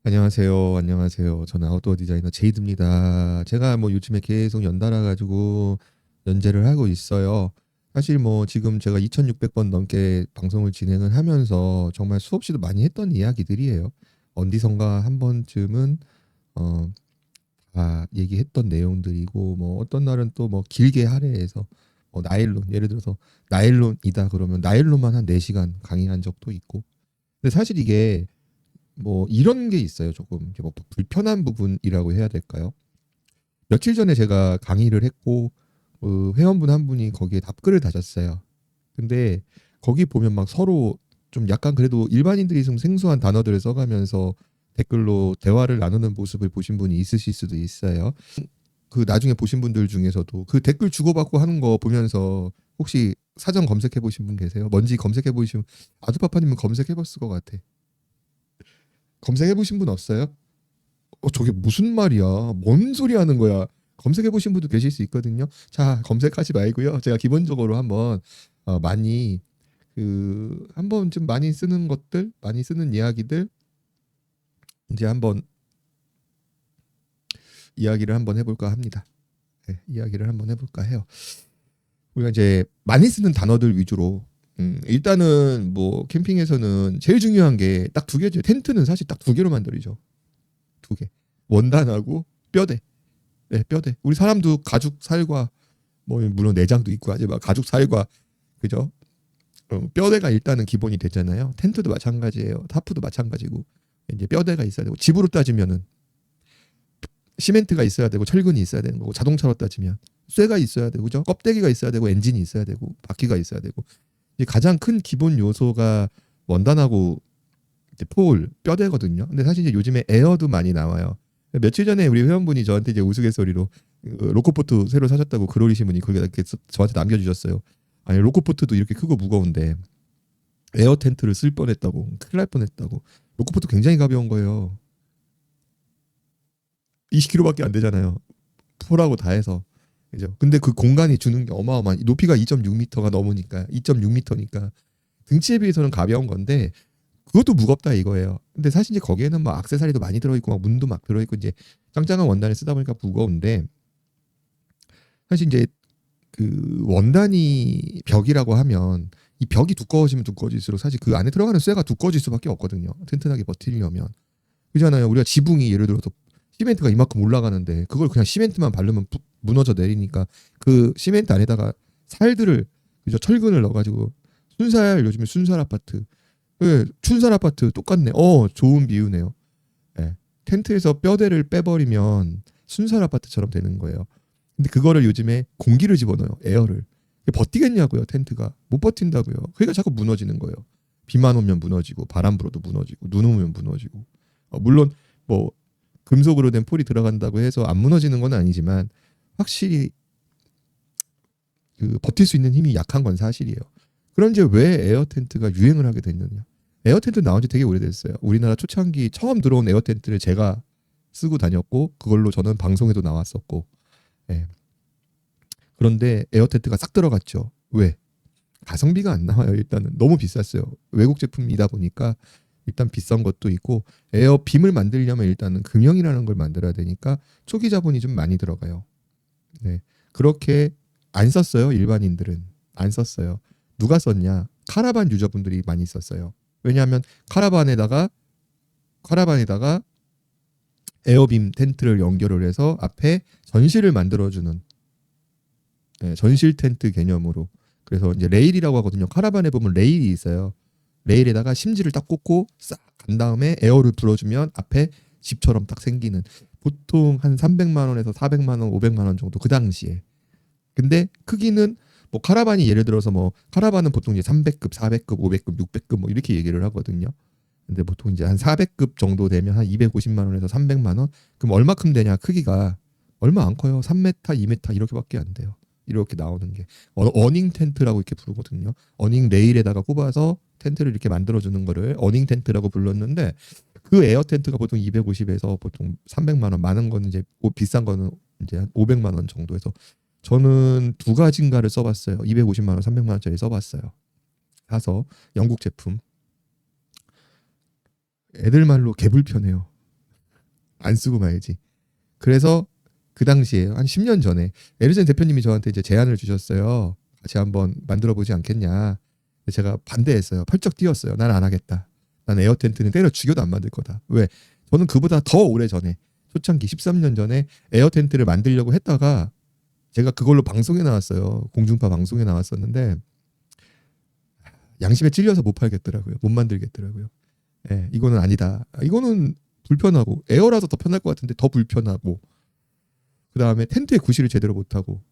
안녕하세요. 안녕하세요. 저는 아웃도어 디자이너 제이드입니다. 제가 뭐 요즘에 계속 연달아 가지고 연재를 하고 있어요. 사실 뭐 지금 제가 2,600번 넘게 방송을 진행을 하면서 정말 수없이도 많이 했던 이야기들이에요. 어디선가 한 번쯤은 어, 다 얘기했던 내용들이고 뭐 어떤 날은 또 뭐 길게 할애해서 나일론 예를 들어서 나일론이다 그러면 나일론만 한 4시간 강의한 적도 있고. 근데 사실 이게 뭐 이런 게 있어요. 조금 이제 뭐 불편한 부분이라고 해야 될까요? 며칠 전에 제가 강의를 했고 회원분 한 분이 거기에 답글을 다셨어요. 근데 거기 보면 막 서로 좀 약간 그래도 일반인들이 좀 생소한 단어들을 써가면서 댓글로 대화를 나누는 모습을 보신 분이 있으실 수도 있어요. 그 나중에 보신 분들 중에서도 그 댓글 주고받고 하는 거 보면서 혹시 사전 검색해 보신 분 계세요? 뭔지 검색해 보시면 아두파파님은 검색해 봤을 것 같아. 검색해 보신 분 없어요? 저게 무슨 말이야? 뭔 소리 하는 거야? 검색해 보신 분도 계실 수 있거든요. 자, 검색하지 말고요. 제가 기본적으로 한번 많이 한번 좀 많이 쓰는 것들, 많이 쓰는 이야기들 이제 한번 이야기를 한번 해볼까 합니다. 네, 이야기를 한번 해볼까 해요. 우리가 이제 많이 쓰는 단어들 위주로 일단은 뭐 캠핑에서는 제일 중요한 게 딱 두 개죠. 텐트는 사실 딱 두 개로 만들어지죠. 두 개. 원단하고 뼈대. 네, 뼈대. 우리 사람도 가죽 살과 뭐 물론 내장도 있고 하지만 가죽 살과 그죠? 뼈대가 일단은 기본이 되잖아요. 텐트도 마찬가지예요. 타프도 마찬가지고 이제 뼈대가 있어야 되고 집으로 따지면은 시멘트가 있어야 되고 철근이 있어야 되는 거고 자동차로 따지면 쇠가 있어야 되고 그죠? 껍데기가 있어야 되고 엔진이 있어야 되고 바퀴가 있어야 되고 이제 가장 큰 기본 요소가 원단하고 이제 폴 뼈대거든요. 근데 사실 이제 요즘에 에어도 많이 나와요. 며칠 전에 우리 회원분이 저한테 이제 우스갯소리로 로코포트 새로 사셨다고 글 올리신 분이 거기다 이렇게 저한테 남겨주셨어요. 아니 로코포트도 이렇게 크고 무거운데 에어 텐트를 쓸 뻔했다고 큰일 날 뻔했다고. 로코포트 굉장히 가벼운 거예요. 20kg밖에 안 되잖아요. 폴하고 다 해서 그죠. 근데 그 공간이 주는 게 어마어마한 높이가 2.6m가 넘으니까 2.6m니까 등치에 비해서는 가벼운 건데 그것도 무겁다 이거예요. 근데 사실 이제 거기에는 막 액세서리도 많이 들어있고 막 문도 막 들어있고 이제 짱짱한 원단을 쓰다 보니까 무거운데 사실 이제 그 원단이 벽이라고 하면 이 벽이 두꺼워지면 두꺼워질수록 사실 그 안에 들어가는 쇠가 두꺼워질 수밖에 없거든요. 튼튼하게 버티려면 그잖아요. 우리가 지붕이 예를 들어서 시멘트가 이만큼 올라가는데 그걸 그냥 시멘트만 바르면 무너져 내리니까 그 시멘트 안에다가 살들을 그죠 철근을 넣어가지고 순살 요즘에 순살 아파트 춘살 아파트 똑같네. 좋은 비유네요. 예. 텐트에서 뼈대를 빼버리면 순살 아파트처럼 되는 거예요. 근데 그거를 요즘에 공기를 집어넣어요. 에어를. 버티겠냐고요, 텐트가. 못 버틴다고요. 그러니까 자꾸 무너지는 거예요. 비만 오면 무너지고 바람 불어도 무너지고 눈 오면 무너지고. 물론 뭐 금속으로 된 폴이 들어간다고 해서 안 무너지는 건 아니지만 확실히 그 버틸 수 있는 힘이 약한 건 사실이에요. 그런데 왜 에어 텐트가 유행을 하게 됐느냐? 에어 텐트 나온 지 되게 오래됐어요. 우리나라 초창기 처음 들어온 에어 텐트를 제가 쓰고 다녔고 그걸로 저는 방송에도 나왔었고. 예. 그런데 에어 텐트가 싹 들어갔죠. 왜? 가성비가 안 나와요. 일단은 너무 비쌌어요. 외국 제품이다 보니까 일단 비싼 것도 있고 에어 빔을 만들려면 일단은 금형이라는 걸 만들어야 되니까 초기 자본이 좀 많이 들어가요. 네. 그렇게 안 썼어요. 일반인들은 안 썼어요. 누가 썼냐? 카라반 유저분들이 많이 썼어요. 왜냐하면 카라반에다가 에어빔 텐트를 연결을 해서 앞에 전실을 만들어주는 전실 텐트 개념으로. 그래서 이제 레일이라고 하거든요. 카라반에 보면 레일이 있어요. 레일에다가 심지를 딱 꽂고 싹 간 다음에 에어를 불어주면 앞에 집처럼 딱 생기는 보통 한 300만 원에서 400만 원, 500만 원 정도 그 당시에. 근데 크기는 뭐 카라반이 예를 들어서 뭐 카라반은 보통 이제 300급, 400급, 500급, 600급 뭐 이렇게 얘기를 하거든요. 근데 보통 이제 한 400급 정도 되면 한 250만 원에서 300만 원. 그럼 얼마큼 되냐? 크기가 얼마 안 커요. 3m, 2m 이렇게밖에 안 돼요. 이렇게 나오는 게 어닝 텐트라고 이렇게 부르거든요. 어닝 레일에다가 꼽아서 텐트를 이렇게 만들어주는 거를 어닝 텐트라고 불렀는데 그 에어 텐트가 보통 250에서 보통 300만 원, 많은 거는 이제 비싼 거는 이제 한 500만 원 정도에서 저는 두 가지인가를 써봤어요. 250만 원, 300만 원짜리 써봤어요. 사서 영국 제품. 애들 말로 개불편해요. 안 쓰고 말지. 그래서 그 당시에 한 10년 전에 에르젠 대표님이 저한테 이제 제안을 주셨어요. 같이 한번 만들어 보지 않겠냐. 근데 제가 반대했어요. 펄쩍 뛰었어요. 난 안 하겠다. 난 에어 텐트는 때려 죽여도 안 만들 거다. 왜? 저는 그보다 더 오래 전에 초창기 13년 전에 에어 텐트를 만들려고 했다가 제가 그걸로 방송에 나왔어요. 공중파 방송에 나왔었는데 양심에 찔려서 못 팔겠더라고요. 못 만들겠더라고요. 예, 이거는 아니다. 이거는 불편하고 에어라서 더 편할 것 같은데 더 불편하고 그 다음에 텐트의 구실을 제대로 못하고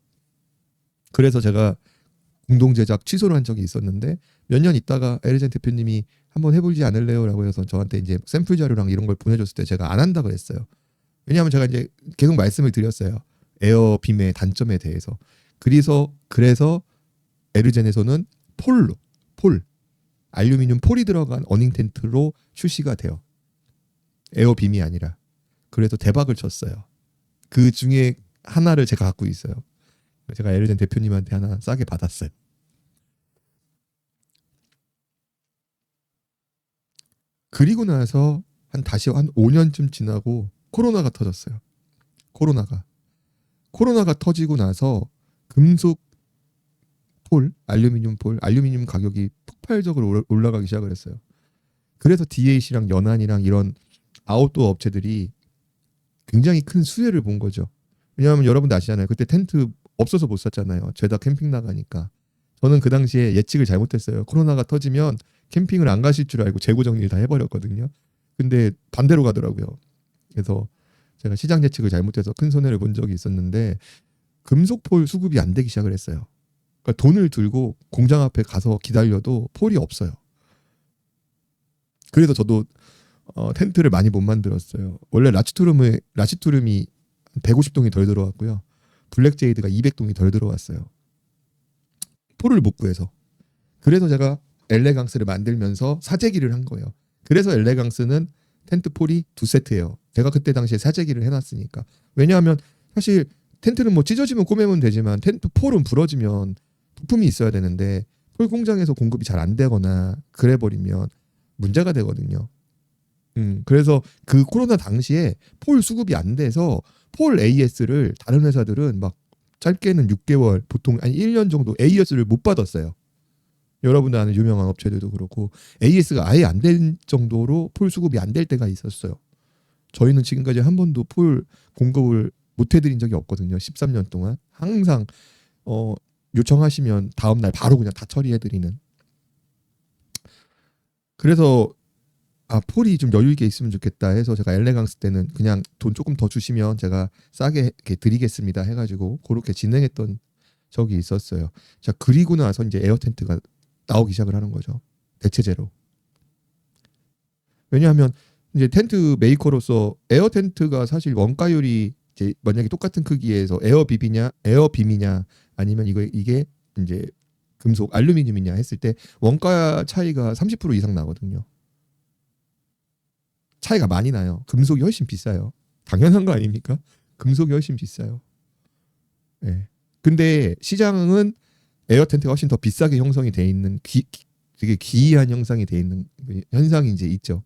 그래서 제가 공동 제작 취소를 한 적이 있었는데 몇 년 있다가 에르젠 대표님이 한번 해보지 않을래요라고 해서 저한테 이제 샘플 자료랑 이런 걸 보내줬을 때 제가 안 한다 그랬어요. 왜냐하면 제가 이제 계속 말씀을 드렸어요. 에어빔의 단점에 대해서. 그래서 에르젠에서는 폴 알루미늄 폴이 들어간 어닝 텐트로 출시가 돼요. 에어빔이 아니라. 그래서 대박을 쳤어요. 그 중에 하나를 제가 갖고 있어요. 제가 에르젠 대표님한테 하나 싸게 받았어요. 그리고 나서 다시 한 5년쯤 지나고 코로나가 터졌어요. 코로나가 터지고 나서 금속 알루미늄 가격이 폭발적으로 올라가기 시작을 했어요. 그래서 DAC랑 연한이랑 이런 아웃도어 업체들이 굉장히 큰 수혜를 본 거죠. 왜냐하면 여러분들 아시잖아요. 그때 텐트 없어서 못 샀잖아요. 죄다 캠핑 나가니까. 저는 그 당시에 예측을 잘못했어요. 코로나가 터지면 캠핑을 안 가실 줄 알고 재고 정리를 다 해버렸거든요. 근데 반대로 가더라고요. 그래서 제가 시장 예측을 잘못해서 큰 손해를 본 적이 있었는데 금속폴 수급이 안 되기 시작을 했어요. 그러니까 돈을 들고 공장 앞에 가서 기다려도 폴이 없어요. 그래서 저도 텐트를 많이 못 만들었어요. 원래 라치투름이 150동이 덜 들어왔고요. 블랙제이드가 200동이 덜 들어왔어요. 폴을 못 구해서. 그래서 제가 엘레강스를 만들면서 사재기를 한 거예요. 그래서 엘레강스는 텐트 폴이 2세트예요. 제가 그때 당시에 사재기를 해놨으니까. 왜냐하면 사실 텐트는 뭐 찢어지면 꼬매면 되지만 텐트 폴은 부러지면 부품이 있어야 되는데 폴 공장에서 공급이 잘 안 되거나 그래 버리면 문제가 되거든요. 그래서 그 코로나 당시에 폴 수급이 안 돼서 폴 AS를 다른 회사들은 막 짧게는 6개월, 보통 아니 1년 정도 AS를 못 받았어요. 여러분들 아는 유명한 업체들도 그렇고 AS가 아예 안 될 정도로 폴 수급이 안 될 때가 있었어요. 저희는 지금까지 한 번도 폴 공급을 못 해드린 적이 없거든요. 13년 동안 항상 요청하시면 다음 날 바로 그냥 다 처리해드리는. 그래서 폴이 좀 여유 있게 있으면 좋겠다 해서 제가 엘레강스 때는 그냥 돈 조금 더 주시면 제가 싸게 이렇게 드리겠습니다 해가지고 그렇게 진행했던 적이 있었어요. 자, 그리고 나서 이제 에어 텐트가 나오기 시작을 하는 거죠. 대체제로. 왜냐하면 이제 텐트 메이커로서 에어 텐트가 사실 원가율이 이제 만약에 똑같은 크기에서 에어빔이냐 아니면 이게 이제 금속 알루미늄이냐 했을 때 원가 차이가 30% 이상 나거든요. 차이가 많이 나요. 금속이 훨씬 비싸요. 당연한 거 아닙니까? 금속이 훨씬 비싸요. 예. 근데 시장은 에어 텐트가 훨씬 더 비싸게 형성이 돼 있는 되게 기이한 형상이 돼 있는 현상이 이제 있죠.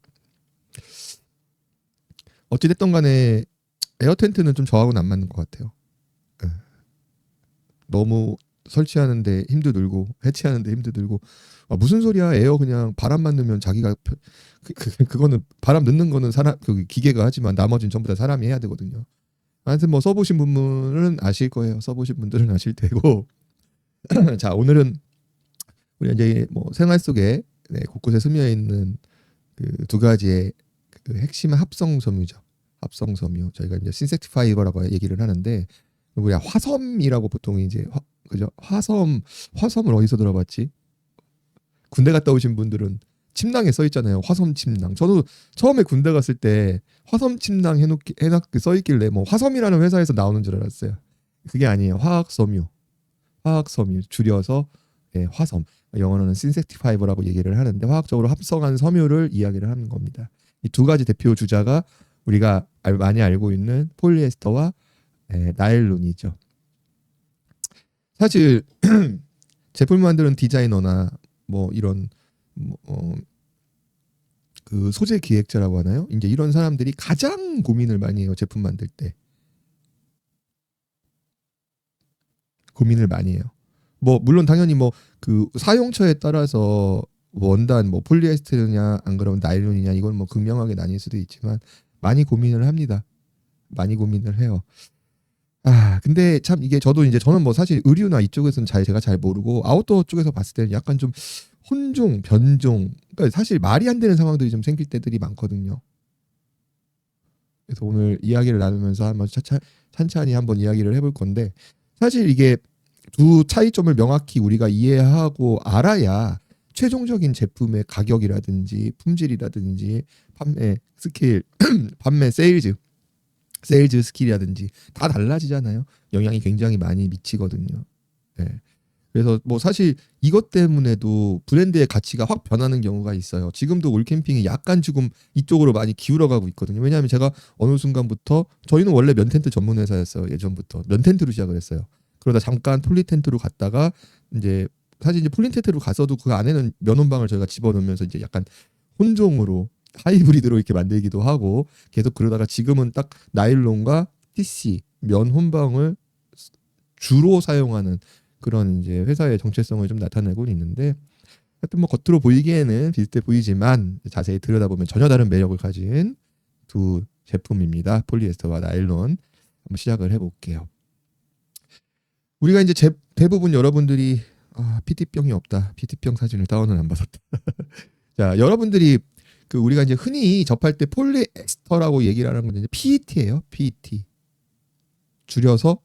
어찌됐든 간에 에어 텐트는 좀 저하고는 안 맞는 것 같아요. 예. 너무 설치하는데 힘도 들고 해체하는데 힘도 들고 무슨 소리야 에어 그냥 바람만 넣으면 자기가 그거는 바람 넣는 거는 사람 그 기계가 하지만 나머지는 전부 다 사람이 해야 되거든요. 하여튼 뭐 써보신 분들은 아실 거예요. 써보신 분들은 아실 테고 자 오늘은 우리 이제 뭐 생활 속에 곳곳에 스며 있는 그 두 가지의 그 핵심 합성 섬유죠. 합성 섬유 저희가 이제 신세티 파이버라고 얘기를 하는데 우리가 화섬이라고 보통 이제 그죠? 화섬을 어디서 들어봤지? 군대 갔다 오신 분들은 침낭에 써 있잖아요. 화섬 침낭. 저도 처음에 군대 갔을 때 화섬 침낭 해놓게 써 있길래 뭐 화섬이라는 회사에서 나오는 줄 알았어요. 그게 아니에요. 화학섬유 줄여서 화섬. 영어로는 신세티 파이버라고 얘기를 하는데 화학적으로 합성한 섬유를 이야기를 하는 겁니다. 이 두 가지 대표 주자가 우리가 많이 알고 있는 폴리에스터와 나일론이죠. 사실 제품 만드는 디자이너나 뭐 이런 뭐, 그 소재 기획자라고 하나요? 이제 이런 사람들이 가장 고민을 많이 해요. 제품 만들 때 고민을 많이 해요. 뭐 물론 당연히 뭐 그 사용처에 따라서 원단 뭐 폴리에스테르냐 안 그러면 나일론이냐 이건 뭐 극명하게 나뉠 수도 있지만 많이 고민을 합니다. 많이 고민을 해요. 아 근데 참 이게 저도 이제 저는 뭐 사실 의류나 이쪽에서는 제가 잘 모르고 아웃도어 쪽에서 봤을 때는 약간 좀 혼종, 변종, 그러니까 사실 말이 안 되는 상황들이 좀 생길 때들이 많거든요. 그래서 오늘 이야기를 나누면서 한번 찬찬히 한번 이야기를 해볼 건데 사실 이게 두 차이점을 명확히 우리가 이해하고 알아야 최종적인 제품의 가격이라든지 품질이라든지 판매 스킬, 판매 세일즈 스킬이라든지 다 달라지잖아요. 영향이 굉장히 많이 미치거든요. 네. 그래서 뭐 사실 이것 때문에도 브랜드의 가치가 확 변하는 경우가 있어요. 지금도 올캠핑이 약간 지금 이쪽으로 많이 기울어가고 있거든요. 왜냐하면 제가 어느 순간부터 저희는 원래 면텐트 전문 회사였어요. 예전부터 면텐트로 시작을 했어요. 그러다 잠깐 폴리텐트로 갔다가 이제 사실 이제 폴리텐트로 가서도 그 안에는 면온방을 저희가 집어넣으면서 이제 약간 혼종으로 하이브리드로 이렇게 만들기도 하고 계속 그러다가 지금은 딱 나일론과 TC 면 혼방을 주로 사용하는 그런 이제 회사의 정체성을 좀 나타내고 있는데 하여튼 뭐 겉으로 보이기에는 비슷해 보이지만 자세히 들여다보면 전혀 다른 매력을 가진 두 제품입니다. 폴리에스터와 나일론. 한번 시작을 해볼게요. 우리가 이제 대부분 여러분들이 PT병이 없다. PT병 사진을 다운을 안 받았다. 자, 여러분들이 그 우리가 이제 흔히 접할 때 폴리에스터라고 얘기를 하는 건 이제 PET예요. PET. 줄여서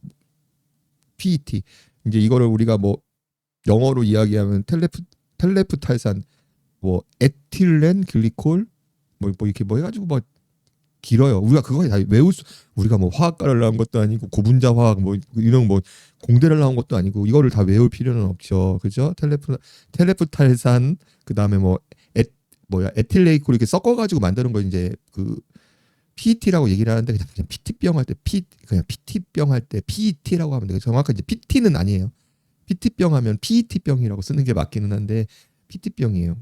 PET. 이제 이거를 우리가 뭐 영어로 이야기하면 텔레프탈산, 뭐 에틸렌 글리콜, 뭐 이렇게 뭐 해가지고 뭐 길어요. 우리가 그거 다 우리가 뭐 화학과를 나온 것도 아니고 고분자 화학 뭐 이런 뭐 공대를 나온 것도 아니고 이거를 다 외울 필요는 없죠. 그죠? 텔레프탈산 그다음에 뭐 에틸레이콜 이렇게 섞어가지고 만드는 거 이제 그 PET라고 얘기를 하는데 그냥 PT병 할 때 그냥 PT병 할 때 PET라고 하면 돼요. 정확하게 이제 PT는 아니에요. PT병 하면 PET병이라고 쓰는 게 맞기는 한데 PT병이에요.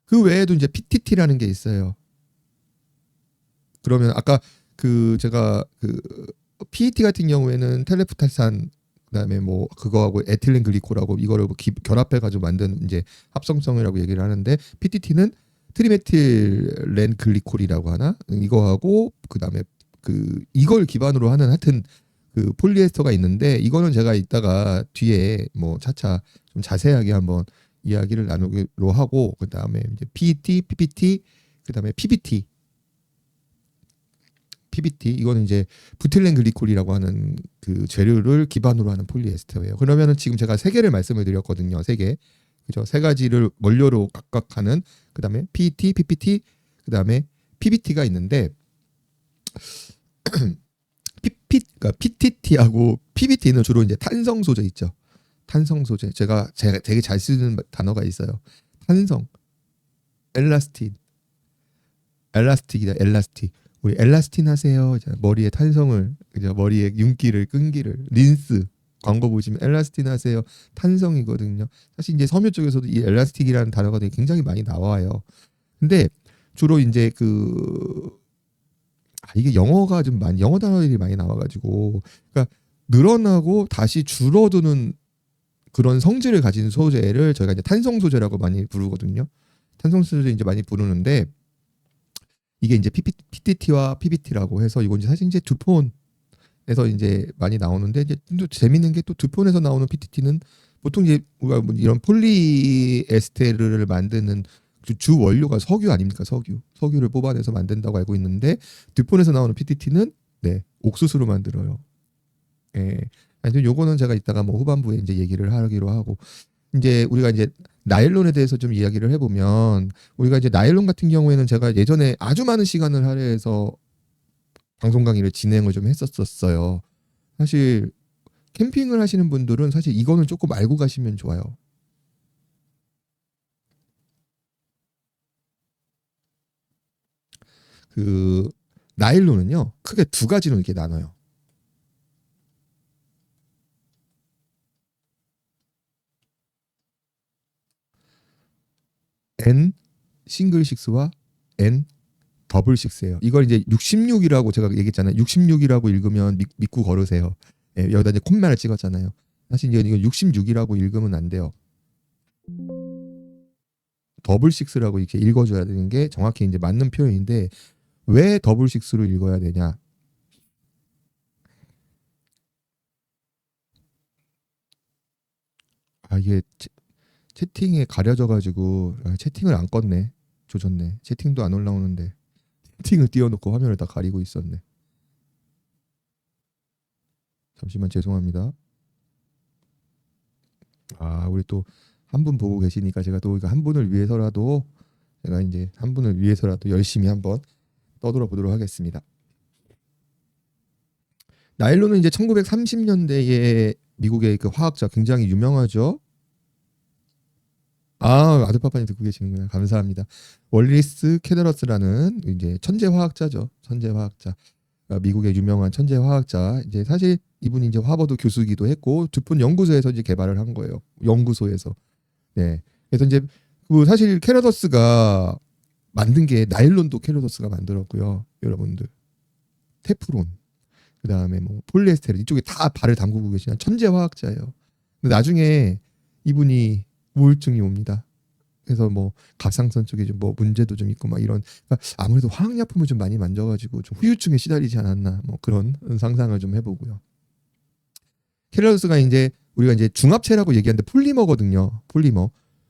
그 외에도 이제 PTT라는 게 있어요. 그러면 아까 그 제가 그 PET 같은 경우에는 텔레프탈산 그다음에 뭐 그거하고 에틸렌 글리콜하고 이거를 뭐 결합해 가지고 만든 이제 합성성이라고 얘기를 하는데 PTT는 트리메틸렌 글리콜이라고 하나 이거하고 그다음에 그 이걸 기반으로 하는 하여튼 그 폴리에스터가 있는데 이거는 제가 이따가 뒤에 뭐 차차 좀 자세하게 한번 이야기를 나누기로 하고 그다음에 이제 PET, PPT 그다음에 PBT 이거는 이제 부틸렌 글리콜이라고 하는 그 재료를 기반으로 하는 폴리에스터예요. 그러면은 지금 제가 세 개를 말씀을 드렸거든요. 세 개. 그죠? 세 가지를 원료로 각각 하는 그다음에 PET, PPT, 그다음에 PBT가 있는데 그러니까 PTT하고 PBT는 주로 이제 탄성 소재 있죠. 탄성 소재. 제가 되게 잘 쓰는 단어가 있어요. 탄성, 엘라스틴, 엘라스틱이다. 엘라스틱. 우리 엘라스틴 하세요. 머리에 탄성을 그죠? 머리에 윤기를 끈기를 린스 광고 보시면 엘라스틴 하세요. 탄성이거든요. 사실 이제 섬유 쪽에서도 이 엘라스틱이라는 단어가 되게 굉장히 많이 나와요. 근데 주로 이제 이게 영어가 좀 많이 영어 단어들이 많이 나와가지고 그러니까 늘어나고 다시 줄어드는 그런 성질을 가진 소재를 저희가 이제 탄성 소재라고 많이 부르거든요. 탄성 소재 이제 많이 부르는데 이게 이제 PTT와 PBT라고 해서 이건 이제 사실 이제 두폰에서 이제 많이 나오는데 이제 또 재밌는 게 또 두폰에서 나오는 PTT는 보통 이제 우리가 뭐 이런 폴리에스테르를 만드는 주 원료가 석유 아닙니까? 석유를 뽑아내서 만든다고 알고 있는데 두폰에서 나오는 PTT는 네 옥수수로 만들어요. 예. 아니 요거는 제가 이따가 뭐 후반부에 이제 얘기를 하기로 하고 이제 우리가 이제 나일론에 대해서 좀 이야기를 해보면 우리가 이제 나일론 같은 경우에는 제가 예전에 아주 많은 시간을 할애해서 방송 강의를 진행을 좀 했었어요. 사실 캠핑을 하시는 분들은 사실 이거는 조금 알고 가시면 좋아요. 그 나일론은요 크게 두 가지로 이렇게 나눠요. N, 싱글 6와 N 더블 6예요. 이걸 이제 66이라고 제가 얘기했잖아요. 66이라고 읽으면 믿고 걸으세요. 예, 여기다 이제 콤마를 찍었잖아요. 사실 이거 66이라고 읽으면 안 돼요. 더블 6라고 이렇게 읽어줘야 되는 게 정확히 이제 맞는 표현인데 왜 더블 6로 읽어야 되냐? 아 이게 채팅에 가려져가지고 채팅을 안 껐네. 조졌네. 채팅도 안 올라오는데 채팅을 띄워놓고 화면을 다 가리고 있었네. 잠시만 죄송합니다. 아 우리 또 한 분 보고 계시니까 제가 또 한 분을 위해서라도 제가 이제 한 분을 위해서라도 열심히 한번 떠들어 보도록 하겠습니다. 나일론은 이제 1930년대에 미국의 그 화학자 굉장히 유명하죠. 아 아드파파님 듣고 계시는구나. 감사합니다. 월리스 캐더러스라는 이제 천재 화학자죠. 천재 화학자. 미국의 유명한 천재 화학자. 이제 사실 이분이 이제 하버드 교수기도 했고 두폰 연구소에서 이제 개발을 한 거예요. 연구소에서. 네. 그래서 이제 그 사실 캐러더스가 만든 게 나일론도 캐러더스가 만들었고요. 여러분들. 테프론. 그다음에 뭐 폴리에스테르 이쪽에 다 발을 담그고 계시는 천재 화학자예요. 근데 나중에 이분이 우울증이 옵니다. 그래서 뭐 갑상선 쪽에 좀 뭐 문제도 좀 있고 막 이런 그러니까 아무래도 화학약품을 좀 많이 만져가지고 좀 후유증에 시달리지 않았나 뭐 그런 상상을 좀 해보고요. 캐러더스가 이제 우리가 이제 중합체라고 얘기하는데 폴리머거든요. 폴리머.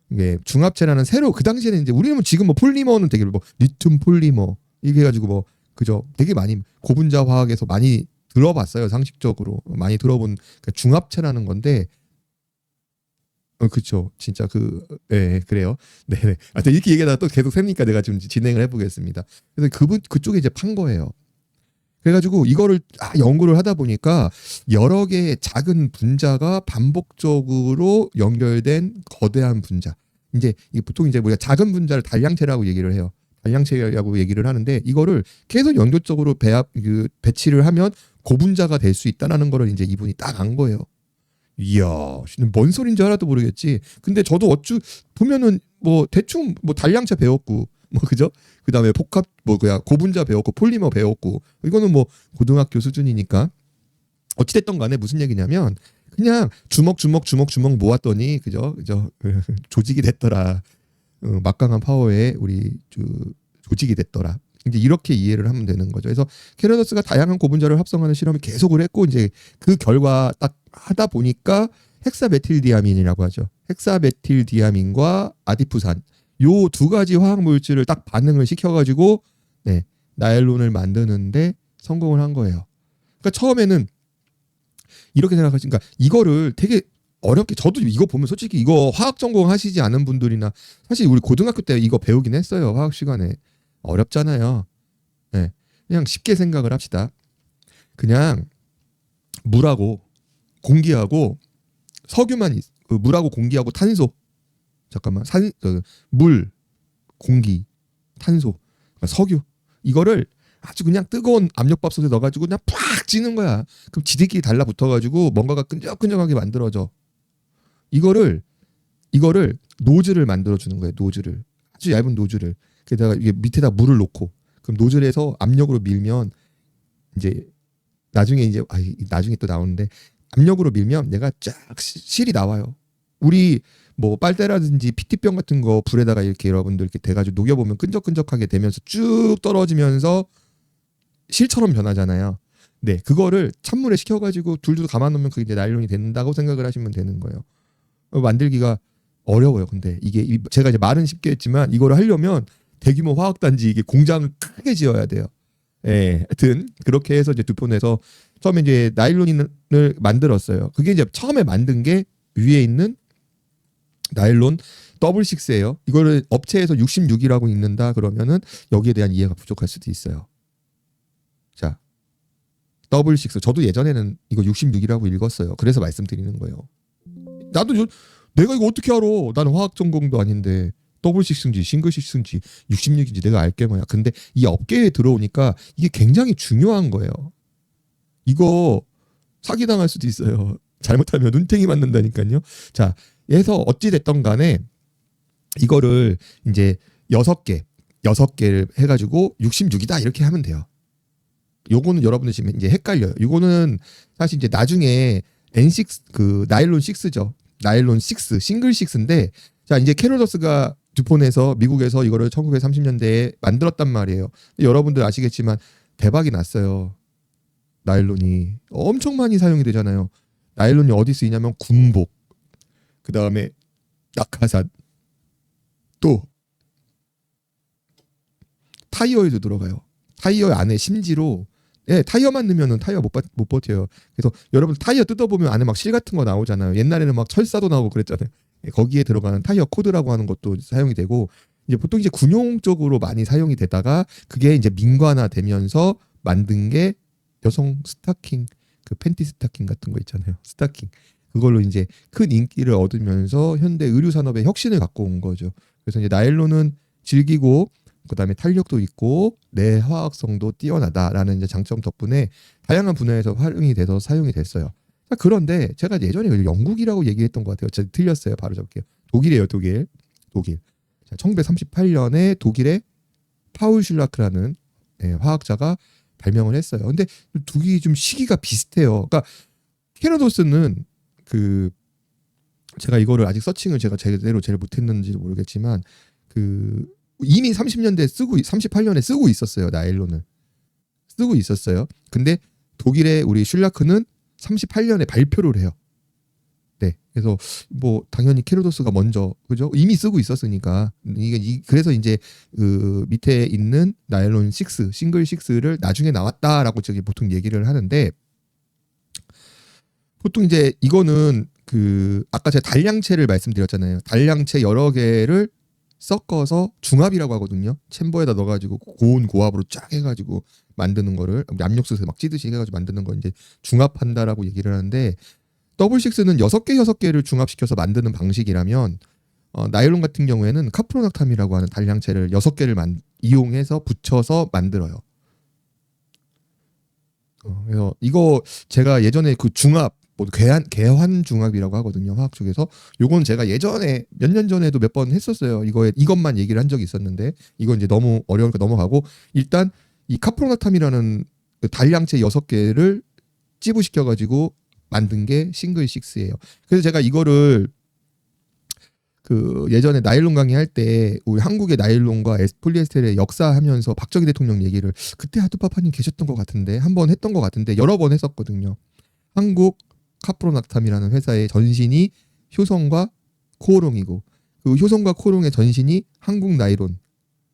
이게 중합체라는 새로 그 당시에는 이제 우리는 지금 뭐 폴리머는 되게 뭐 리튬 폴리머 이게 가지고 뭐 그죠 되게 많이 고분자 화학에서 많이 들어봤어요. 상식적으로 많이 들어본 그러니까 중합체라는 건데 그쵸 진짜 예 그래요. 네네. 하여튼 이렇게 얘기하다가 또 계속 셉니까 내가 지금 진행을 해보겠습니다. 그래서 그분 그쪽에 이제 판 거예요. 그래가지고 이거를 연구를 하다 보니까 여러 개의 작은 분자가 반복적으로 연결된 거대한 분자. 이제 보통 이제 우리가 작은 분자를 단량체라고 얘기를 해요. 단량체라고 얘기를 하는데 이거를 계속 연결적으로 배치를 하면 고분자가 될 수 있다라는 거를 이제 이분이 딱 안 거예요. 이야, 뭔 소린지 하나도 모르겠지. 근데 저도 보면은 뭐 대충 뭐 단량체 배웠고 뭐 그죠? 그다음에 복합 뭐 그야 고분자 배웠고 폴리머 배웠고 이거는 뭐 고등학교 수준이니까 어찌됐던 간에 무슨 얘기냐면 그냥 주먹 모았더니 그죠 조직이 됐더라. 막강한 파워에 우리 조직이 됐더라. 이제 이렇게 이해를 하면 되는 거죠. 그래서 캐러더스가 다양한 고분자를 합성하는 실험을 계속을 했고 이제 그 결과 딱 하다 보니까 헥사메틸디아민이라고 하죠. 헥사메틸디아민과 아디푸산 요 두 가지 화학 물질을 딱 반응을 시켜가지고 네, 나일론을 만드는데 성공을 한 거예요. 그러니까 처음에는 이렇게 생각하시니까 이거를 되게 어렵게 저도 이거 보면 솔직히 이거 화학 전공 하시지 않은 분들이나 사실 우리 고등학교 때 이거 배우긴 했어요. 화학 시간에. 어렵잖아요. 네, 그냥 쉽게 생각을 합시다. 그냥 물하고 공기하고 석유만 물하고 공기하고 탄소 잠깐만 물 공기 탄소 석유 이거를 아주 그냥 뜨거운 압력밥솥에 넣어가지고 그냥 팍 찌는 거야. 그럼 지들끼리 달라붙어가지고 뭔가가 끈적끈적하게 만들어져. 이거를 노즐을 만들어주는 거예요. 노즐을 아주 얇은 노즐을 게다가 이게 밑에다 물을 놓고 그럼 노즐에서 압력으로 밀면 이제 나중에 또 나오는데 압력으로 밀면 얘가 쫙 실이 나와요. 우리 뭐 빨대라든지 피티병 같은 거 불에다가 이렇게 여러분들 이렇게 대가지고 녹여보면 끈적끈적하게 되면서 쭉 떨어지면서 실처럼 변하잖아요. 네, 그거를 찬물에 식혀가지고 둘둘 감아놓으면 그게 이제 나일론이 된다고 생각을 하시면 되는 거예요. 만들기가 어려워요. 근데 이게 제가 이제 말은 쉽게 했지만 이거를 하려면 대규모 화학단지 이게 공장을 크게 지어야 돼요. 예, 하여튼 그렇게 해서 이제 두폰에서 처음에 이제 나일론을 만들었어요. 그게 이제 처음에 만든 게 위에 있는 나일론 더블 6예요. 이거를 업체에서 66이라고 읽는다 그러면은 여기에 대한 이해가 부족할 수도 있어요. 자, 더블 6. 저도 예전에는 이거 66이라고 읽었어요. 그래서 말씀드리는 거예요. 내가 이거 어떻게 알아? 나는 화학 전공도 아닌데 더블 6인지 싱글 6인지 66인지 내가 알게 뭐야. 근데 이 업계에 들어오니까 이게 굉장히 중요한 거예요. 이거 사기당할 수도 있어요. 잘못하면 눈탱이 맞는다니까요. 자, 해서 어찌 됐던 간에 이거를 이제 6개를 해가지고 66이다 이렇게 하면 돼요. 요거는 여러분들 지금 이제 헷갈려요. 요거는 사실 이제 나중에 N6 그 나일론 6죠. 나일론 6 싱글 6인데 자 이제 캐로더스가 듀폰에서 미국에서 이거를 1930년대에 만들었단 말이에요. 여러분들 아시겠지만 대박이 났어요. 나일론이 엄청 많이 사용이 되잖아요. 나일론이 어디 쓰이냐면 군복, 그 다음에 낙하산, 또 타이어에도 들어가요. 타이어 안에 심지로 타이어만 넣으면은 타이어 못 버텨요. 그래서 여러분 타이어 뜯어보면 안에 막 실 같은 거 나오잖아요. 옛날에는 막 철사도 나오고 그랬잖아요. 거기에 들어가는 타이어 코드라고 하는 것도 사용이 되고 이제 보통 이제 군용적으로 많이 사용이 되다가 그게 이제 민관화 되면서 만든 게 여성 스타킹, 그 팬티 스타킹 같은 거 있잖아요. 스타킹. 그걸로 이제 큰 인기를 얻으면서 현대 의류 산업의 혁신을 갖고 온 거죠. 그래서 이제 나일론은 질기고 그다음에 탄력도 있고 내화학성도 뛰어나다라는 이제 장점 덕분에 다양한 분야에서 활용이 돼서 사용이 됐어요. 자, 그런데 제가 예전에 영국이라고 얘기했던 것 같아요. 제가 틀렸어요. 바로 잡을게요. 독일이에요. 독일. 자, 1938년에 독일의 파울 슐라크라는 화학자가 발명을 했어요. 근데 독일이 좀 시기가 비슷해요. 그러니까 캐로도스는 그 제가 이거를 아직 서칭을 제가 제대로 못했는지도 모르겠지만 그 이미 38년에 쓰고 있었어요. 나일론을 쓰고 있었어요. 근데 독일의 우리 슐라크는 38년에 발표를 해요. 네, 그래서 뭐 당연히 캐로도스가 먼저 그죠? 이미 쓰고 있었으니까 그래서 이제 그 밑에 있는 나일론 6 싱글 6를 나중에 나왔다라고 저기 보통 얘기를 하는데 보통 이제 이거는 그 아까 제가 단량체를 말씀드렸잖아요. 단량체 여러 개를 섞어서 중합이라고 하거든요. 챔버에다 넣어가지고 고온 고압으로 쫙 해가지고 만드는 거를 압력솥에 막 찌듯이 해가지고 만드는 거 이제 중합한다라고 얘기를 하는데 더블 식스는 6개를 중합시켜서 만드는 방식이라면 나일론 같은 경우에는 카프로낙탐이라고 하는 단량체를 6개를 이용해서 붙여서 만들어요. 그래서 이거 제가 예전에 그 중합 뭐 개환 중합이라고 하거든요. 화학 쪽에서. 요건 제가 예전에 몇 년 전에도 몇 번 했었어요. 이것만 얘기를 한 적이 있었는데 이건 이제 너무 어려우니까 넘어가고 일단 이 카프로낙탐이라는 그 단량체 6개를 찌부시켜 가지고 만든 게 싱글 6예요. 그래서 제가 이거를 그 예전에 나일론 강의할 때 우리 한국의 나일론과 폴리에스테르의 역사하면서 박정희 대통령 얘기를 그때 하두파파님 계셨던 것 같은데 한번 했던 것 같은데 여러 번 했었거든요. 한국 카프로낙탐이라는 회사의 전신이 효성과 코오롱이고 그 효성과 코오롱의 전신이 한국 나일론,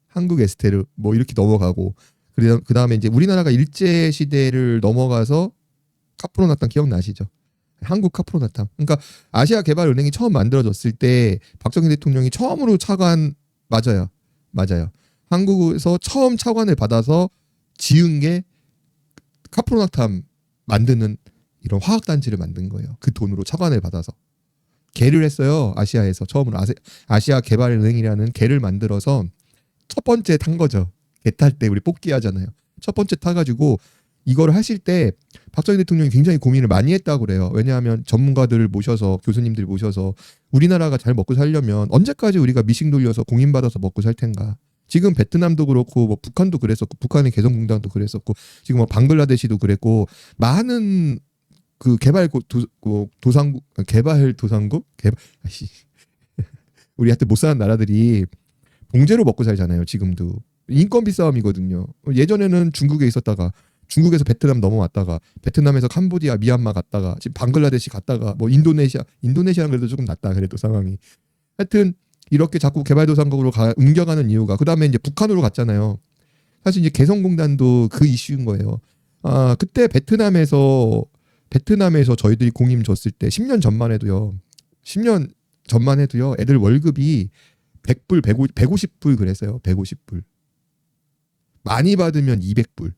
한국 에스테르 뭐 이렇게 넘어가고 그 다음에 이제 우리나라가 일제 시대를 넘어가서 카프로낙탐 기억나시죠? 한국 카프로낙탐. 그러니까 아시아개발은행이 처음 만들어졌을 때 박정희 대통령이 처음으로 맞아요. 한국에서 처음 차관을 받아서 지은 게 카프로낙탐 만드는 이런 화학단지를 만든 거예요. 그 돈으로 차관을 받아서. 개를 했어요. 아시아에서 처음으로 아시아개발은행이라는 개를 만들어서 첫 번째 탄 거죠. 개 탈 때 우리 뽑기 하잖아요. 첫 번째 타가지고 이거를 하실 때 박정희 대통령이 굉장히 고민을 많이 했다고 그래요. 왜냐하면 전문가들을 모셔서 교수님들 모셔서 우리나라가 잘 먹고 살려면 언제까지 우리가 미싱 돌려서 공인받아서 먹고 살 텐가. 지금 베트남도 그렇고 뭐 북한도 그랬었고 북한의 개성공단도 그랬었고 지금 뭐 방글라데시도 그랬고 많은 그 개발도상국 우리 한테 못 사는 나라들이 봉제로 먹고 살잖아요. 지금도 인건비 싸움이거든요. 예전에는 중국에 있었다가 중국에서 베트남 넘어왔다가 베트남에서 캄보디아, 미얀마 갔다가 지금 방글라데시 갔다가 뭐 인도네시아는 그래도 조금 낫다 그래도 상황이. 하여튼 이렇게 자꾸 개발도상국으로 옮겨가는 이유가 그다음에 이제 북한으로 갔잖아요. 사실 이제 개성공단도 그 이슈인 거예요. 아 그때 베트남에서 저희들이 공임 줬을 때 10년 전만 해도요. 애들 월급이 100불, 150불 그랬어요. 150불. 많이 받으면 200불.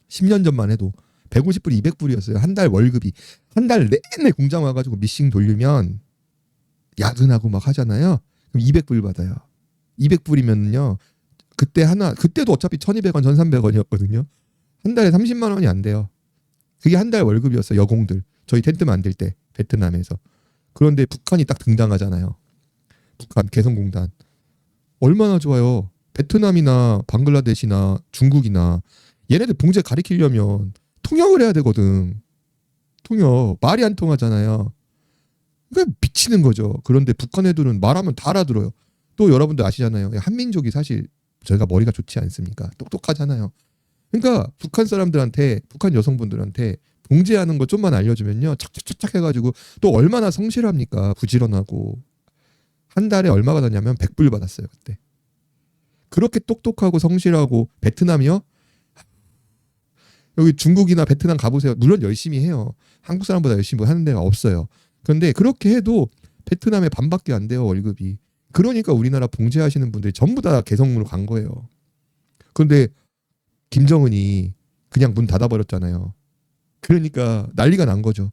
10년 전만 해도 150불, 200불이었어요. 한 달 월급이. 한 달 내내 공장 와가지고 미싱 돌리면 야근하고 막 하잖아요. 그럼 200불 받아요. 200불이면요. 그때도 어차피 1200원, 1300원이었거든요. 한 달에 30만 원이 안 돼요. 그게 한 달 월급이었어요. 여공들. 저희 텐트 만들 때 베트남에서. 그런데 북한이 딱 등장하잖아요. 북한 개성공단. 얼마나 좋아요. 베트남이나 방글라데시나 중국이나 얘네들 봉제 가리키려면 통역을 해야 되거든. 통역. 말이 안 통하잖아요. 그러니까 미치는 거죠. 그런데 북한 애들은 말하면 다 알아들어요. 또 여러분들 아시잖아요. 한민족이 사실 저희가 머리가 좋지 않습니까? 똑똑하잖아요. 그러니까 북한 사람들한테, 북한 여성분들한테 봉제하는 거 좀만 알려주면요, 착착착착 해가지고 또 얼마나 성실합니까? 부지런하고. 한 달에 얼마 받았냐면 100불 받았어요, 그때. 그렇게 똑똑하고 성실하고. 베트남이요? 여기 중국이나 베트남 가보세요. 물론 열심히 해요. 한국 사람보다 열심히 하는 데가 없어요. 그런데 그렇게 해도 베트남에 반밖에 안 돼요, 월급이. 그러니까 우리나라 봉제하시는 분들이 전부 다 개성으로 간 거예요. 그런데 김정은이 그냥 문 닫아버렸잖아요. 그러니까 난리가 난 거죠.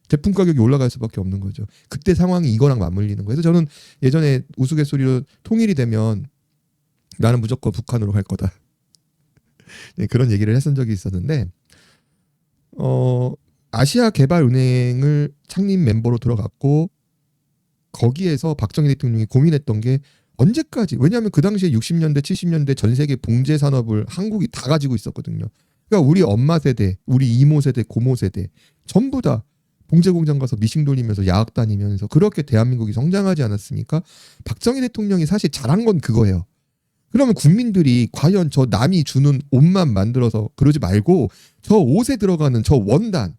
제품 가격이 올라갈 수밖에 없는 거죠. 그때 상황이 이거랑 맞물리는 거예요. 그래서 저는 예전에 우스갯소리로 통일이 되면 나는 무조건 북한으로 갈 거다. 네, 그런 얘기를 했던 적이 있었는데, 아시아개발은행을 창립 멤버로 들어갔고, 거기에서 박정희 대통령이 고민했던 게 언제까지, 왜냐하면 그 당시에 60년대 70년대 전 세계 봉제 산업을 한국이 다 가지고 있었거든요. 그러니까 우리 엄마 세대, 우리 이모 세대, 고모 세대 전부 다 봉제 공장 가서 미싱 돌리면서 야학 다니면서 그렇게 대한민국이 성장하지 않았습니까? 박정희 대통령이 사실 잘한 건 그거예요. 그러면 국민들이 과연 저 남이 주는 옷만 만들어서 그러지 말고 저 옷에 들어가는 저 원단,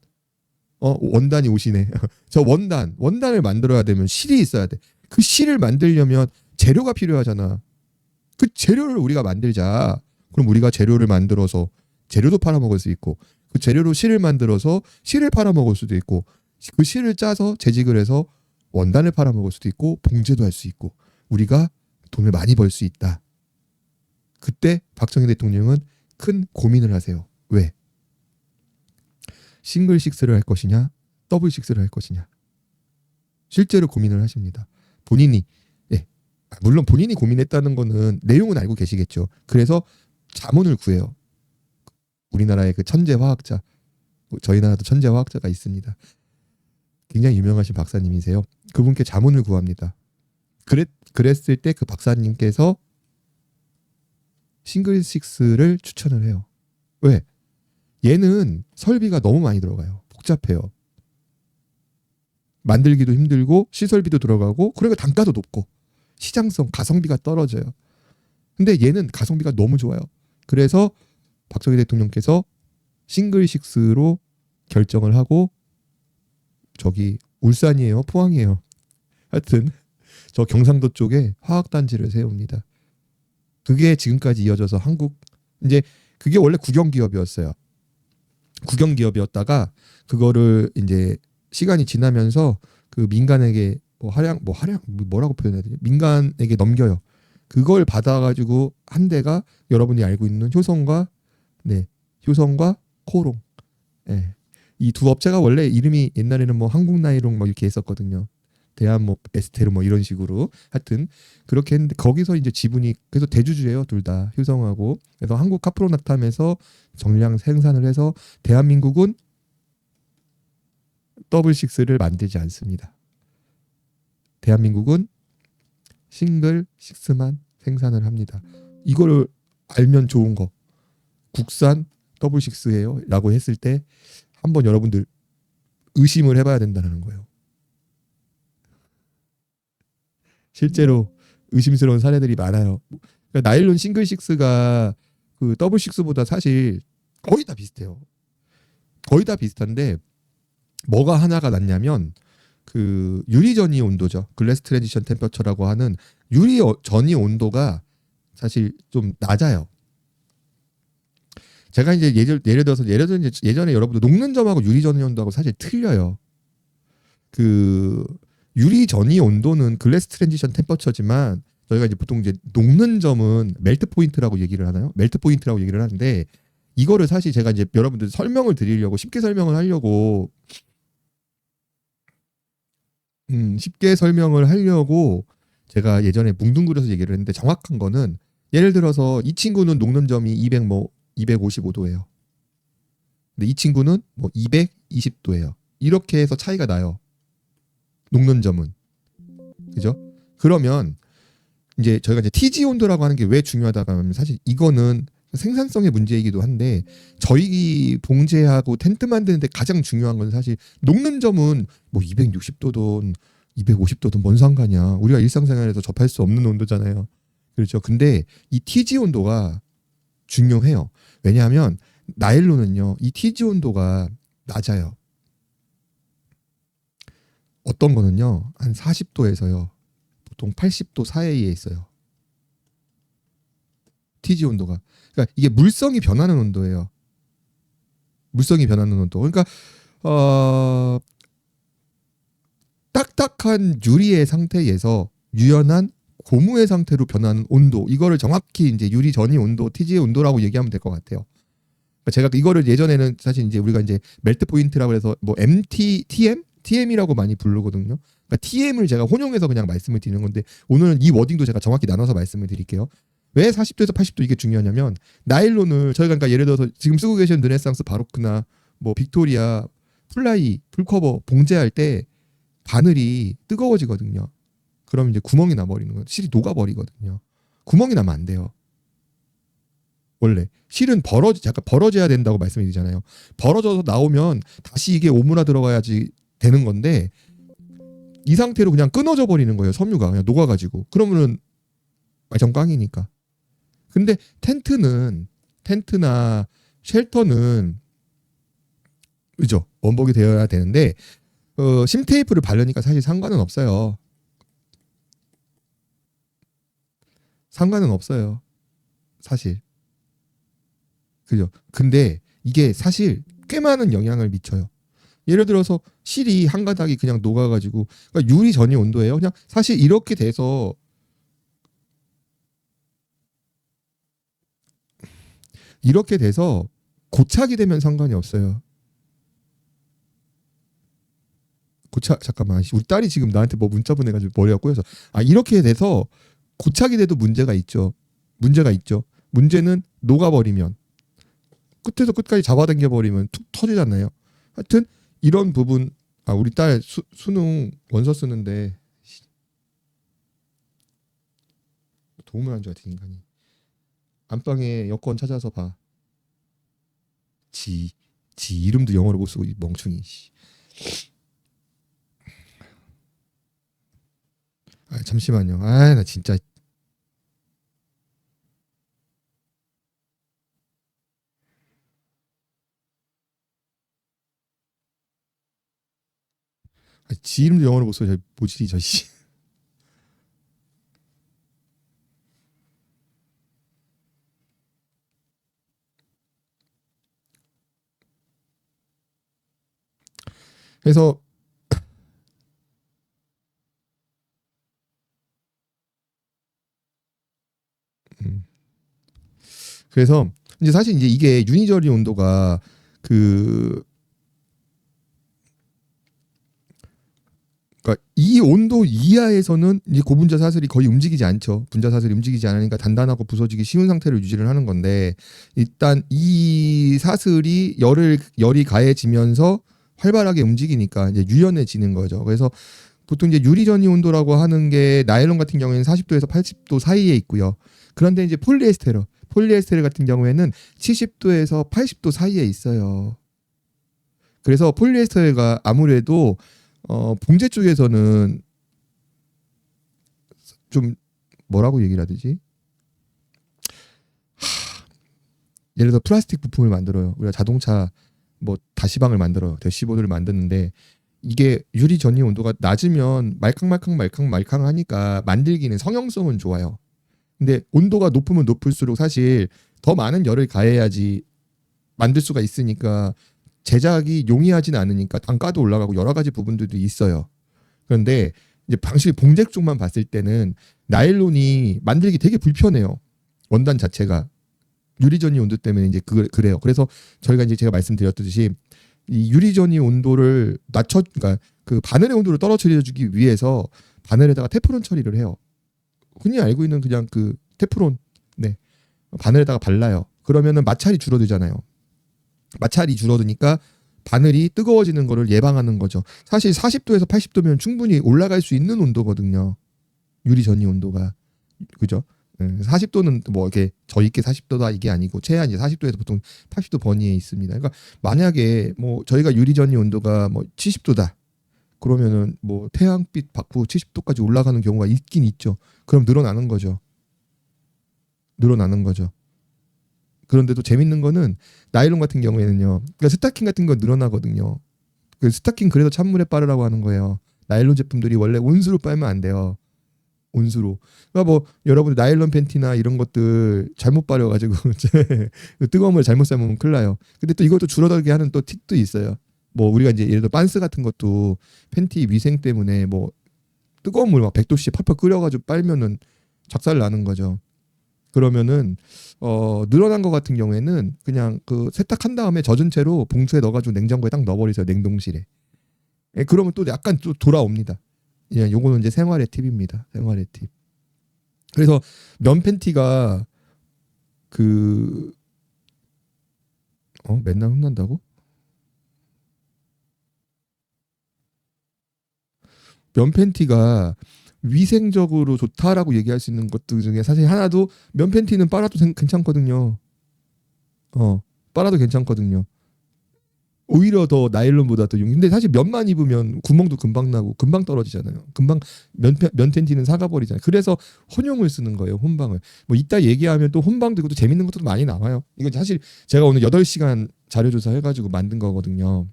원단이 옷이네. 저 원단을 만들어야 되면 실이 있어야 돼. 그 실을 만들려면 재료가 필요하잖아. 그 재료를 우리가 만들자. 그럼 우리가 재료를 만들어서 재료도 팔아먹을 수 있고, 그 재료로 실을 만들어서 실을 팔아먹을 수도 있고, 그 실을 짜서 재직을 해서 원단을 팔아먹을 수도 있고, 봉제도 할 수 있고, 우리가 돈을 많이 벌 수 있다. 그때 박정희 대통령은 큰 고민을 하세요. 왜? 싱글 식스를 할 것이냐, 더블 식스를 할 것이냐. 실제로 고민을 하십니다. 본인이, 예, 물론 본인이 고민했다는 거는 내용은 알고 계시겠죠. 그래서 자문을 구해요. 우리나라의 그 천재 화학자, 저희 나라도 천재 화학자가 있습니다. 굉장히 유명하신 박사님이세요. 그분께 자문을 구합니다. 그랬을 때 그 박사님께서 싱글 식스를 추천을 해요. 왜? 얘는 설비가 너무 많이 들어가요. 복잡해요. 만들기도 힘들고 시설비도 들어가고, 그러니까 단가도 높고 시장성, 가성비가 떨어져요. 근데 얘는 가성비가 너무 좋아요. 그래서 박정희 대통령께서 싱글 식스로 결정을 하고, 저기 울산이에요, 포항이에요, 하여튼 저 경상도 쪽에 화학단지를 세웁니다. 그게 지금까지 이어져서 한국, 이제 그게 원래 국영기업이었어요. 국영기업이었다가 그거를 이제 시간이 지나면서 그 민간에게 뭐라고 표현해야 되지? 민간에게 넘겨요. 그걸 받아가지고 한 대가 여러분이 알고 있는 효성과, 네, 효성과 코롱. 예. 이 두 업체가 원래 이름이 옛날에는 뭐 한국나이롱 뭐 이렇게 했었거든요. 대한 뭐 에스테르 뭐 이런 식으로. 하여튼 그렇게 했는데 거기서 이제 지분이, 그래서 대주주예요, 둘 다, 효성하고. 그래서 한국 카프로낙탐에서 정량 생산을 해서 대한민국은 더블 식스를 만들지 않습니다. 대한민국은 싱글 식스만 생산을 합니다. 이거를 알면 좋은 거, 국산 더블 식스예요 라고 했을 때 한번 여러분들 의심을 해봐야 된다는 거예요. 실제로 의심스러운 사례들이 많아요. 그러니까 나일론 싱글 식스가 그 더블 식스보다 사실 거의 다 비슷해요. 거의 다 비슷한데 뭐가 하나가 낫냐면 그 유리 전이 온도죠. 글래스 트랜지션 템퍼처라고 하는 유리 전이 온도가 사실 좀 낮아요. 제가 이제 예를 들어서 예전에 여러분들 녹는점하고 유리 전이 온도하고 사실 틀려요. 그 유리 전이 온도는 글래스 트랜지션 템퍼처지만 저희가 이제 보통 이제 녹는 점은 멜트 포인트라고 얘기를 하나요? 멜트 포인트라고 얘기를 하는데, 이거를 사실 제가 이제 여러분들 설명을 드리려고, 쉽게 설명을 하려고 제가 예전에 뭉뚱그려서 얘기를 했는데, 정확한 거는 예를 들어서 이 친구는 녹는 점이 255도예요. 근데 이 친구는 뭐 220도예요. 이렇게 해서 차이가 나요. 녹는 점은. 그죠? 그러면 이제 저희가 이제 TG 온도라고 하는 게 왜 중요하다고 하면 사실 이거는 생산성의 문제이기도 한데 저희 봉제하고 텐트 만드는데 가장 중요한 건 사실 녹는 점은 뭐 260도든 250도든 뭔 상관이야. 우리가 일상생활에서 접할 수 없는 온도잖아요. 그렇죠. 근데 이 TG 온도가 중요해요. 왜냐하면 나일론은요, 이 TG 온도가 낮아요. 어떤 거는요, 한 40도에서요, 보통 80도 사이에 있어요. TG 온도가. 그러니까 이게 물성이 변하는 온도예요. 물성이 변하는 온도. 그러니까 딱딱한 유리의 상태에서 유연한 고무의 상태로 변하는 온도. 이거를 정확히 이제 유리 전이 온도, TG의 온도라고 얘기하면 될 것 같아요. 그러니까 제가 이거를 예전에는 사실 이제 우리가 이제 멜트 포인트라고 해서 뭐 TM이라고 많이 부르거든요. 그러니까 TM을 제가 혼용해서 그냥 말씀을 드리는 건데 오늘은 이 워딩도 제가 정확히 나눠서 말씀을 드릴게요. 왜 40도에서 80도 이게 중요하냐면 나일론을 저희가 그러니까 예를 들어서 지금 쓰고 계신 르네상스 바로크나 뭐 빅토리아 플라이 풀커버 봉제할 때 바늘이 뜨거워지거든요. 그럼 이제 구멍이 나버리는 거예요. 실이 녹아버리거든요. 구멍이 나면 안 돼요. 원래 실은 약간 벌어져야 된다고 말씀드리잖아요. 벌어져서 나오면 다시 이게 오므라 들어가야지 되는 건데 이 상태로 그냥 끊어져 버리는 거예요. 섬유가 그냥 녹아가지고. 그러면은 완전 꽝이니까. 근데 텐트나 쉘터는 그죠? 원복이 되어야 되는데 심테이프를 바르니까 사실 상관은 없어요. 상관은 없어요. 사실. 그죠? 근데 이게 사실 꽤 많은 영향을 미쳐요. 예를 들어서 실이 한 가닥이 그냥 녹아가지고 그러니까 유리 전이 온도예요. 그냥 사실 이렇게 돼서 고착이 되면 상관이 없어요. 잠깐만 우리 딸이 지금 나한테 뭐 문자 보내가지고 머리가 꼬여서 이렇게 돼서 고착이 돼도 문제가 있죠. 문제는 녹아버리면 끝에서 끝까지 잡아당겨 버리면 툭 터지잖아요. 하여튼 이런 부분 우리 딸 수능 원서 쓰는데 도움을 안 줘야 돼 인간이. 안방에 여권 찾아서 봐. 지 이름도 영어로 못 쓰고 이 멍충이. 잠시만요. 나 진짜. 지 이름도 영어로 못 써요. 뭐지 저 씨. 그래서 그래서 이제 사실 이제 이게 유니저리 온도가 그러니까 이 온도 이하에서는 이제 고분자 사슬이 거의 움직이지 않죠. 분자 사슬이 움직이지 않으니까 단단하고 부서지기 쉬운 상태를 유지를 하는 건데 일단 이 사슬이 열이 가해지면서 활발하게 움직이니까 이제 유연해지는 거죠. 그래서 보통 이제 유리전이 온도라고 하는 게 나일론 같은 경우에는 40도에서 80도 사이에 있고요. 그런데 이제 폴리에스테르 같은 경우에는 70도에서 80도 사이에 있어요. 그래서 폴리에스테르가 아무래도 봉제 쪽에서는 좀 뭐라고 얘기를 해야 되지? 예를 들어 플라스틱 부품을 만들어요. 우리가 자동차 뭐 다시방을 만들어요. 대시보드를 만드는데 이게 유리 전이 온도가 낮으면 말캉하니까 만들기는 성형성은 좋아요. 근데 온도가 높으면 높을수록 사실 더 많은 열을 가해야지 만들 수가 있으니까 제작이 용이하진 않으니까 단가도 올라가고 여러 가지 부분들도 있어요. 그런데 이제 방실 봉제 쪽만 봤을 때는 나일론이 만들기 되게 불편해요. 원단 자체가 유리전이 온도 때문에 이제 그래요. 그래서 저희가 이제 제가 말씀드렸듯이 이 유리전이 온도를 그러니까 그 바늘의 온도를 떨어뜨려주기 위해서 바늘에다가 테프론 처리를 해요. 흔히 알고 있는 그냥 그 테프론, 바늘에다가 발라요. 그러면은 마찰이 줄어들잖아요. 마찰이 줄어드니까 바늘이 뜨거워지는 거를 예방하는 거죠. 사실 40도에서 80도면 충분히 올라갈 수 있는 온도거든요. 유리 전이 온도가. 그죠? 40도는 뭐 이렇게 저 있게 40도다 이게 아니고 최한 이제 40도에서 보통 80도 번위에 있습니다. 그러니까 만약에 뭐 저희가 유리전이 온도가 뭐 70도다. 그러면은 뭐 태양빛 밖으로 70도까지 올라가는 경우가 있긴 있죠. 그럼 늘어나는 거죠. 늘어나는 거죠. 그런데 또 재밌는 거는 나일론 같은 경우에는요. 그러니까 스타킹 같은 거 늘어나거든요. 그 스타킹 그래서 찬물에 빠르라고 하는 거예요. 나일론 제품들이 원래 온수로 빨면 안 돼요. 온수로. 그러니까 뭐 여러분 나일론 팬티나 이런 것들 잘못 빠려가지고 뜨거운 물 잘못 삶으면 큰일 나요. 근데 또 이것도 줄어들게 하는 또 팁도 있어요. 뭐 우리가 이제 예를 들어 빤스 같은 것도 팬티 위생 때문에 뭐 뜨거운 물 막 100도씨 펄펄 끓여가지고 빨면은 작살 나는 거죠. 그러면은 늘어난 거 같은 경우에는 그냥 그 세탁한 다음에 젖은 채로 봉투에 넣어가지고 냉장고에 딱 넣어버리세요. 냉동실에. 예, 그러면 또 약간 또 돌아옵니다. 예, 요거는 이제 생활의 팁입니다. 생활의 팁. 그래서 면 팬티가 그 맨날 혼난다고? 면 팬티가 위생적으로 좋다라고 얘기할 수 있는 것들 중에 사실 하나도 면 팬티는 빨아도 괜찮거든요. 빨아도 괜찮거든요. 오히려 더 나일론보다 더 근데 사실 면만 입으면 구멍도 금방 나고 금방 떨어지잖아요. 금방 면 팬티는 사가버리잖아요. 그래서 혼용을 쓰는 거예요. 혼방을. 뭐 이따 얘기하면 또 혼방도 있고 또 재밌는 것도 많이 나와요. 이건 사실 제가 오늘 8시간 자료조사 해가지고 만든 거거든요.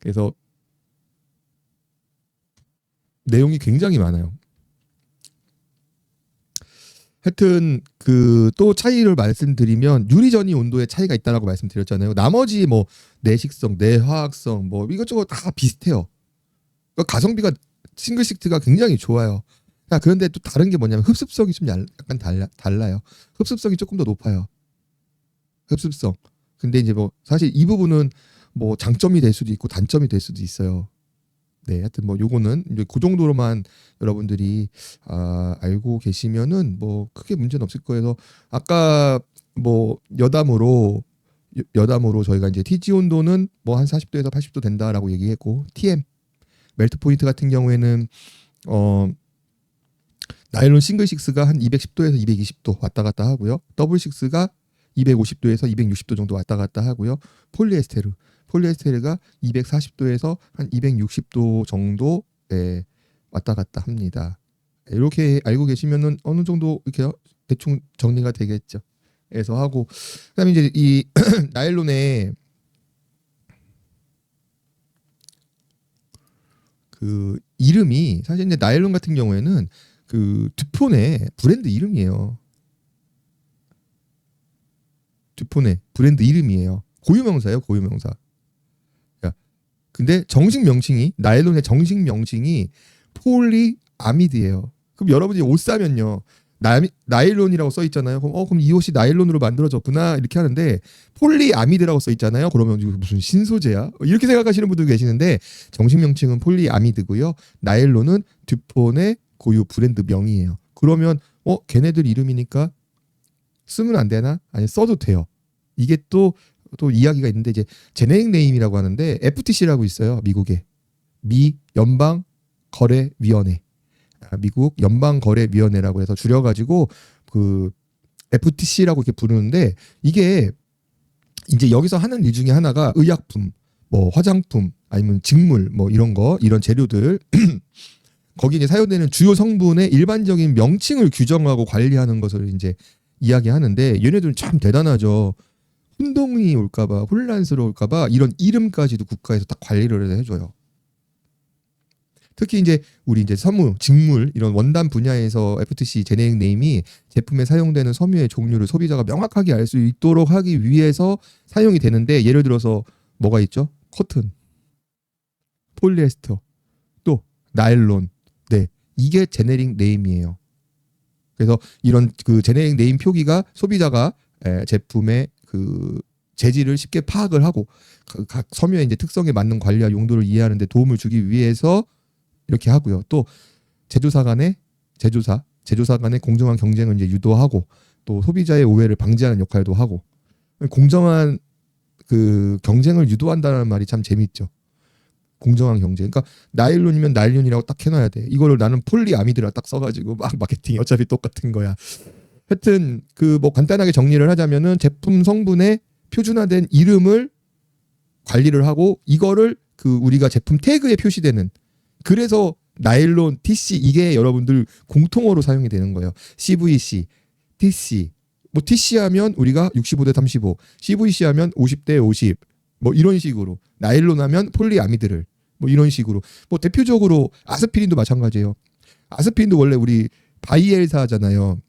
그래서 내용이 굉장히 많아요. 하여튼 그 또 차이를 말씀드리면 유리전이 온도에 차이가 있다라고 말씀드렸잖아요. 나머지 뭐 내식성, 내화학성 뭐 이것저것 다 비슷해요. 그러니까 가성비가 싱글 시트가 굉장히 좋아요. 그런데 또 다른 게 뭐냐면 흡습성이 좀 약간 달라요. 흡습성이 조금 더 높아요. 흡습성. 근데 이제 뭐 사실 이 부분은 뭐 장점이 될 수도 있고 단점이 될 수도 있어요. 네, 하여튼 뭐 요거는 이제 그 정도로만 여러분들이 알고 계시면은 뭐 크게 문제는 없을 거예요. 아까 뭐 여담으로 저희가 이제 TG 온도는 뭐 한 40도에서 80도 된다라고 얘기했고 TM 멜트 포인트 같은 경우에는 나일론 싱글 식스가 한 210도에서 220도 왔다 갔다 하고요. 더블 식스가 250도에서 260도 정도 왔다 갔다 하고요. 폴리에스테르가 240도에서 한 260도 정도 왔다 갔다 합니다. 이렇게 알고 계시면은 어느 정도 이렇게 대충 정리가 되겠죠. 그래서 하고 그다음에 이제 이 나일론의 그 이름이 사실 이제 나일론 같은 경우에는 그 듀폰의 브랜드 이름이에요. 듀폰의 브랜드 이름이에요. 고유명사예요, 고유명사. 근데 정식 명칭이 나일론의 정식 명칭이 폴리아미드예요. 그럼 여러분이 옷 사면요. 나일론이라고 써 있잖아요. 그럼 이 옷이 나일론으로 만들어졌구나 이렇게 하는데 폴리아미드라고 써 있잖아요. 그러면 이거 무슨 신소재야? 이렇게 생각하시는 분들 계시는데 정식 명칭은 폴리아미드고요. 나일론은 듀폰의 고유 브랜드 명이에요. 그러면 걔네들 이름이니까 쓰면 안 되나? 아니 써도 돼요. 이게 또 이야기가 있는데 이제 제네릭 네임이라고 하는데 FTC라고 있어요. 미국에 미 연방 거래위원회. 미국 연방거래위원회라고 해서 줄여가지고 그 FTC라고 이렇게 부르는데 이게 이제 여기서 하는 일 중에 하나가 의약품, 뭐 화장품, 아니면 직물, 뭐 이런 거, 이런 재료들 거기 이제 사용되는 주요 성분의 일반적인 명칭을 규정하고 관리하는 것을 이제 이야기하는데 얘네들은 참 대단하죠. 혼동이 올까봐, 혼란스러울까봐 이런 이름까지도 국가에서 딱 관리를 해줘요. 특히 이제 우리 이제 섬유, 직물 이런 원단 분야에서 FTC 제네릭 네임이 제품에 사용되는 섬유의 종류를 소비자가 명확하게 알 수 있도록 하기 위해서 사용이 되는데 예를 들어서 뭐가 있죠? 코튼, 폴리에스터, 또 나일론. 네, 이게 제네릭 네임이에요. 그래서 이런 그 제네릭 네임 표기가 소비자가 제품의 그 재질을 쉽게 파악을 하고 각 섬유의 이제 특성에 맞는 관리와 용도를 이해하는 데 도움을 주기 위해서 이렇게 하고요. 또 제조사 간의 공정한 경쟁을 이제 유도하고 또 소비자의 오해를 방지하는 역할도 하고 공정한 그 경쟁을 유도한다는 말이 참 재밌죠. 공정한 경제. 그러니까 나일론이면 나일론이라고 딱 해놔야 돼. 이거를 나는 폴리아미드라 딱 써가지고 막 마케팅이 어차피 똑같은 거야. 하여튼 그 뭐 간단하게 정리를 하자면은 제품 성분의 표준화된 이름을 관리를 하고 이거를 그 우리가 제품 태그에 표시되는, 그래서 나일론, TC 이게 여러분들 공통어로 사용이 되는 거예요. CVC, TC. 뭐 TC 하면 우리가 65대 35, CVC 하면 50대 50. 뭐 이런 식으로. 나일론 하면 폴리아미드를 뭐 이런 식으로. 뭐 대표적으로 아스피린도 마찬가지예요. 아스피린도 원래 우리 바이엘사잖아요.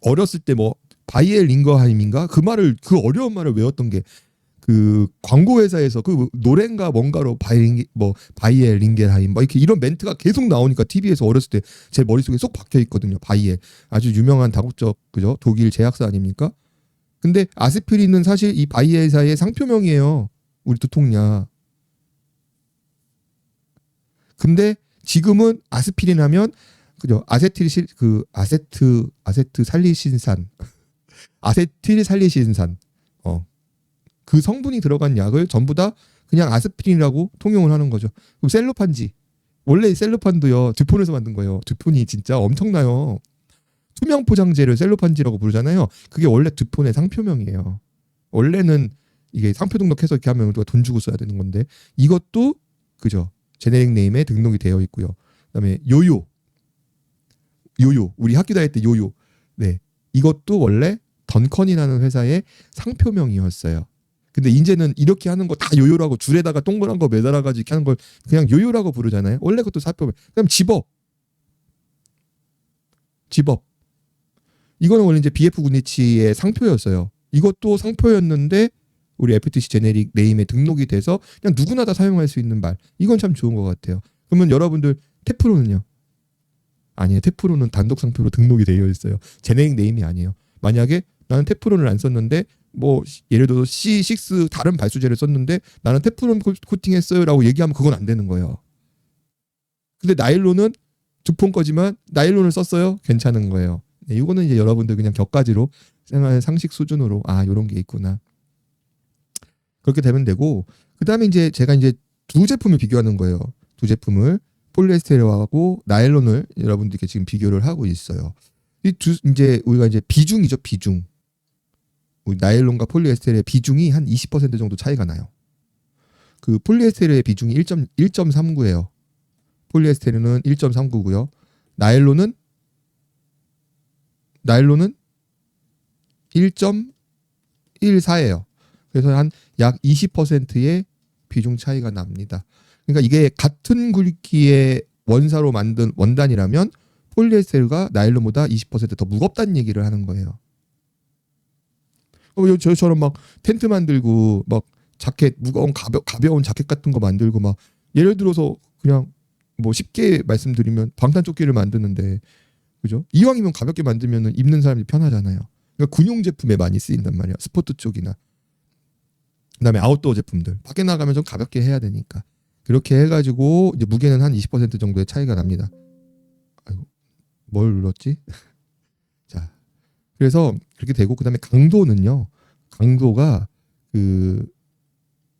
어렸을 때 뭐 바이엘 링거하임인가 그 말을, 그 어려운 말을 외웠던 게 그 광고 회사에서 그 노래인가 뭔가로 바이엘 링겔하임 뭐 이렇게 이런 멘트가 계속 나오니까 TV에서 어렸을 때 제 머릿속에 쏙 박혀 있거든요. 바이엘 아주 유명한 다국적 그죠 독일 제약사 아닙니까? 근데 아스피린은 사실 이 바이엘사의 상표명이에요. 우리 두통약. 근데 지금은 아스피린 하면 그죠 아세트살리신산 아세틸살리신산 그 성분이 들어간 약을 전부 다 그냥 아스피린이라고 통용을 하는 거죠. 그럼 셀로판지, 원래 셀로판도요 드폰에서 만든 거예요. 드폰이 진짜 엄청나요. 투명 포장재를 셀로판지라고 부르잖아요. 그게 원래 드폰의 상표명이에요. 원래는 이게 상표 등록해서 이렇게 하면 우리가 돈 주고 써야 되는 건데 이것도 그죠 제네릭 네임에 등록이 되어 있고요. 그다음에 요요 우리 학교 다닐 때 요요, 네 이것도 원래 던컨이라는 회사의 상표명이었어요. 근데 이제는 이렇게 하는 거 다 요요라고, 줄에다가 동그란 거 매달아가지고 이렇게 하는 걸 그냥 요요라고 부르잖아요. 원래 그것도 상표명. 그럼 집업 이거는 원래 이제 BF 구니치의 상표였어요. 이것도 상표였는데 우리 FTC 제네릭 네임에 등록이 돼서 그냥 누구나 다 사용할 수 있는 말. 이건 참 좋은 것 같아요. 그러면 여러분들 테프론은요? 아니에요. 테프론은 단독 상표로 등록이 되어 있어요. 제네릭 네임이 아니에요. 만약에 나는 테프론을 안 썼는데 뭐 예를 들어서 C6 다른 발수제를 썼는데 나는 테프론 코팅했어요라고 얘기하면 그건 안 되는 거예요. 근데 나일론은 두폰 거지만 나일론을 썼어요? 괜찮은 거예요. 네, 이거는 이제 여러분들 그냥 격가지로 생활 상식 수준으로 이런 게 있구나. 그렇게 되면 되고, 그다음에 이제 제가 이제 두 제품을 비교하는 거예요. 두 제품을 폴리에스테르하고 나일론을 여러분들께 지금 비교를 하고 있어요. 이 두 이제 우리가 이제 비중이죠, 비중. 우리 나일론과 폴리에스테르의 비중이 한 20% 정도 차이가 나요. 그 폴리에스테르의 비중이 1.39예요. 폴리에스테르는 1.39고요. 나일론은 1.14예요. 그래서 한 약 20%의 비중 차이가 납니다. 그러니까 이게 같은 굵기의 원사로 만든 원단이라면 폴리에스테르가 나일론보다 20%더 무겁다는 얘기를 하는 거예요. 저처럼 막 텐트 만들고 막 자켓 무거운 가벼운 자켓 같은 거 만들고 막 예를 들어서 그냥 뭐 쉽게 말씀드리면 방탄조끼를 만드는데 그죠? 이왕이면 가볍게 만들면 입는 사람이 편하잖아요. 그러니까 군용 제품에 많이 쓰인단 말이야. 스포츠 쪽이나. 그다음에 아웃도어 제품들 밖에 나가면 좀 가볍게 해야 되니까 그렇게 해가지고 이제 무게는 한 20% 정도의 차이가 납니다. 아이고, 뭘 눌렀지? 자, 그래서 그렇게 되고 그다음에 강도는요. 강도가 그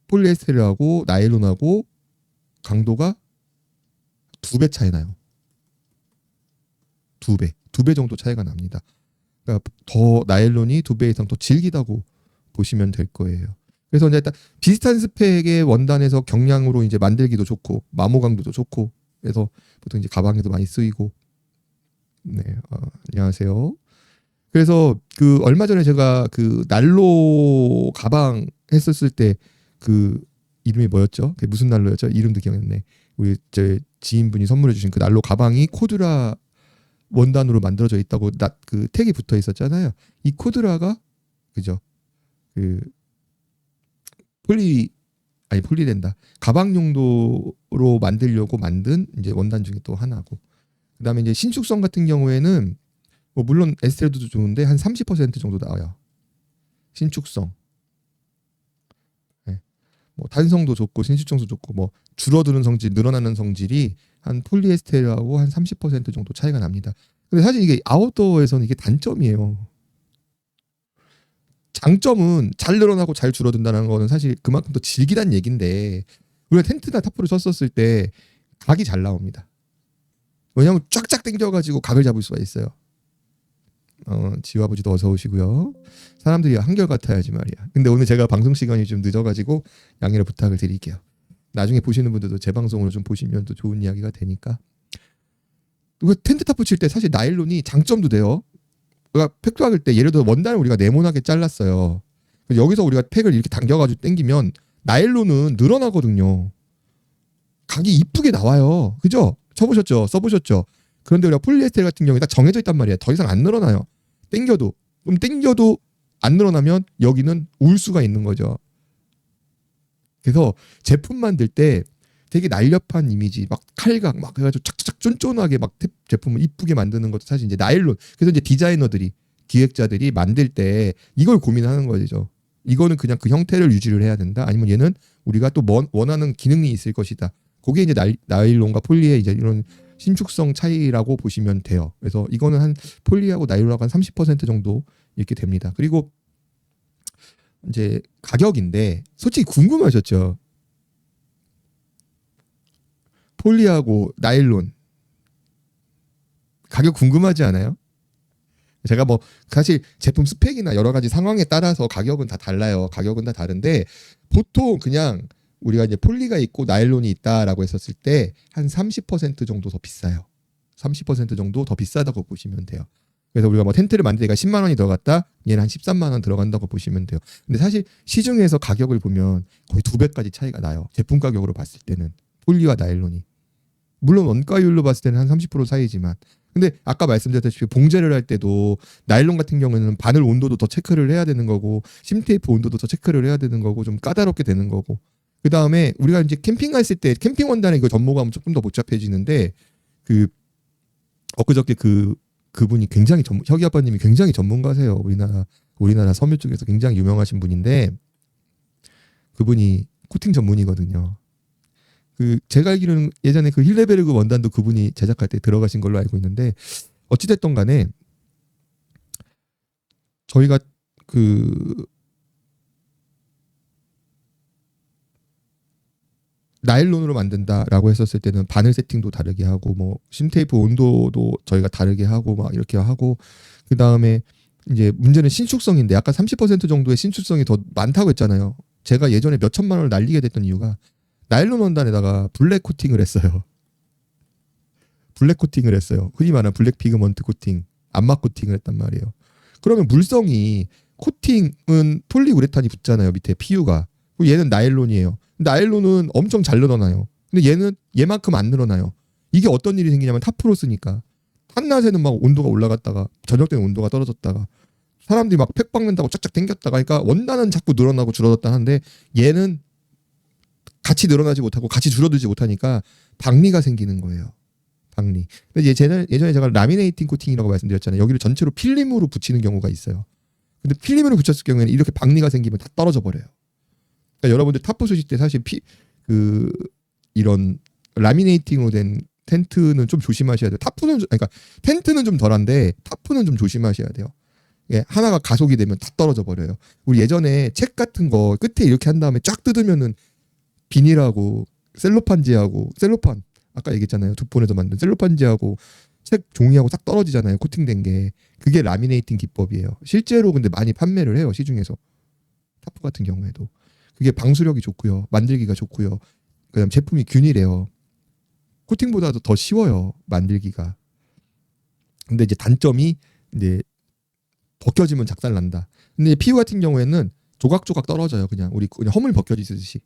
폴리에스테르하고 나일론하고 강도가 2배 차이 나요. 2배 정도 차이가 납니다. 그러니까 더 나일론이 2배 이상 더 질기다고 보시면 될 거예요. 그래서 이제 딱 비슷한 스펙의 원단에서 경량으로 이제 만들기도 좋고 마모 강도도 좋고 그래서 보통 이제 가방에도 많이 쓰이고. 네, 안녕하세요. 그래서 그 얼마 전에 제가 그 난로 가방 했었을 때 그 이름이 뭐였죠? 그게 무슨 난로였죠? 이름도 기억났네. 우리 제 지인분이 선물해 주신 그 난로 가방이 코드라 원단으로 만들어져 있다고 그 택이 붙어 있었잖아요. 이 코드라가 그죠? 그 폴리된다. 가방 용도로 만들려고 만든 이제 원단 중에 또 하나고. 그다음에 이제 신축성 같은 경우에는 뭐 물론 에스테르도 좋은데 한 30% 정도 나와요. 신축성. 네. 뭐 탄성도 좋고 신축성도 좋고 뭐 줄어드는 성질, 늘어나는 성질이 한 폴리에스테르하고 한 30% 정도 차이가 납니다. 근데 사실 이게 아웃도어에서는 이게 단점이에요. 장점은 잘 늘어나고 잘 줄어든다는 거는 사실 그만큼 더 질기다는 얘긴데 우리가 텐트나 타프를 쳤었을 때 각이 잘 나옵니다. 왜냐하면 쫙쫙 당겨가지고 각을 잡을 수가 있어요. 지우 아버지도 어서 오시고요. 사람들이 한결같아야지 말이야. 근데 오늘 제가 방송 시간이 좀 늦어가지고 양해를 부탁을 드릴게요. 나중에 보시는 분들도 제 방송으로 좀 보시면 또 좋은 이야기가 되니까. 텐트 타프 칠 때 사실 나일론이 장점도 돼요. 우리가 팩도 박을 때 예를 들어 원단을 우리가 네모나게 잘랐어요. 여기서 우리가 팩을 이렇게 당겨가지고 당기면 나일론은 늘어나거든요. 각이 이쁘게 나와요. 그죠? 쳐보셨죠? 써보셨죠? 그런데 우리가 폴리에스테르 같은 경우에 딱 정해져 있단 말이에요. 더 이상 안 늘어나요. 당겨도. 그럼 당겨도 안 늘어나면 여기는 울 수가 있는 거죠. 그래서 제품 만들 때 되게 날렵한 이미지, 막 칼각, 막 해가지고 착착 쫀쫀하게 막 제품을 이쁘게 만드는 것도 사실 이제 나일론. 그래서 이제 디자이너들이, 기획자들이 만들 때 이걸 고민하는 거죠. 이거는 그냥 그 형태를 유지를 해야 된다. 아니면 얘는 우리가 또 원하는 기능이 있을 것이다. 그게 이제 나일론과 폴리의 이제 이런 신축성 차이라고 보시면 돼요. 그래서 이거는 한 폴리하고 나일론하고 한 30% 정도 이렇게 됩니다. 그리고 이제 가격인데 솔직히 궁금하셨죠? 폴리하고 나일론 가격 궁금하지 않아요? 제가 뭐 사실 제품 스펙이나 여러 가지 상황에 따라서 가격은 다 달라요. 가격은 다 다른데 보통 그냥 우리가 이제 폴리가 있고 나일론이 있다라고 했었을 때 한 30% 정도 더 비싸요. 30% 정도 더 비싸다고 보시면 돼요. 그래서 우리가 뭐 텐트를 만들 때가 10만 원이 들어갔다, 얘는 한 13만 원 들어간다고 보시면 돼요. 근데 사실 시중에서 가격을 보면 거의 2배까지 차이가 나요. 제품 가격으로 봤을 때는 폴리와 나일론이. 물론 원가율로 봤을 때는 한 30% 사이지만, 근데 아까 말씀드렸다시피 봉제를 할 때도 나일론 같은 경우에는 바늘 온도도 더 체크를 해야 되는 거고 심테이프 온도도 더 체크를 해야 되는 거고 좀 까다롭게 되는 거고, 그 다음에 우리가 이제 캠핑 갔을 때 캠핑 원단에 이거 접목하면 조금 더 복잡해지는데, 엊그저께 그분이 굉장히 혁이 아빠님이 굉장히 전문가세요. 우리나라 섬유 쪽에서 굉장히 유명하신 분인데 그분이 코팅 전문이거든요. 제가 알기로는 예전에 그 힐레베르그 원단도 그분이 제작할 때 들어가신 걸로 알고 있는데, 어찌됐던 간에 저희가 나일론으로 만든다라고 했었을 때는 바늘 세팅도 다르게 하고 뭐 심테이프 온도도 저희가 다르게 하고 막 이렇게 하고, 그 다음에 이제 문제는 신축성인데 약간 30% 정도의 신축성이 더 많다고 했잖아요. 제가 예전에 몇 천만 원을 날리게 됐던 이유가 나일론 원단에다가 블랙 코팅을 했어요. 블랙 코팅을 했어요. 흔히 말하는 블랙 피그먼트 코팅, 암막 코팅을 했단 말이에요. 그러면 물성이, 코팅은 폴리우레탄이 붙잖아요. 밑에 PU가. 얘는 나일론이에요. 나일론은 엄청 잘 늘어나요. 근데 얘는 얘만큼 안 늘어나요. 이게 어떤 일이 생기냐면 타프로 쓰니까 한낮에는 막 온도가 올라갔다가 저녁 때는 온도가 떨어졌다가 사람들이 막 팩 박는다고 쫙쫙 당겼다가, 그러니까 원단은 자꾸 늘어나고 줄어들었다 하는데 얘는 같이 늘어나지 못하고 같이 줄어들지 못하니까 박리가 생기는 거예요. 박리. 근데 예전에 제가 라미네이팅 코팅이라고 말씀드렸잖아요. 여기를 전체로 필름으로 붙이는 경우가 있어요. 근데 필름으로 붙였을 경우에는 이렇게 박리가 생기면 다 떨어져 버려요. 그러니까 여러분들 타프 쓰실 때 사실 이런 라미네이팅으로 된 텐트는 좀 조심하셔야 돼요. 그러니까 텐트는 좀 덜한데 타프는 좀 조심하셔야 돼요. 예, 하나가 가속이 되면 다 떨어져 버려요. 우리 예전에 책 같은 거 끝에 이렇게 한 다음에 쫙 뜯으면은 비닐하고 셀로판지하고, 셀로판 아까 얘기했잖아요. 두폰에서 만든 셀로판지하고 책 종이하고 딱 떨어지잖아요. 코팅된 게. 그게 라미네이팅 기법이에요. 실제로 근데 많이 판매를 해요. 시중에서. 타프 같은 경우에도. 그게 방수력이 좋고요. 만들기가 좋고요. 그다음 제품이 균일해요. 코팅보다도 더 쉬워요. 만들기가. 근데 이제 단점이 이제 벗겨지면 작살난다. 근데 PU 같은 경우에는 조각조각 떨어져요. 그냥 허물 벗겨지듯이.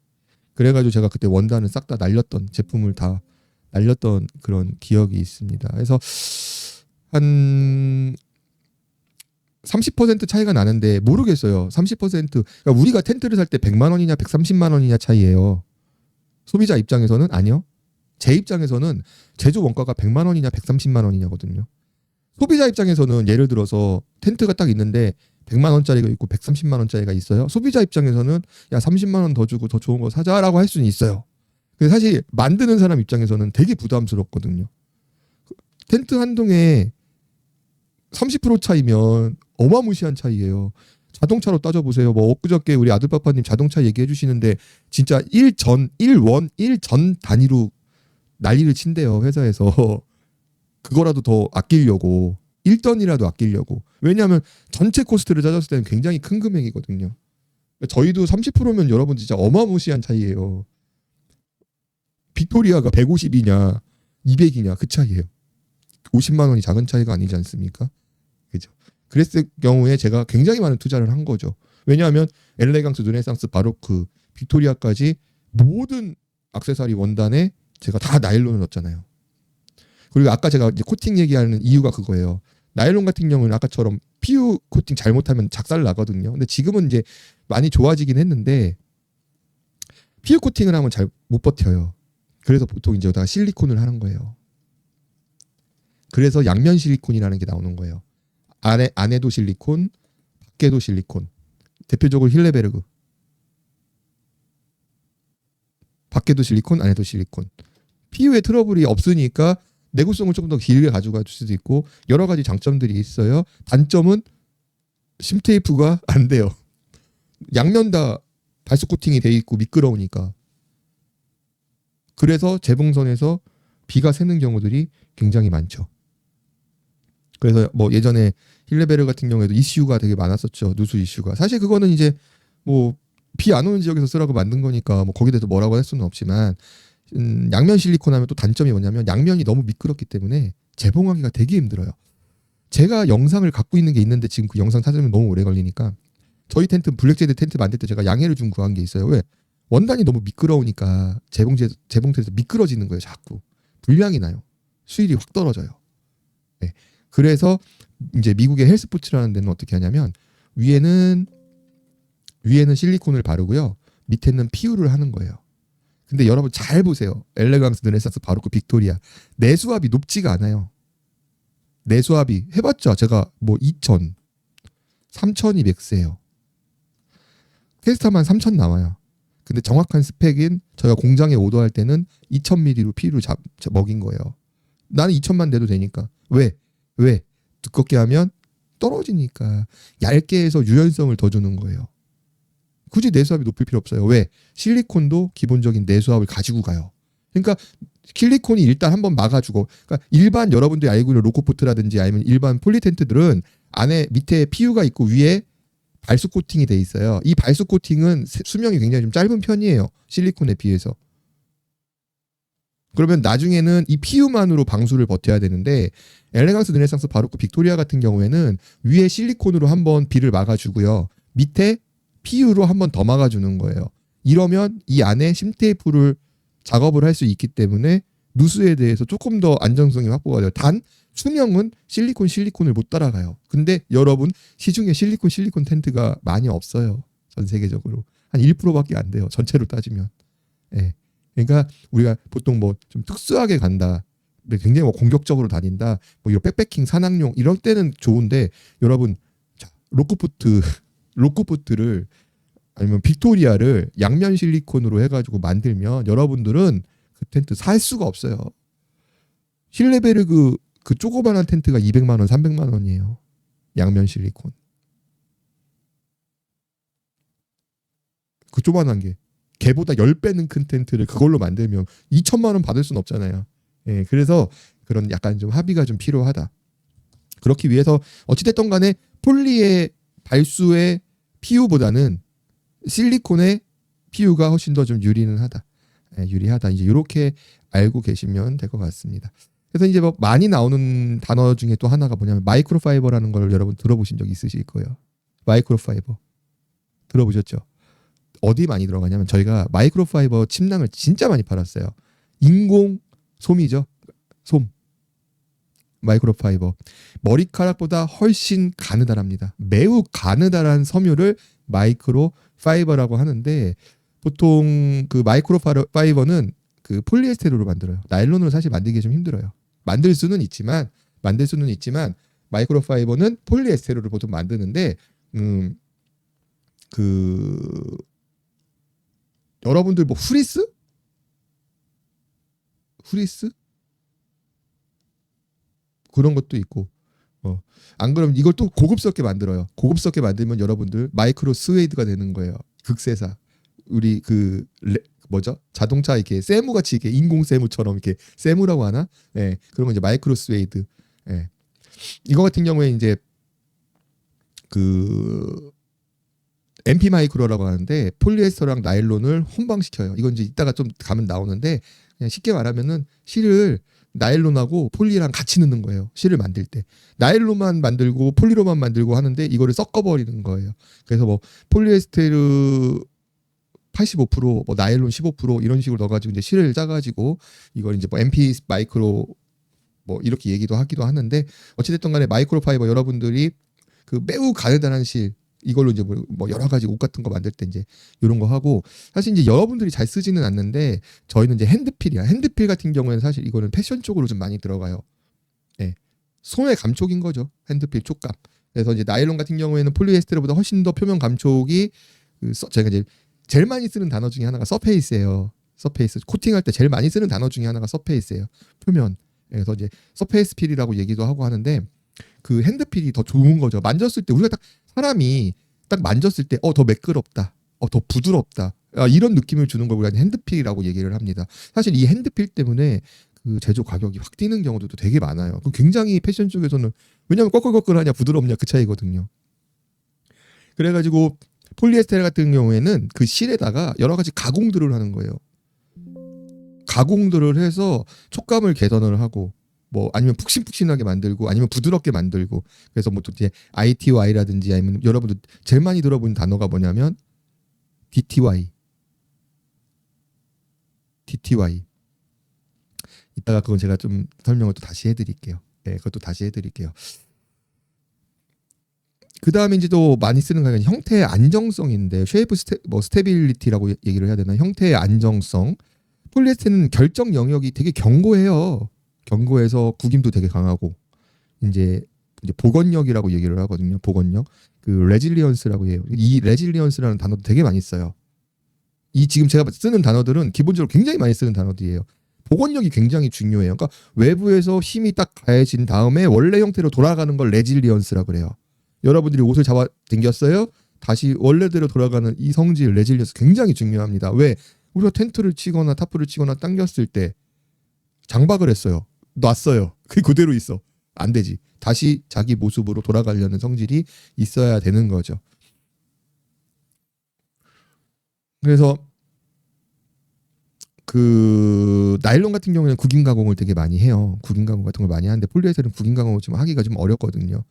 그래가지고 제가 그때 원단을 싹 다 날렸던, 제품을 다 날렸던 그런 기억이 있습니다. 그래서 한 30% 차이가 나는데 모르겠어요. 30%. 그러니까 우리가 텐트를 살 때 100만 원이냐 130만 원이냐 차이예요. 소비자 입장에서는 아니요. 제 입장에서는 제조 원가가 100만 원이냐 130만 원이냐거든요. 소비자 입장에서는 예를 들어서 텐트가 딱 있는데 100만 원짜리가 있고 130만 원짜리가 있어요. 소비자 입장에서는 야 30만 원 더 주고 더 좋은 거 사자라고 할 수는 있어요. 근데 사실 만드는 사람 입장에서는 되게 부담스럽거든요. 텐트 한 동에 30% 차이면 어마무시한 차이예요. 자동차로 따져보세요. 뭐 엊그저께 우리 아들빠빠님 자동차 얘기해 주시는데 진짜 1전 단위로 난리를 친대요. 회사에서. 그거라도 더 아끼려고. 1던이라도 아끼려고. 왜냐하면 전체 코스트를 따졌을 때는 굉장히 큰 금액이거든요. 저희도 30%면 여러분 진짜 어마무시한 차이예요. 빅토리아가 150이냐 200이냐 그 차이예요. 50만 원이 작은 차이가 아니지 않습니까? 그죠? 그랬을 경우에 제가 굉장히 많은 투자를 한 거죠. 왜냐하면 엘레강스, 르네상스, 바로크, 빅토리아까지 모든 액세서리 원단에 제가 다 나일론을 넣었잖아요. 그리고 아까 제가 이제 코팅 얘기하는 이유가 그거예요. 나일론 같은 경우는 아까처럼 PU 코팅 잘못하면 작살 나거든요. 근데 지금은 이제 많이 좋아지긴 했는데 PU 코팅을 하면 잘 못 버텨요. 그래서 보통 이제 여기다가 실리콘을 하는 거예요. 그래서 양면 실리콘이라는 게 나오는 거예요. 안에도 실리콘, 밖에도 실리콘. 대표적으로 힐레베르그. 밖에도 실리콘, 안에도 실리콘. PU의 트러블이 없으니까 내구성을 조금 더 길게 가져갈 수도 있고 여러 가지 장점들이 있어요. 단점은 심테이프가 안 돼요. 양면 다 발수 코팅이 돼 있고 미끄러우니까. 그래서 재봉선에서 비가 새는 경우들이 굉장히 많죠. 그래서 뭐 예전에 힐레베르 같은 경우에도 이슈가 되게 많았었죠. 누수 이슈가. 사실 그거는 이제 뭐 비 안 오는 지역에서 쓰라고 만든 거니까 뭐 거기에 대해서 뭐라고 할 수는 없지만 양면 실리콘 하면 또 단점이 뭐냐면 양면이 너무 미끄럽기 때문에 재봉하기가 되게 힘들어요. 제가 영상을 갖고 있는 게 있는데 지금 그 영상 찾으면 너무 오래 걸리니까 저희 텐트 블랙제드 텐트 만들 때 제가 양해를 좀 구한 게 있어요. 왜? 원단이 너무 미끄러우니까 재봉틀에서 미끄러지는 거예요. 자꾸 불량이 나요. 수율이 확 떨어져요. 네. 그래서 이제 미국의 헬스포츠라는 데는 어떻게 하냐면 위에는 실리콘을 바르고요. 밑에는 PU를 하는 거예요. 근데 여러분 잘 보세요. 엘레강스, 르네상스, 바로크, 빅토리아 내수압이 높지가 않아요. 내수압이 해봤죠. 제가 뭐 2000, 3000이 맥스예요. 테스트하면 3000 나와요. 근데 정확한 스펙인 저희가 공장에 오더할 때는 2000ml로 PU를 먹인 거예요. 나는 2000만 돼도 되니까. 왜? 두껍게 하면 떨어지니까. 얇게 해서 유연성을 더 주는 거예요. 굳이 내수압이 높일 필요 없어요. 왜? 실리콘도 기본적인 내수압을 가지고 가요. 그러니까 실리콘이 일단 한번 막아주고, 그러니까 일반 여러분들이 알고 있는 로코포트라든지 아니면 일반 폴리텐트들은 안에 밑에 PU가 있고 위에 발수 코팅이 돼 있어요. 이 발수 코팅은 수명이 굉장히 좀 짧은 편이에요. 실리콘에 비해서. 그러면 나중에는 이 PU만으로 방수를 버텨야 되는데 엘레강스, 르네상스, 바로크, 빅토리아 같은 경우에는 위에 실리콘으로 한번 비를 막아주고요. 밑에 PU로 한번 더 막아주는 거예요. 이러면 이 안에 심테이프를 작업을 할 수 있기 때문에 누수에 대해서 조금 더 안정성이 확보가 돼요. 단 수명은 실리콘을 못 따라가요. 근데 여러분 시중에 실리콘 텐트가 많이 없어요. 전 세계적으로 한 1%밖에 안 돼요. 전체로 따지면. 예. 그러니까 우리가 보통 뭐 좀 특수하게 간다. 굉장히 뭐 공격적으로 다닌다. 뭐 이런 백패킹 산악용 이럴 때는 좋은데 여러분 자, 로코포트를 아니면 빅토리아를 양면 실리콘으로 해가지고 만들면 여러분들은 그 텐트 살 수가 없어요. 힐레베르그 그 조그만한 텐트가 200만 원, 300만 원이에요. 양면 실리콘. 그 조그만한 게 걔보다 10배는 큰 텐트를 그걸로 만들면 2천만 원 받을 수는 없잖아요. 예, 그래서 그런 약간 좀 합의가 좀 필요하다. 그렇기 위해서 어찌됐든 간에 폴리의 발수의 PU보다는 실리콘의 PU가 훨씬 더 좀 유리는 하다. 예, 유리하다. 이제 이렇게 알고 계시면 될 것 같습니다. 그래서 이제 뭐 많이 나오는 단어 중에 또 하나가 뭐냐면 마이크로파이버라는 걸 여러분 들어보신 적 있으실 거예요. 마이크로파이버 들어보셨죠? 어디 많이 들어가냐면 저희가 마이크로파이버 침낭을 진짜 많이 팔았어요. 인공 솜이죠. 솜. 마이크로파이버. 머리카락보다 훨씬 가느다랍니다. 매우 가느다란 섬유를 마이크로파이버라고 하는데 보통 그 마이크로파이버는 그 폴리에스테르로 만들어요. 나일론으로 사실 만들기 좀 힘들어요. 만들 수는 있지만 마이크로파이버는 폴리에스테르를 보통 만드는데 그 여러분들 뭐 후리스 그런 것도 있고 안 그러면 이걸 또 고급스럽게 만들어요. 고급스럽게 만들면 여러분들 마이크로 스웨이드가 되는 거예요. 극세사. 우리 뭐죠? 자동차 이렇게 세무같이 이렇게 인공 세무처럼 이렇게 세무라고 하나? 예. 그런 거 이제 마이크로 스웨이드. 예. 이거 같은 경우에 이제 그 MP 마이크로라고 하는데 폴리에스터랑 나일론을 혼방시켜요. 이건 이제 이따가 좀 가면 나오는데 그냥 쉽게 말하면은 실을 나일론하고 폴리랑 같이 넣는 거예요. 실을 만들 때. 나일론만 만들고 폴리로만 만들고 하는데 이거를 섞어버리는 거예요. 그래서 뭐 폴리에스테르 85%, 뭐 나일론 15% 이런 식으로 넣어가지고 이제 실을 짜가지고 이걸 이제 뭐 MP 마이크로 뭐 이렇게 얘기도 하기도 하는데 어찌됐든 간에 마이크로 파이버 여러분들이 그 매우 가느다란 실 이걸로 이제 뭐 여러 가지 옷 같은 거 만들 때 이제 이런 거 하고 사실 이제 여러분들이 잘 쓰지는 않는데 저희는 이제 핸드필이야. 핸드필 같은 경우에는 사실 이거는 패션 쪽으로 좀 많이 들어가요. 예. 손의 감촉인 거죠. 핸드필 촉감. 그래서 이제 나일론 같은 경우에는 폴리에스테르보다 훨씬 더 표면 감촉이 제가 이제 제일 많이 쓰는 단어 중에 하나가 서페이스예요. 서페이스. 코팅할 때 제일 많이 쓰는 단어 중에 하나가 서페이스예요. 표면. 그래서 이제 서페이스 필이라고 얘기도 하고 하는데 그 핸드필이 더 좋은 거죠. 만졌을 때 우리가 딱 사람이 딱 만졌을 때 더 매끄럽다. 더 부드럽다. 이런 느낌을 주는 걸 우리가 핸드필이라고 얘기를 합니다. 사실 이 핸드필 때문에 그 제조 가격이 확 뛰는 경우도 되게 많아요. 굉장히 패션 쪽에서는 왜냐하면 꺼끌꺼끌하냐 부드럽냐 그 차이거든요. 그래가지고 폴리에스테르 같은 경우에는 그 실에다가 여러 가지 가공들을 하는 거예요. 가공들을 해서 촉감을 개선을 하고 뭐 아니면 푹신푹신하게 만들고 아니면 부드럽게 만들고 그래서 뭐 또 이제 ITY라든지 아니면 여러분들 제일 많이 들어본 단어가 뭐냐면 DTY 이따가 그건 제가 좀 설명을 또 다시 해드릴게요. 네, 그것도 다시 해드릴게요. 그 다음에 이제 또 많이 쓰는 건 형태의 안정성인데 쉐이프 스테빌리티라고 얘기를 해야 되나 형태의 안정성 폴리에스테르는 결정 영역이 되게 견고해요. 견고해서 구김도 되게 강하고 이제 복원력이라고 얘기를 하거든요. 복원력 그 레질리언스라고 해요. 이 레질리언스라는 단어도 되게 많이 써요. 이 지금 제가 쓰는 단어들은 기본적으로 굉장히 많이 쓰는 단어들이에요. 복원력이 굉장히 중요해요. 그러니까 외부에서 힘이 딱 가해진 다음에 원래 형태로 돌아가는 걸 레질리언스라고 그래요. 여러분들이 옷을 잡아 당겼어요. 다시 원래대로 돌아가는 이 성질 레질리언스 굉장히 중요합니다. 왜? 우리가 텐트를 치거나 타프를 치거나 당겼을 때 장박을 했어요. 놨어요. 그게 그대로 있어. 안 되지. 다시 자기 모습으로 돌아가려는 성질이 있어야 되는 거죠. 그래서 그 나일론 같은 경우는 구김 가공을 되게 많이 해요. 구김 가공 같은 걸 많이 하는데 폴리에스테르는 구김 가공을 좀 하기가 좀 어렵거든요.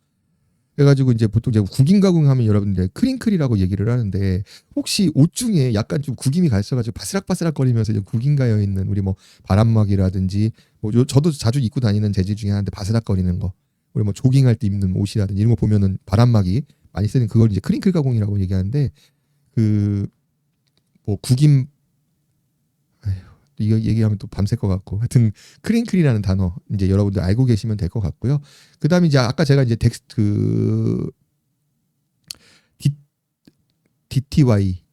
그래가지고 이제 보통 이제 구김 가공하면 여러분들 크링클이라고 얘기를 하는데 혹시 옷 중에 약간 좀 구김이 가 있어가지고 바스락바스락거리면서 이제 구김 가여 있는 우리 뭐 바람막이라든지 뭐 저도 자주 입고 다니는 재질 중에 하나인데 바스락거리는 거 우리 뭐 조깅할 때 입는 옷이라든지 이런 거 보면은 바람막이 많이 쓰는 그걸 이제 크링클 가공이라고 얘기하는데 그 뭐 구김 이거 얘기하면 또 밤샐 것 같고 하여튼 크링클이라는 단어 이제 여러분들 알고 계시면 될 것 같고요. 그다음에 이제 아까 제가 이제 그 DTY,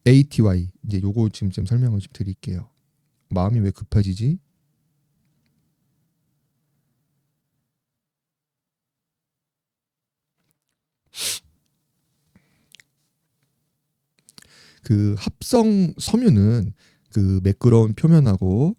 ATY 이제 요거 지금 좀 설명을 좀 드릴게요. 마음이 왜 급해지지? 그 합성 섬유는 그 매끄러운 표면하고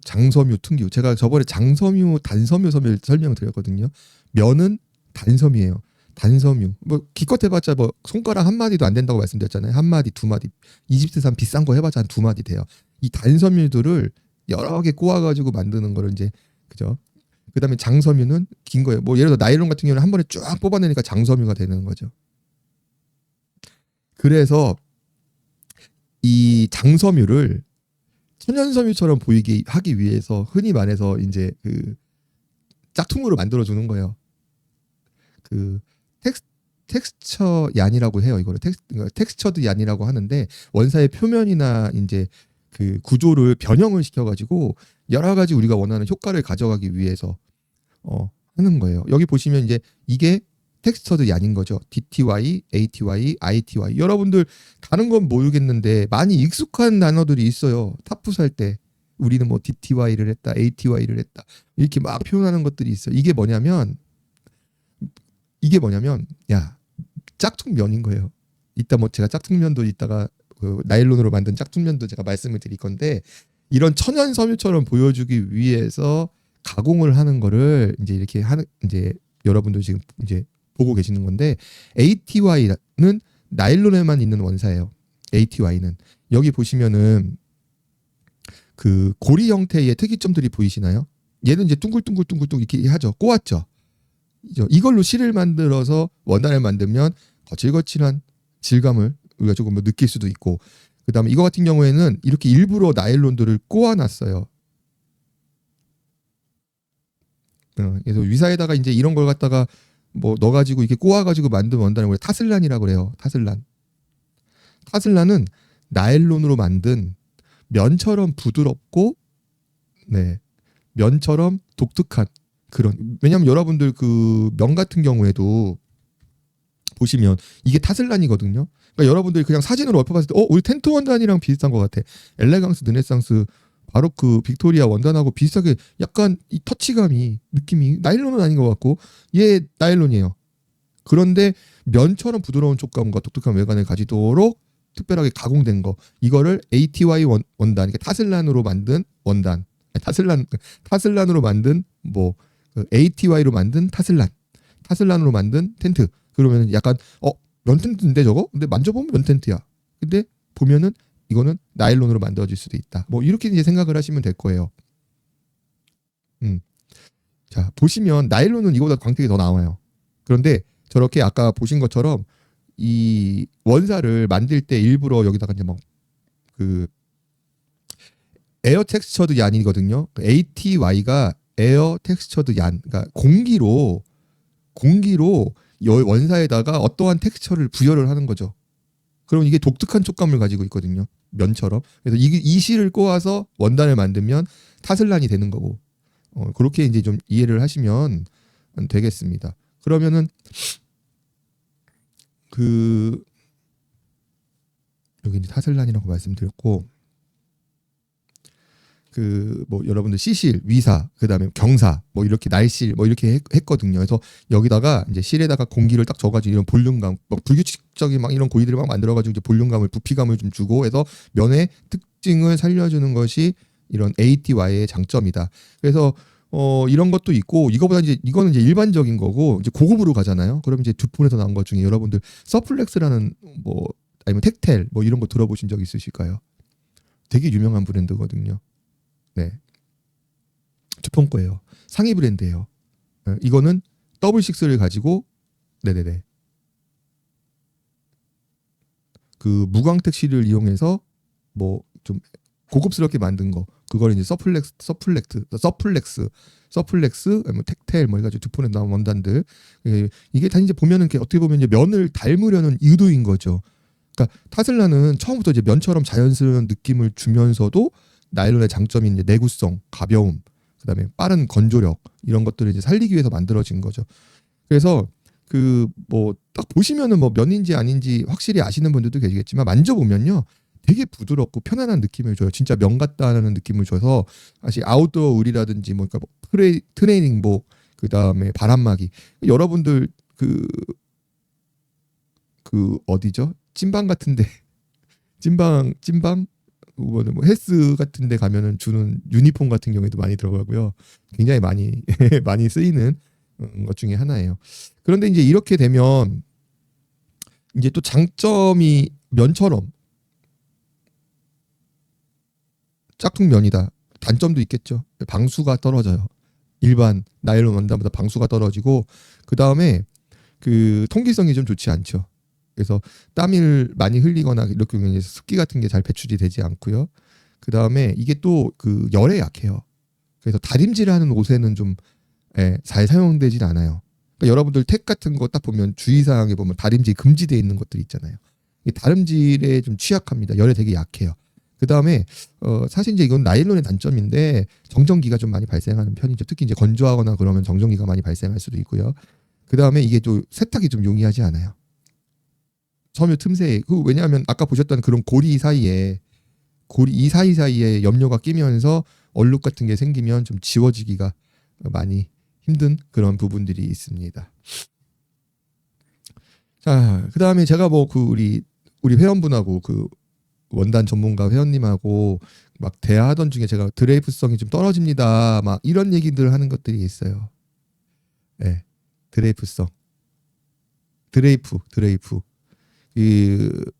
장섬유, 특유. 제가 저번에 장섬유, 단섬유 설명을 드렸거든요. 면은 단섬유예요. 단섬유. 뭐 기껏 해봤자 뭐 손가락 한 마디도 안 된다고 말씀드렸잖아요. 한 마디, 두 마디. 이집트산 비싼 거 해봤자 한 두 마디 돼요. 이 단섬유들을 여러 개 꼬아가지고 만드는 거를 이제 그죠? 그다음에 장섬유는 긴 거예요. 뭐 예를 들어 나일론 같은 경우는 한 번에 쫙 뽑아내니까 장섬유가 되는 거죠. 그래서 이 장섬유를 천연섬유처럼 보이게 하기 위해서 흔히 말해서 이제 그 짝퉁으로 만들어 주는 거예요. 그 텍스처 얀이라고 해요. 이거를 텍스처드 얀이라고 하는데 원사의 표면이나 이제 그 구조를 변형을 시켜가지고 여러 가지 우리가 원하는 효과를 가져가기 위해서 하는 거예요. 여기 보시면 이제 이게 텍스처드 얀인 거죠. DTY, ATY, ITY. 여러분들 다른 건 모르겠는데 많이 익숙한 단어들이 있어요. 타프 살 때. 우리는 뭐 DTY를 했다, ATY를 했다 이렇게 막 표현하는 것들이 있어요. 이게 뭐냐면 야 짝퉁면인 거예요. 이따 뭐 제가 짝퉁면도 이따가 그 나일론으로 만든 짝퉁면도 제가 말씀을 드릴 건데 이런 천연 섬유처럼 보여주기 위해서 가공을 하는 거를 이제 이렇게 하는 이제 여러분들 지금 이제 보고 계시는 건데 ATY는 나일론에만 있는 원사예요. ATY는 여기 보시면은 그 고리 형태의 특이점들이 보이시나요? 얘는 이제 둥글둥글둥글둥글 이렇게 하죠. 꼬았죠. 이걸로 실을 만들어서 원단을 만들면 거칠거칠한 질감을 우리가 조금 뭐 느낄 수도 있고 그다음에 이거 같은 경우에는 이렇게 일부러 나일론들을 꼬아놨어요. 그래서 위사에다가 이제 이런 걸 갖다가 뭐 넣어가지고 이렇게 꼬아가지고 만든 원단을 우리가 타슬란이라고 그래요. 타슬란은 나일론으로 만든 면처럼 부드럽고 네 면처럼 독특한 그런 왜냐면 여러분들 그 면 같은 경우에도 보시면 이게 타슬란이거든요. 그러니까 여러분들이 그냥 사진으로 얼핏 봤을 때 우리 텐트 원단이랑 비슷한 것 같아. 엘레강스, 르네상스, 바로크, 빅토리아 원단하고 비슷하게 약간 이 터치감이 느낌이 나일론은 아닌 것 같고 얘 나일론이에요. 그런데 면처럼 부드러운 촉감과 독특한 외관을 가지도록 특별하게 가공된 거 이거를 ATY 원단, 그러니까 타슬란으로 만든 원단, 타슬란으로 만든 뭐 ATY로 만든 타슬란으로 만든 텐트. 그러면 약간 면 텐트인데 저거? 근데 만져보면 면 텐트야. 근데 보면은 이거는 나일론으로 만들어질 수도 있다. 뭐 이렇게 이제 생각을 하시면 될 거예요. 자 보시면 나일론은 이거보다 광택이 더 나와요. 그런데 저렇게 아까 보신 것처럼 이 원사를 만들 때 일부러 여기다가 이제 막 그 에어 텍스처드 얀이거든요. ATY가 에어 텍스처드 얀, 그러니까 공기로 원사에다가 어떠한 텍스처를 부여를 하는 거죠. 그럼 이게 독특한 촉감을 가지고 있거든요. 면처럼. 그래서 이 실을 꼬아서 원단을 만들면 타슬란이 되는 거고. 그렇게 이제 좀 이해를 하시면 되겠습니다. 그러면은 그 여기 이제 타슬란이라고 말씀드렸고 그 뭐 여러분들 시실, 위사, 그다음에 경사, 뭐 이렇게 날실, 뭐 이렇게 했거든요. 그래서 여기다가 이제 실에다가 공기를 딱 줘가지고 이런 볼륨감, 뭐 불규칙적인 막 이런 고리들을 막 만들어가지고 이제 볼륨감을, 부피감을 좀 주고 해서 면의 특징을 살려주는 것이 이런 ATY의 장점이다. 그래서 이런 것도 있고 이거보다 이거는 이제 일반적인 거고 이제 고급으로 가잖아요. 그럼 이제 듀폰에서 나온 것 중에 여러분들 서플렉스라는 뭐 아니면 텍텔 뭐 이런 거 들어보신 적 있으실까요? 되게 유명한 브랜드거든요. 네. 듀폰 거예요. 상위 브랜드예요. 이거는 더블 식스를 가지고 네네네. 그 무광택 실을 이용해서 뭐 좀 고급스럽게 만든 거 그걸 이제 서플렉스 아니면 텍텔 뭐 해가지고 듀폰에 나온 원단들 이게 다 이제 보면은 어떻게 보면 이제 면을 닮으려는 의도인 거죠. 그러니까 타슬라는 처음부터 이제 면처럼 자연스러운 느낌을 주면서도 나일론의 장점인 이제 내구성, 가벼움, 그다음에 빠른 건조력 이런 것들을 이제 살리기 위해서 만들어진 거죠. 그래서 그 뭐 딱 보시면은 뭐 면인지 아닌지 확실히 아시는 분들도 계시겠지만 만져보면요. 되게 부드럽고 편안한 느낌을 줘요. 진짜 면 같다는 느낌을 줘서 사실 아웃도어 의리라든지 뭐 그러니까 뭐 트레이닝복 그다음에 바람막이 여러분들 그 어디죠? 찐방 같은데 찐방 뭐 헬스 같은데 가면은 주는 유니폼 같은 경우에도 많이 들어가고요. 굉장히 많이 많이 쓰이는 것 중에 하나예요. 그런데 이제 이렇게 되면 이제 또 장점이 면처럼 짝퉁면이다. 단점도 있겠죠. 방수가 떨어져요. 일반 나일론 원단보다 방수가 떨어지고 그 다음에 그 통기성이 좀 좋지 않죠. 그래서 땀을 많이 흘리거나 이렇게 이제 습기 같은 게 잘 배출이 되지 않고요. 그 다음에 이게 또 그 열에 약해요. 그래서 다림질하는 옷에는 좀 잘 사용되진 않아요. 그러니까 여러분들 택 같은 거 딱 보면 주의사항에 보면 다림질 금지되어 있는 것들 있잖아요. 이 다림질에 좀 취약합니다. 열에 되게 약해요. 그 다음에 사실 이제 이건 나일론의 단점인데 정전기가 좀 많이 발생하는 편이죠. 특히 이제 건조하거나 그러면 정전기가 많이 발생할 수도 있고요. 그 다음에 이게 또 세탁이 좀 용이하지 않아요. 섬유 틈새에 왜냐하면 아까 보셨던 그런 고리 사이에 고리 이 사이사이에 염료가 끼면서 얼룩 같은 게 생기면 좀 지워지기가 많이 힘든 그런 부분들이 있습니다. 자, 그다음에 제가 뭐 그 우리 회원분하고 그 원단 전문가 회원님하고 막 대화하던 중에 제가 드레이프성이 좀 떨어집니다. 막 이런 얘기들 하는 것들이 있어요. 네, 드레이프성, 드레이프. 그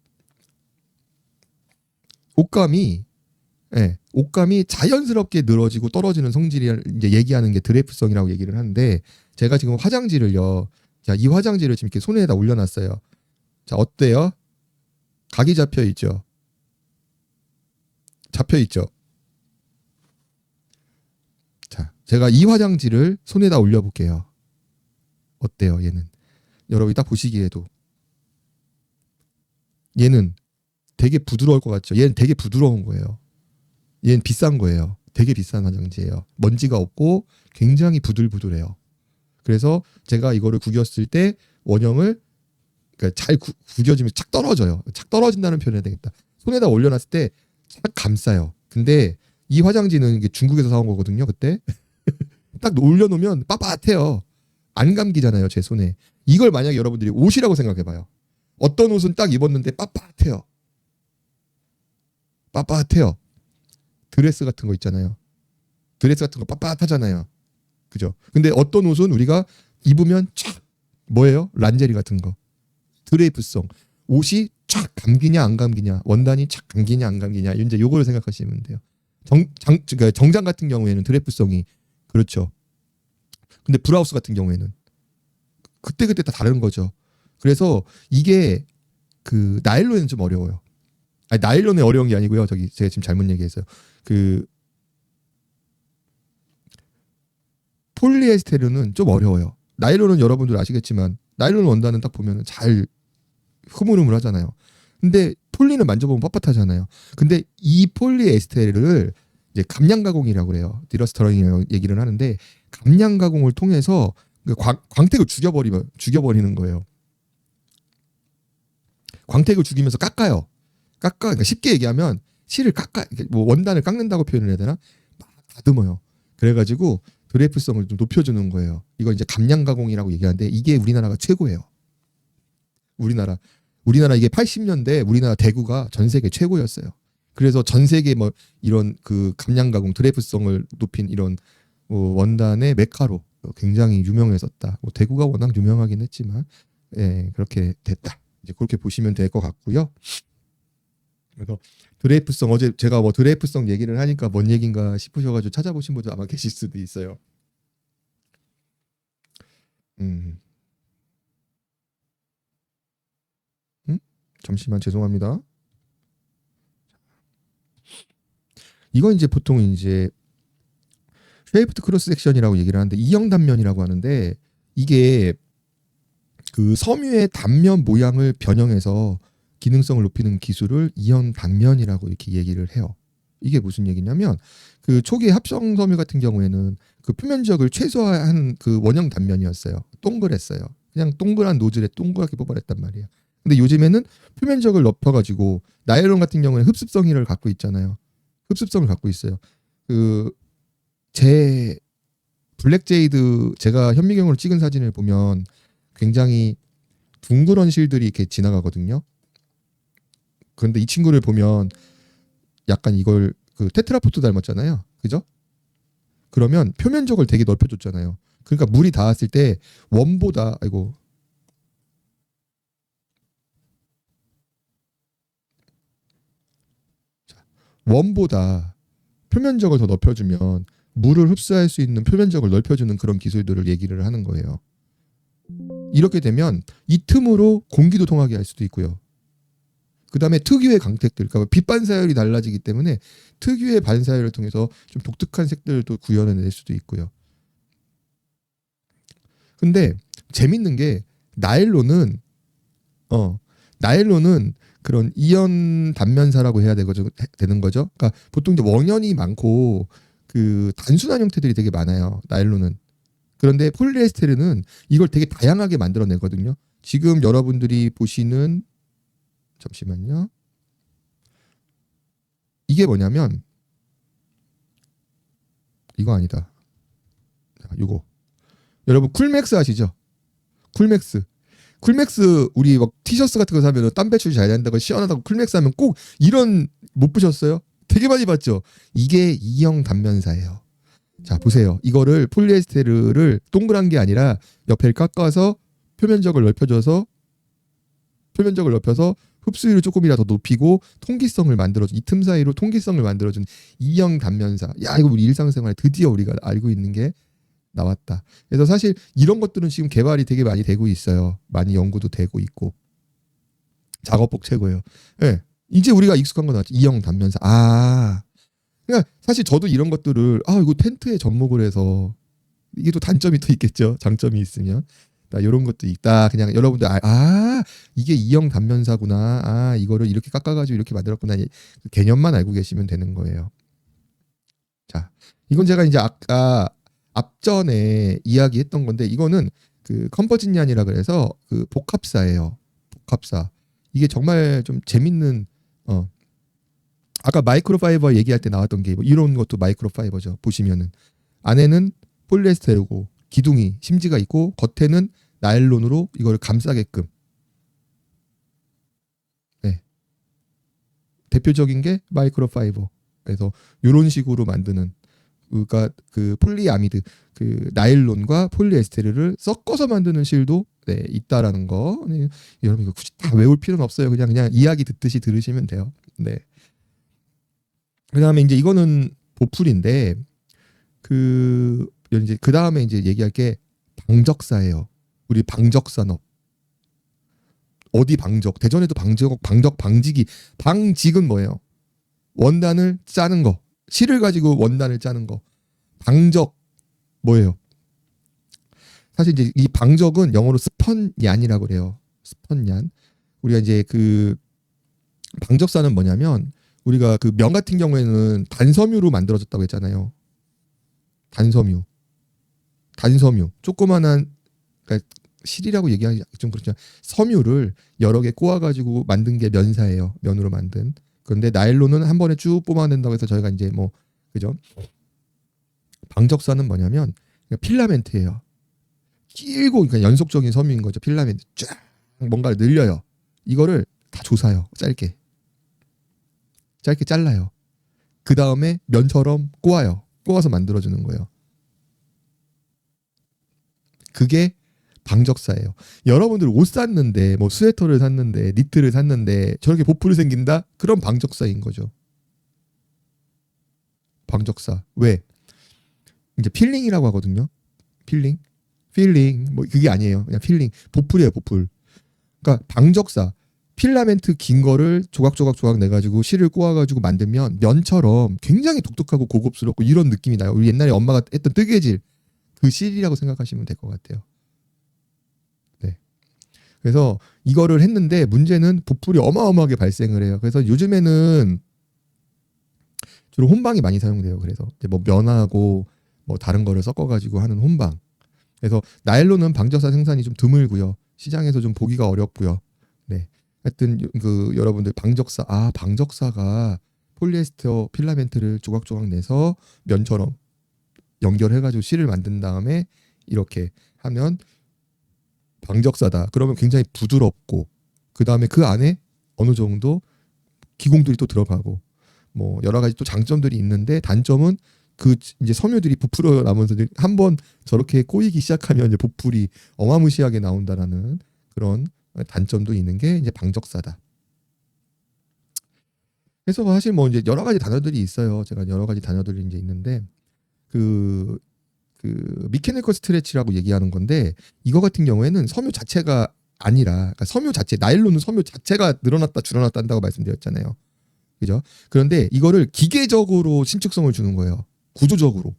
옷감이 옷감이 자연스럽게 늘어지고 떨어지는 성질을 이제 얘기하는 게 드레이프성이라고 얘기를 하는데 제가 지금 화장지를요. 자, 이 화장지를 지금 이렇게 손에다 올려놨어요. 자, 어때요? 각이 잡혀 있죠. 잡혀 있죠. 자, 제가 이 화장지를 손에다 올려볼게요. 어때요, 얘는? 여러분이 딱 보시기에도 얘는 되게 부드러울 것 같죠. 얘는 되게 부드러운 거예요. 얘는 비싼 거예요. 되게 비싼 화장지예요. 먼지가 없고 굉장히 부들부들해요. 그래서 제가 이거를 구겼을 때 원형을 그러니까 잘 구겨지면 착 떨어져요. 착 떨어진다는 표현을 해야 되겠다. 손에다 올려놨을 때 착 감싸요. 근데 이 화장지는 이게 중국에서 사온 거거든요. 그때 딱 올려놓으면 빳빳해요. 안 감기잖아요. 제 손에. 이걸 만약에 여러분들이 옷이라고 생각해봐요. 어떤 옷은 딱 입었는데 빳빳해요. 빳빳해요. 드레스 같은 거 있잖아요. 드레스 같은 거 빳빳하잖아요. 그죠? 근데 어떤 옷은 우리가 입으면 촥 뭐예요? 란제리 같은 거. 드레이프성. 옷이 촥 감기냐 안 감기냐. 원단이 촥 감기냐 안 감기냐. 이제 요거를 생각하시면 돼요. 그러니까 정장 같은 경우에는 드레이프성이 그렇죠. 근데 브라우스 같은 경우에는 그때그때 다 다른 거죠. 그래서 이게 그 나일론은 좀 어려워요. 아니, 나일론이 어려운 게 아니고요. 저기 제가 지금 잘못 얘기했어요. 그 폴리에스테르는 좀 어려워요. 나일론은 여러분들 아시겠지만 나일론 원단은 딱 보면 잘 흐물흐물하잖아요. 근데 폴리는 만져보면 뻣뻣하잖아요. 근데 이 폴리에스테르를 이제 감량 가공이라고 그래요. 디러스터링이라고 얘기를 하는데 감량 가공을 통해서 광택을 죽여버리는 거예요. 광택을 죽이면서 깎아요. 그러니까 쉽게 얘기하면 실을 뭐 원단을 깎는다고 표현을 해야 되나? 막 다듬어요. 그래가지고 드레이프성을 좀 높여주는 거예요. 이거 이제 감량 가공이라고 얘기하는데 이게 우리나라가 최고예요. 우리나라 이게 80년대 우리나라 대구가 전 세계 최고였어요. 그래서 전 세계 뭐 이런 그 감량 가공 드레이프성을 높인 이런 원단의 메카로 굉장히 유명했었다. 뭐 대구가 워낙 유명하긴 했지만 그렇게 됐다. 이제 그렇게 보시면 될 것 같고요. 그래서 드레이프성 어제 제가 뭐 드레이프성 얘기를 하니까 뭔 얘긴가 싶으셔가지고 찾아보신 분도 아마 계실 수도 있어요. 잠시만 죄송합니다. 이건 이제 보통 이제 쉐이프트 크로스 섹션이라고 얘기를 하는데 이형 단면이라고 하는데 이게 그 섬유의 단면 모양을 변형해서 기능성을 높이는 기술을 이형 단면이라고 이렇게 얘기를 해요. 이게 무슨 얘기냐면 그 초기 합성 섬유 같은 경우에는 그 표면 지역을 최소화한 그 원형 단면이었어요. 동그랬어요. 그냥 동그란 노즐에 동그랗게 뽑아냈단 말이에요. 근데 요즘에는 표면 지역을 넓혀가지고 나일론 같은 경우에는 흡습성을 갖고 있잖아요. 흡습성을 갖고 있어요. 그 제 블랙제이드 제가 현미경으로 찍은 사진을 보면 굉장히 둥그런 실들이 이렇게 지나가거든요. 그런데 이 친구를 보면 약간 이걸 그 테트라포트 닮았잖아요. 그죠? 그러면 표면적을 되게 넓혀줬잖아요. 그러니까 물이 닿았을 때 원보다 원보다 표면적을 더 넓혀주면 물을 흡수할 수 있는 표면적을 넓혀주는 그런 기술들을 얘기를 하는 거예요. 이렇게 되면 이 틈으로 공기도 통하게 할 수도 있고요. 그 다음에 특유의 광택들, 그러니까 빛 반사율이 달라지기 때문에 특유의 반사율을 통해서 좀 독특한 색들도 구현해낼 수도 있고요. 근데 재밌는 게 나일론은 그런 이연 단면사라고 해야 되는 거죠. 그러니까 보통 이제 원연이 많고 그 단순한 형태들이 되게 많아요. 나일론은. 그런데 폴리에스테르는 이걸 되게 다양하게 만들어내거든요. 지금 여러분들이 보시는 잠시만요. 이게 뭐냐면 이거 아니다. 자, 이거 여러분 쿨맥스 아시죠? 쿨맥스. 쿨맥스 우리 막 티셔츠 같은 거 사면 땀 배출 잘 된다고 시원하다고 쿨맥스 하면 꼭 이런 못 보셨어요? 되게 많이 봤죠. 이게 이형 단면사예요. 자 보세요. 이거를 폴리에스테르를 동그란 게 아니라 옆을 깎아서 표면적을 넓혀서 흡수율을 조금이라도 더 높이고 통기성을 만들어준 이 틈 사이로 통기성을 만들어준 이형 단면사. 야 이거 우리 일상생활에 드디어 우리가 알고 있는 게 나왔다. 그래서 사실 이런 것들은 지금 개발이 되게 많이 되고 있어요. 많이 연구도 되고 있고 작업복 최고예요. 네. 이제 우리가 익숙한 거 나왔죠. 이형 단면사. 그러니까 사실 저도 이런 것들을 이거 텐트에 접목을 해서 이게 또 단점이 또 있겠죠. 장점이 있으면 이런 것도 있다. 그냥 여러분들 이게 이형 단면사구나. 이거를 이렇게 깎아가지고 이렇게 만들었구나. 그 개념만 알고 계시면 되는 거예요. 자, 이건 제가 이제 아까 앞전에 이야기했던 건데 이거는 그 컴포지니안이라 그래서 그 복합사예요. 복합사. 이게 정말 좀 재밌는 아까 마이크로파이버 얘기할 때 나왔던 게 이런 것도 마이크로파이버죠. 보시면은 안에는 폴리에스테르고 기둥이 심지가 있고 겉에는 나일론으로 이걸 감싸게끔. 네. 대표적인 게 마이크로파이버. 그래서 이런 식으로 만드는 그러니까 그 폴리아미드 그 나일론과 폴리에스테르를 섞어서 만드는 실도 있다라는 거. 네. 여러분 이거 굳이 다 외울 필요는 없어요. 그냥 이야기 듣듯이 들으시면 돼요. 네. 그다음에 이제 이거는 보풀인데 그 다음에 이제 얘기할 게 방적사예요. 우리 방적산업. 어디 방적? 대전에도 방직이. 방직은 뭐예요? 원단을 짜는 거. 실을 가지고 원단을 짜는 거. 방적 뭐예요? 사실 이제 이 방적은 영어로 스펀얀이라고 그래요. 스펀얀. 우리가 이제 그 방적사는 뭐냐면 우리가 그 면 같은 경우에는 단섬유로 만들어졌다고 했잖아요. 단섬유. 조그만한 그러니까 실이라고 얘기하기 좀 그렇지만 섬유를 여러 개 꼬아가지고 만든 게 면사예요. 면으로 만든. 그런데 나일론은 한 번에 쭉 뽑아낸다고 해서 저희가 이제 그죠? 방적사는 뭐냐면 필라멘트예요. 길고 그러니까 연속적인 섬유인 거죠. 필라멘트 쫙 뭔가를 늘려요. 이거를 다 조사요. 짧게 잘라요. 그 다음에 면처럼 꼬아요. 꼬아서 만들어주는 거예요. 그게 방적사예요. 여러분들 옷 샀는데 스웨터를 샀는데 니트를 샀는데 저렇게 보풀이 생긴다? 그런 방적사인 거죠. 방적사. 왜? 이제 필링이라고 하거든요. 필링 그게 아니에요. 그냥 필링. 보풀이에요. 보풀. 그러니까 방적사. 필라멘트 긴 거를 조각 내가지고 실을 꼬아가지고 만들면 면처럼 굉장히 독특하고 고급스럽고 이런 느낌이 나요. 우리 옛날에 엄마가 했던 뜨개질 그 실이라고 생각하시면 될 것 같아요. 네. 그래서 이거를 했는데 문제는 보풀이 어마어마하게 발생을 해요. 그래서 요즘에는 주로 혼방이 많이 사용돼요. 그래서 이제 면하고 다른 거를 섞어가지고 하는 혼방. 그래서 나일론은 방적사 생산이 좀 드물고요. 시장에서 좀 보기가 어렵고요. 네. 하여튼 그 여러분들 방적사가 폴리에스터 필라멘트를 조각조각 내서 면처럼 연결해가지고 실을 만든 다음에 이렇게 하면 방적사다. 그러면 굉장히 부드럽고 그 다음에 그 안에 어느 정도 기공들이 또 들어가고 여러 가지 또 장점들이 있는데 단점은 그 이제 섬유들이 부풀어 나면서 한번 저렇게 꼬이기 시작하면 이제 보풀이 어마무시하게 나온다라는 그런 단점도 있는 게 이제 방적사다. 그래서 사실 이제 여러 가지 단어들이 있어요. 제가 여러 가지 단어들이 이제 있는데 그 미케니컬 스트레치라고 얘기하는 건데 이거 같은 경우에는 섬유 자체가 아니라 그러니까 섬유 자체 나일론은 섬유 자체가 늘어났다 줄어났다 한다고 말씀드렸잖아요. 그죠? 그런데 이거를 기계적으로 신축성을 주는 거예요. 구조적으로.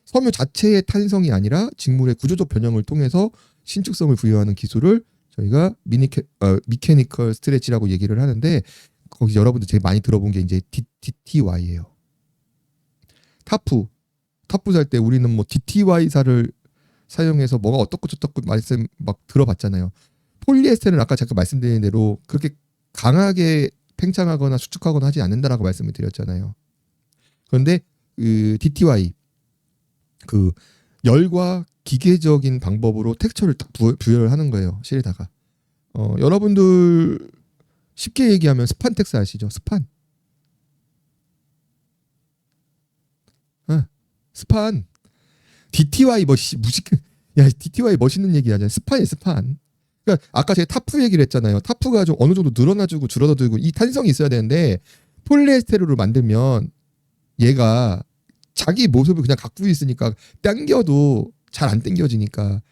섬유 자체의 탄성이 아니라 직물의 구조적 변형을 통해서 신축성을 부여하는 기술을 저희가 미케니컬 스트레치라고 얘기를 하는데 거기 여러분들 제일 많이 들어본 게 이제 DTY예요. 타프 살 때 우리는 DTY사를 사용해서 뭐가 어떻고 저떻고 말씀 막 들어봤잖아요. 폴리에스테르는 아까 잠깐 말씀드린 대로 그렇게 강하게 팽창하거나 수축하거나 하지 않는다라고 말씀을 드렸잖아요. 그런데 그 DTY 그 열과 기계적인 방법으로 텍스처를 딱 부여를 하는 거예요. 실에다가 여러분들 쉽게 얘기하면 스판텍스 아시죠? 스판. 스판. DTY 야 DTY 멋있는 얘기 하잖아요. 스판이 스판. 그러니까 아까 제가 타프 얘기를 했잖아요. 타프가 좀 어느 정도 늘어나주고 줄어들고 이 탄성이 있어야 되는데 폴리에스테르를 만들면 얘가 자기 모습을 그냥 갖고 있으니까 당겨도 잘 안 당겨지니까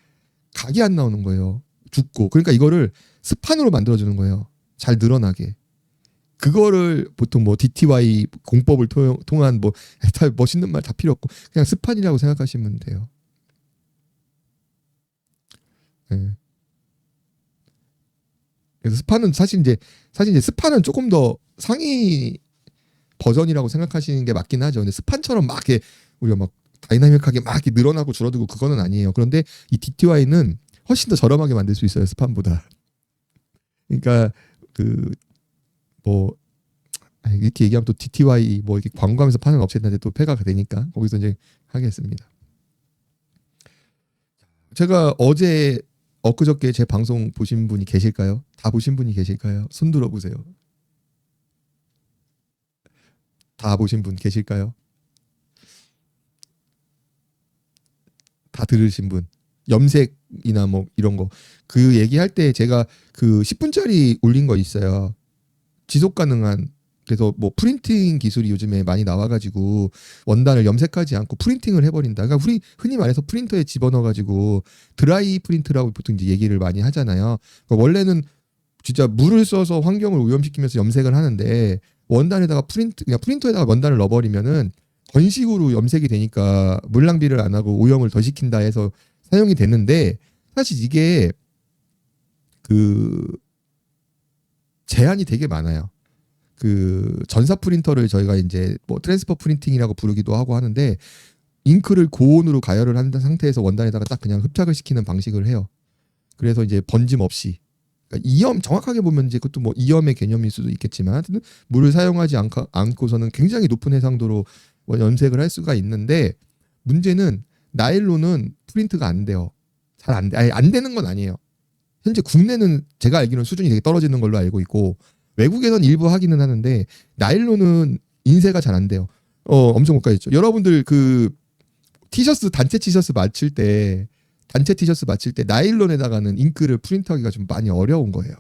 각이 안 나오는 거예요. 죽고. 그러니까 이거를 스판으로 만들어주는 거예요. 잘 늘어나게. 그거를 보통 뭐 DTY 공법을 통한 뭐 다 멋있는 말 다 필요 없고 그냥 스판이라고 생각하시면 돼요. 네. 그래서 스판은 사실 이제 스판은 조금 더 상위 버전이라고 생각하시는 게 맞긴 하죠. 근데 스판처럼 막 이렇게 우리가 막 다이나믹하게 막 이렇게 늘어나고 줄어들고 그거는 아니에요. 그런데 이 DTY는 훨씬 더 저렴하게 만들 수 있어요. 스판보다. 그러니까 그 뭐 이렇게 얘기하면 또 DTY 뭐 이렇게 광고하면서 파는 업체들한테 또 폐가가 되니까 거기서 이제 하겠습니다. 제가 어제 엊그저께 제 방송 보신 분이 계실까요? 다 보신 분이 계실까요? 손 들어보세요. 다 보신 분 계실까요? 다 들으신 분. 염색이나 뭐 이런 거. 그 얘기할 때 제가 그 10분짜리 올린 거 있어요. 지속 가능한. 그래서 뭐 프린팅 기술이 요즘에 많이 나와가지고 원단을 염색하지 않고 프린팅을 해버린다. 그러니까 우리 흔히 말해서 프린터에 집어넣어가지고 드라이 프린트라고 보통 이제 얘기를 많이 하잖아요. 그러니까 원래는 진짜 물을 써서 환경을 오염시키면서 염색을 하는데 원단에다가 그냥 프린터에다가 원단을 넣어버리면은 건식으로 염색이 되니까 물 낭비를 안 하고 오염을 더 시킨다 해서 사용이 됐는데 사실 이게 그 제한이 되게 많아요. 그 전사 프린터를 저희가 이제 뭐 트랜스퍼 프린팅이라고 부르기도 하고 하는데 잉크를 고온으로 가열을 한 상태에서 원단에다가 딱 그냥 흡착을 시키는 방식을 해요. 그래서 이제 번짐 없이 그러니까 이염 정확하게 보면 이제 그것도 뭐 이염의 개념일 수도 있겠지만 물을 사용하지 않고서는 굉장히 높은 해상도로 염색을 할 수가 있는데 문제는 나일론은 프린트가 안 돼요. 잘 안 돼. 아니, 안 되는 건 아니에요. 현재 국내는 제가 알기로는 수준이 되게 떨어지는 걸로 알고 있고 외국에선 일부 하기는 하는데 나일론은 인쇄가 잘 안 돼요. 엄청 고가있죠. 여러분들 그 티셔츠 단체 티셔츠 맞출 때 나일론에다가는 잉크를 프린트하기가 좀 많이 어려운 거예요.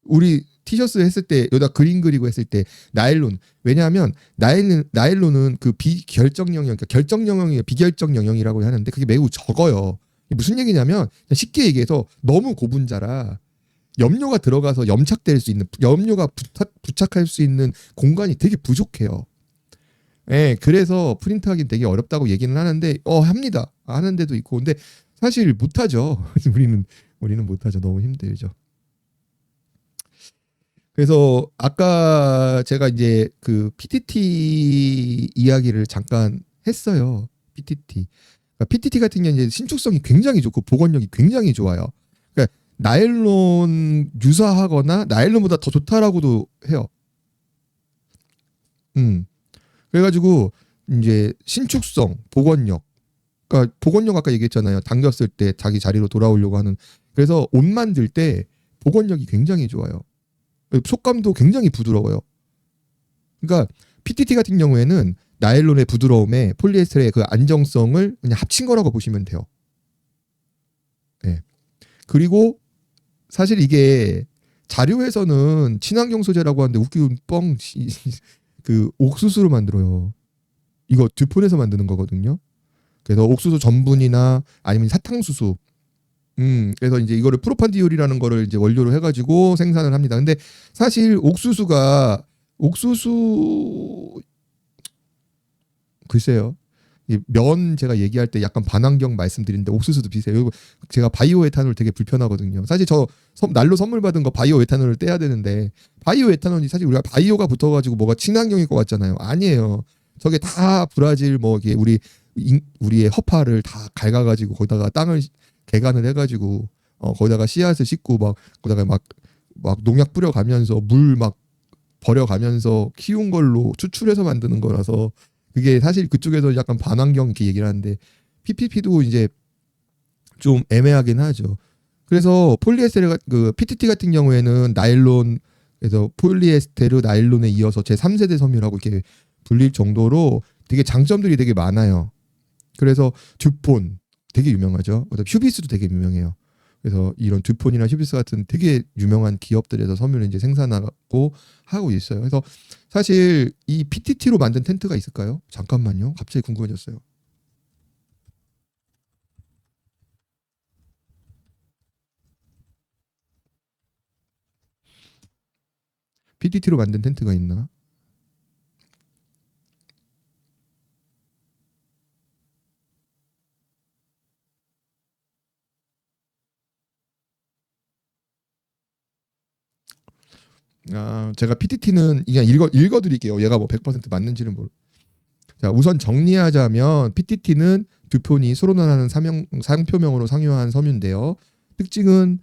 우리 티셔츠 했을 때 여기다 그림 그리고 했을 때 나일론 왜냐하면 나일론은 그 비결정 영역 그러니까 결정 영역이 비결정 영역이라고 하는데 그게 매우 적어요. 무슨 얘기냐면 쉽게 얘기해서 너무 고분자라 염료가 들어가서 염착될 수 있는 염료가 부착할 수 있는 공간이 되게 부족해요. 예, 그래서 프린트하기는 되게 어렵다고 얘기는 하는데 합니다. 하는 데도 있고 근데 사실 못하죠. 우리는 못하죠. 너무 힘들죠. 그래서 아까 제가 이제 그 PTT 이야기를 잠깐 했어요. PTT. 그러니까 PTT 같은 경우는 이제 신축성이 굉장히 좋고 복원력이 굉장히 좋아요. 그러니까 나일론 유사하거나 나일론보다 더 좋다라고도 해요. 그래가지고 이제 신축성, 복원력. 그러니까 복원력 아까 얘기했잖아요. 당겼을 때 자기 자리로 돌아오려고 하는. 그래서 옷 만들 때 복원력이 굉장히 좋아요. 속감도 굉장히 부드러워요. 그러니까 PTT 같은 경우에는 나일론의 부드러움에 폴리에스테르의 그 안정성을 그냥 합친 거라고 보시면 돼요. 네. 그리고 사실 이게 자료에서는 친환경 소재라고 하는데 웃기고 그 옥수수로 만들어요. 이거 듀폰에서 만드는 거거든요. 그래서 옥수수 전분이나 아니면 사탕수수 그래서 이제 이거를 프로판디올이라는 거를 이제 원료로 해가지고 생산을 합니다. 근데 사실 옥수수 글쎄요. 면 제가 얘기할 때 약간 반환경 말씀드리는데 옥수수도 비슷해요. 제가 바이오 에탄올 되게 불편하거든요. 사실 저 날로 선물 받은 거 바이오 에탄올을 떼야 되는데 바이오 에탄올이 사실 우리가 바이오가 붙어가지고 뭐가 친환경일 것 같잖아요. 아니에요. 저게 다 브라질 뭐 이게 우리의 허파를 다 갉아가지고 거기다가 땅을 개간을 해가지고 거기다가 씨앗을 씻고 막 거기다가 막 막 농약 뿌려가면서 물 막 버려가면서 키운 걸로 추출해서 만드는 거라서 그게 사실 그쪽에서 약간 반환경 이렇게 얘기를 하는데 PPP도 이제 좀 애매하긴 하죠. 그래서 폴리에스테르 그 PTT 같은 경우에는 나일론에서 폴리에스테르 나일론에 이어서 제 3세대 섬유라고 이렇게 불릴 정도로 되게 장점들이 되게 많아요. 그래서 듀폰 되게 유명하죠. 그다음 휴비스도 되게 유명해요. 그래서 이런 듀폰이나 휴비스 같은 되게 유명한 기업들에서 섬유를 이제 생산하고 하고 있어요. 그래서 사실 이 PTT로 만든 텐트가 있을까요? 잠깐만요. 갑자기 궁금해졌어요. PTT로 만든 텐트가 있나? 아, 제가 PTT는 그냥 읽어드릴게요. 얘가 뭐 100% 맞는지는 모르. 자, 우선 정리하자면 PTT는 듀폰이 소로나라는 상표명으로 상용한 섬유인데요. 특징은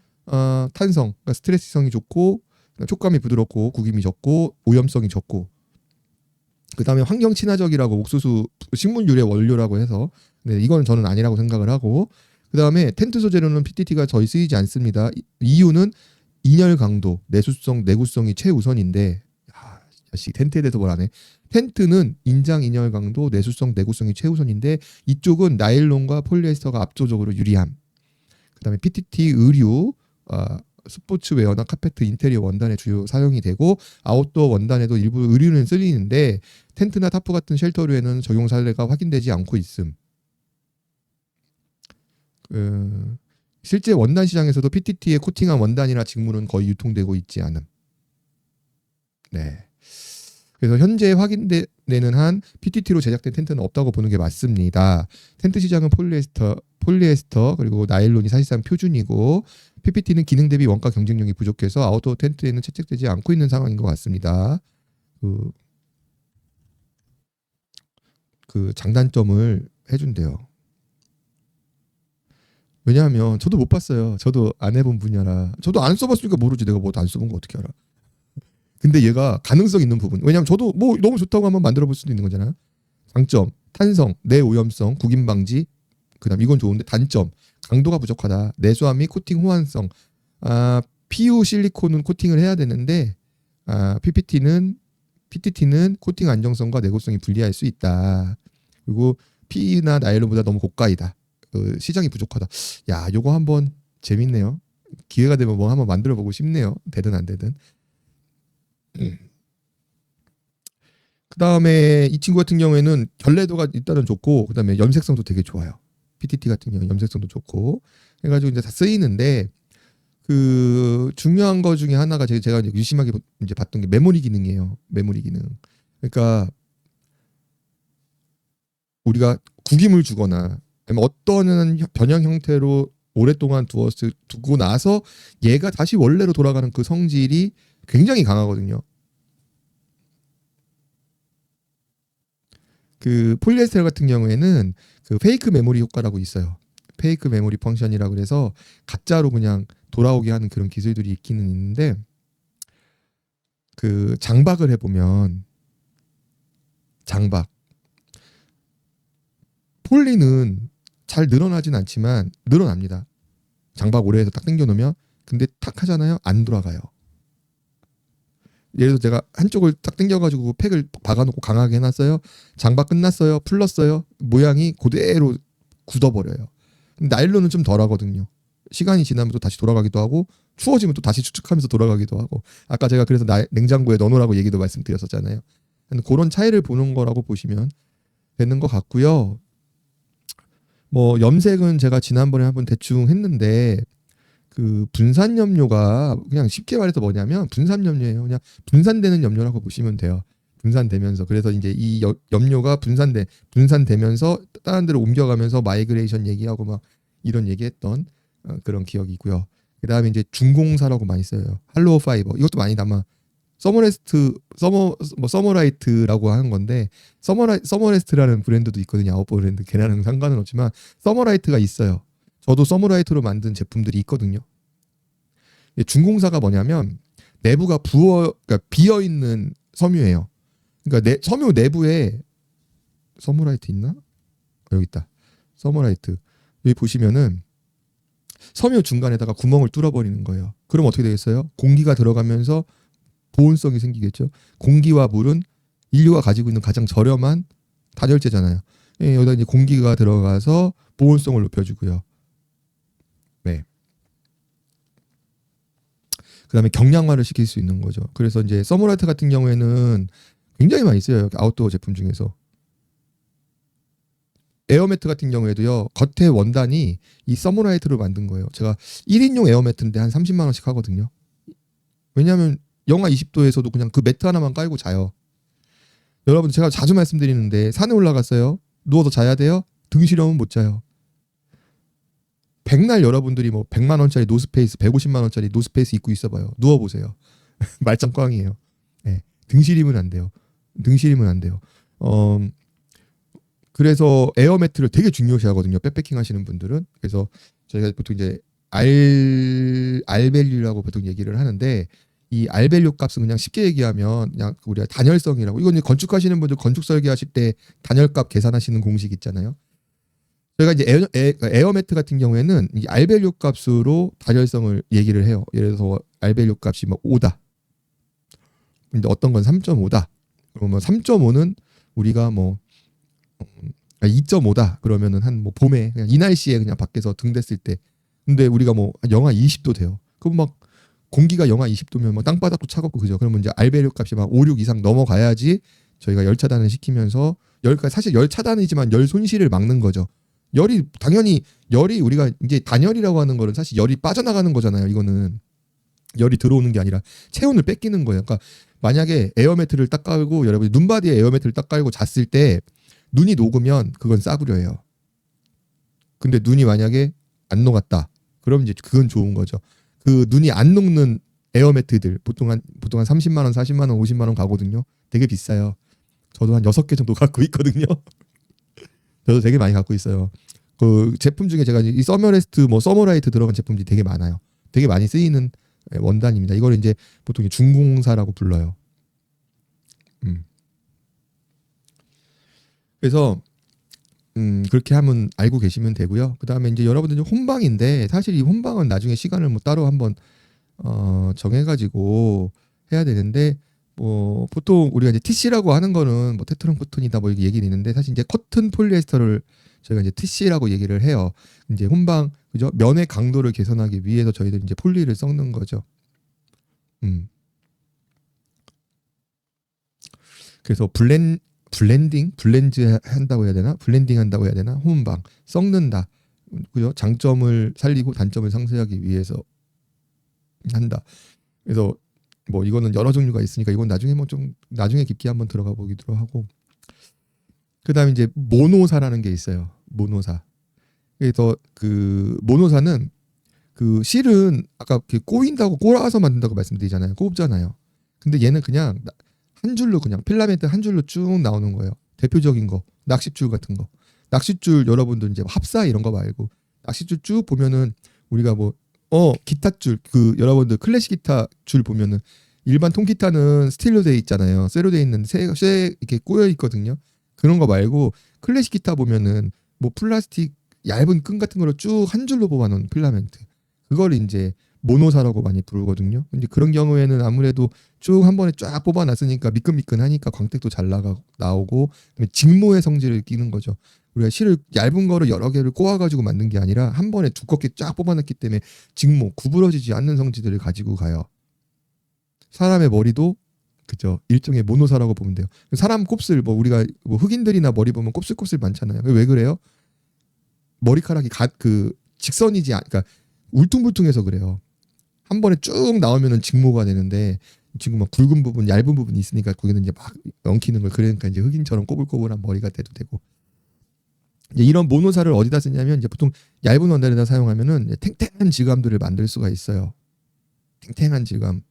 탄성, 그러니까 스트레스성이 좋고 촉감이 부드럽고 구김이 적고 오염성이 적고 그다음에 환경 친화적이라고 옥수수 식물 유래 원료라고 해서 네, 이건 저는 아니라고 생각을 하고 그다음에 텐트 소재로는 PTT가 거의 쓰이지 않습니다. 이유는 인열 강도, 내수성, 내구성이 최우선인데 씨 텐트에 대해서 뭘 하네. 텐트는 인장 인열 강도, 내수성, 내구성이 최우선인데 이쪽은 나일론과 폴리에스터가 압도적으로 유리함. 그다음에 PTT 의류, 스포츠웨어나 카페트 인테리어 원단에 주요 사용이 되고 아웃도어 원단에도 일부 의류는 쓰이는데 텐트나 타프 같은 쉘터류에는 적용 사례가 확인되지 않고 있음. 실제 원단 시장에서도 PTT에 코팅한 원단이나 직물은 거의 유통되고 있지 않음. 네. 그래서 현재 확인되는 한 PTT로 제작된 텐트는 없다고 보는 게 맞습니다. 텐트 시장은 폴리에스터 그리고 나일론이 사실상 표준이고 PPT는 기능 대비 원가 경쟁력이 부족해서 아웃도어 텐트에는 채택되지 않고 있는 상황인 것 같습니다. 그, 그 장단점을 해준대요. 왜냐하면 저도 못 봤어요. 저도 안 해본 분야라. 저도 안 써봤으니까 모르지. 내가 뭐 안 써본 거 어떻게 알아? 근데 얘가 가능성 있는 부분. 왜냐하면 저도 뭐 너무 좋다고 한번 만들어 볼 수도 있는 거잖아요. 장점, 탄성, 내오염성, 구김 방지. 그다음 이건 좋은데 단점, 강도가 부족하다. 내수함 및 코팅 호환성. 아, PU 실리콘은 코팅을 해야 되는데 PTT는 코팅 안정성과 내구성이 불리할 수 있다. 그리고 PE나 나일론보다 너무 고가이다. 시장이 부족하다. 야, 요거 한번 재밌네요. 기회가 되면 뭐 한번 만들어 보고 싶네요. 되든 안 되든. 그다음에 이 친구 같은 경우에는 결례도가 일단은 좋고 그다음에 염색성도 되게 좋아요. PTT 같은 경우 염색성도 좋고 해가지고 이제 다 쓰이는데 그 중요한 거 중에 하나가 제가 이제 유심하게 이제 봤던 게 메모리 기능이에요. 메모리 기능. 그러니까 우리가 구김을 주거나 아니면 어떤 변형 형태로 오랫동안 두고 나서 얘가 다시 원래로 돌아가는 그 성질이 굉장히 강하거든요. 그 폴리에스테르 같은 경우에는 그 페이크 메모리 효과라고 있어요. 페이크 메모리 펑션이라고 그래서 가짜로 그냥 돌아오게 하는 그런 기술들이 있기는 있는데 그 장박을 해보면 장박 폴리는 잘 늘어나진 않지만 늘어납니다. 장박 오래 해서 딱 당겨 놓으면 근데 탁 하잖아요. 안 돌아가요. 예를 들어 제가 한쪽을 딱 당겨가지고 팩을 박아놓고 강하게 해놨어요. 장박 끝났어요. 풀렀어요. 모양이 그대로 굳어버려요. 나일론은 좀 덜하거든요. 시간이 지나면 또 다시 돌아가기도 하고 추워지면 또 다시 추측하면서 돌아가기도 하고 아까 제가 그래서 냉장고에 넣어놓으라고 얘기도 말씀드렸었잖아요. 그런 차이를 보는 거라고 보시면 되는 것 같고요. 뭐 염색은 제가 지난번에 한번 대충 했는데 그 분산 염료가 그냥 쉽게 말해서 뭐냐면 분산 염료예요. 그냥 분산되는 염료라고 보시면 돼요. 분산되면서 그래서 이제 이 염료가 분산되면서 다른 데로 옮겨가면서 마이그레이션 얘기하고 막 이런 얘기했던 그런 기억이 있고요. 그다음에 이제 중공사라고 많이 써요. 할로우 파이버 이것도 많이 남아. 서머라이트라고 하는 건데 서머레스트라는 브랜드도 있거든요. 아웃보 브랜드 걔네랑 상관은 없지만 서머라이트가 있어요. 저도 서머라이트로 만든 제품들이 있거든요. 중공사가 뭐냐면 내부가 그러니까 비어 있는 섬유예요. 그러니까 섬유 내부에 서머라이트 있나? 여기 있다. 서머라이트. 여기 보시면은 섬유 중간에다가 구멍을 뚫어버리는 거예요. 그럼 어떻게 되겠어요? 공기가 들어가면서 보온성이 생기겠죠. 공기와 물은 인류가 가지고 있는 가장 저렴한 단열재잖아요. 여기다 이제 공기가 들어가서 보온성을 높여주고요. 네. 그다음에 경량화를 시킬 수 있는 거죠. 그래서 이제 서머라이트 같은 경우에는 굉장히 많이 쓰여요. 아웃도어 제품 중에서. 에어매트 같은 경우에도요. 겉에 원단이 이 서머라이트로 만든 거예요. 제가 1인용 에어매트인데 한 30만 원씩 하거든요. 왜냐하면 영하 20도에서도 그냥 그 매트 하나만 깔고 자요. 여러분 제가 자주 말씀드리는데 산에 올라갔어요. 누워서 자야 돼요? 등 시려면 못 자요. 백날 여러분들이 뭐 100만 원짜리 노스페이스, 150만 원짜리 노스페이스 입고 있어봐요. 누워보세요. 말짱 꽝이에요. 네, 등 시리면 안 돼요. 등 시리면 안 돼요. 그래서 에어매트를 되게 중요시하거든요. 백패킹 하시는 분들은. 그래서 저희가 보통 이제 R밸류라고 보통 얘기를 하는데 이 R밸류 값은 그냥 쉽게 얘기하면 그냥 우리가 단열성이라고. 이건 이제 건축하시는 분들 건축 설계하실 때 단열값 계산하시는 공식 있잖아요. 저희가 이제 에어매트 같은 경우에는 이 R밸류 값으로 단열성을 얘기를 해요. 예를 들어서 R밸류 값이 뭐 5다. 근데 어떤 건 3.5다. 그러면 3.5는 우리가 뭐 2.5다 그러면은 한 뭐 봄에 그냥 이 날씨에 그냥 밖에서 등 댔을 때 근데 우리가 뭐 영하 20도 돼요. 그럼 막 공기가 영하 20도면 뭐 땅바닥도 차갑고 그죠. 그러면 이제 알베르 값이 막 5, 6 이상 넘어가야지 저희가 열 차단을 시키면서 사실 열 차단이지만 열 손실을 막는 거죠. 당연히 열이 우리가 이제 단열이라고 하는 거는 사실 열이 빠져나가는 거잖아요. 이거는 열이 들어오는 게 아니라 체온을 뺏기는 거예요. 그러니까 만약에 에어매트를 딱 깔고 여러분이 눈바디에 에어매트를 딱 깔고 잤을 때 눈이 녹으면 그건 싸구려예요. 근데 눈이 만약에 안 녹았다. 그럼 이제 그건 좋은 거죠. 그 눈이 안 녹는 에어매트들 보통 한 30만 원, 40만 원, 50만 원 가거든요. 되게 비싸요. 저도 한 6개 정도 갖고 있거든요. 저도 되게 많이 갖고 있어요. 그 제품 중에 제가 이 서머레스트 뭐 서머라이트 들어간 제품들이 되게 많아요. 되게 많이 쓰이는 원단입니다. 이걸 이제 보통 중공사라고 불러요. 그래서 그렇게 하면 알고 계시면 되고요. 그다음에 이제 여러분들 혼방인데 사실 이 혼방은 나중에 시간을 뭐 따로 한번 정해가지고 해야 되는데 뭐 보통 우리가 이제 TC라고 하는 거는 뭐 테트론 코튼이다 뭐 이렇게 얘기는 있는데 사실 이제 커튼 폴리에스터를 저희가 이제 TC라고 얘기를 해요. 이제 혼방 그죠? 면의 강도를 개선하기 위해서 저희들 이제 폴리를 섞는 거죠. 그래서 블렌즈 한다고 해야 되나? 블렌딩 한다고 해야 되나? 혼방, 섞는다. 그죠? 장점을 살리고 단점을 상쇄하기 위해서 한다. 그래서 뭐 이거는 여러 종류가 있으니까 이건 나중에 뭐 좀 나중에 깊게 한번 들어가 보기도 하고. 그다음에 이제 모노사라는 게 있어요. 모노사. 그래서 그 모노사는 그 실은 아까 꼬인다고 꼬아서 만든다고 말씀드리잖아요. 꼽잖아요. 근데 얘는 그냥 한 줄로 그냥 필라멘트 한 줄로 쭉 나오는 거예요. 대표적인 거 낚싯줄 같은 거. 낚싯줄 여러분들 이제 합사 이런 거 말고 낚싯줄 쭉 보면은 우리가 뭐 기타줄 그 여러분들 클래식 기타 줄 보면은 일반 통기타는 스틸로 돼 있잖아요. 쇠로 돼 있는데 쇠 이렇게 꼬여 있거든요. 그런 거 말고 클래식 기타 보면은 뭐 플라스틱 얇은 끈 같은 거를 쭉 한 줄로 뽑아놓은 필라멘트. 그걸 이제 모노사라고 많이 부르거든요. 근데 그런 경우에는 아무래도 쭉 한 번에 쫙 뽑아놨으니까 미끈미끈하니까 광택도 잘 나오고 직모의 성질을 띠는 거죠. 우리가 실을 얇은 거를 여러 개를 꼬아가지고 만든 게 아니라 한 번에 두껍게 쫙 뽑아놨기 때문에 직모 구부러지지 않는 성질들을 가지고 가요. 사람의 머리도 그죠 일종의 모노사라고 보면 돼요. 사람 곱슬 뭐 우리가 뭐 흑인들이나 머리 보면 곱슬곱슬 많잖아요. 왜 그래요? 머리카락이 직선이지 그러니까 울퉁불퉁해서 그래요. 한 번에 쭉 나오면은 직모가 되는데 지금 막 굵은 부분, 얇은 부분이 있으니까 거기는 이제 막 엉키는 걸 그러니까 이제 흑인처럼 꼬불꼬불한 머리가 돼도 되고. 이제 이런 모노사를 어디다 쓰냐면 이제 보통 얇은 원단에다 사용하면은 탱탱한 질감들을 만들 수가 있어요. 탱탱한 질감.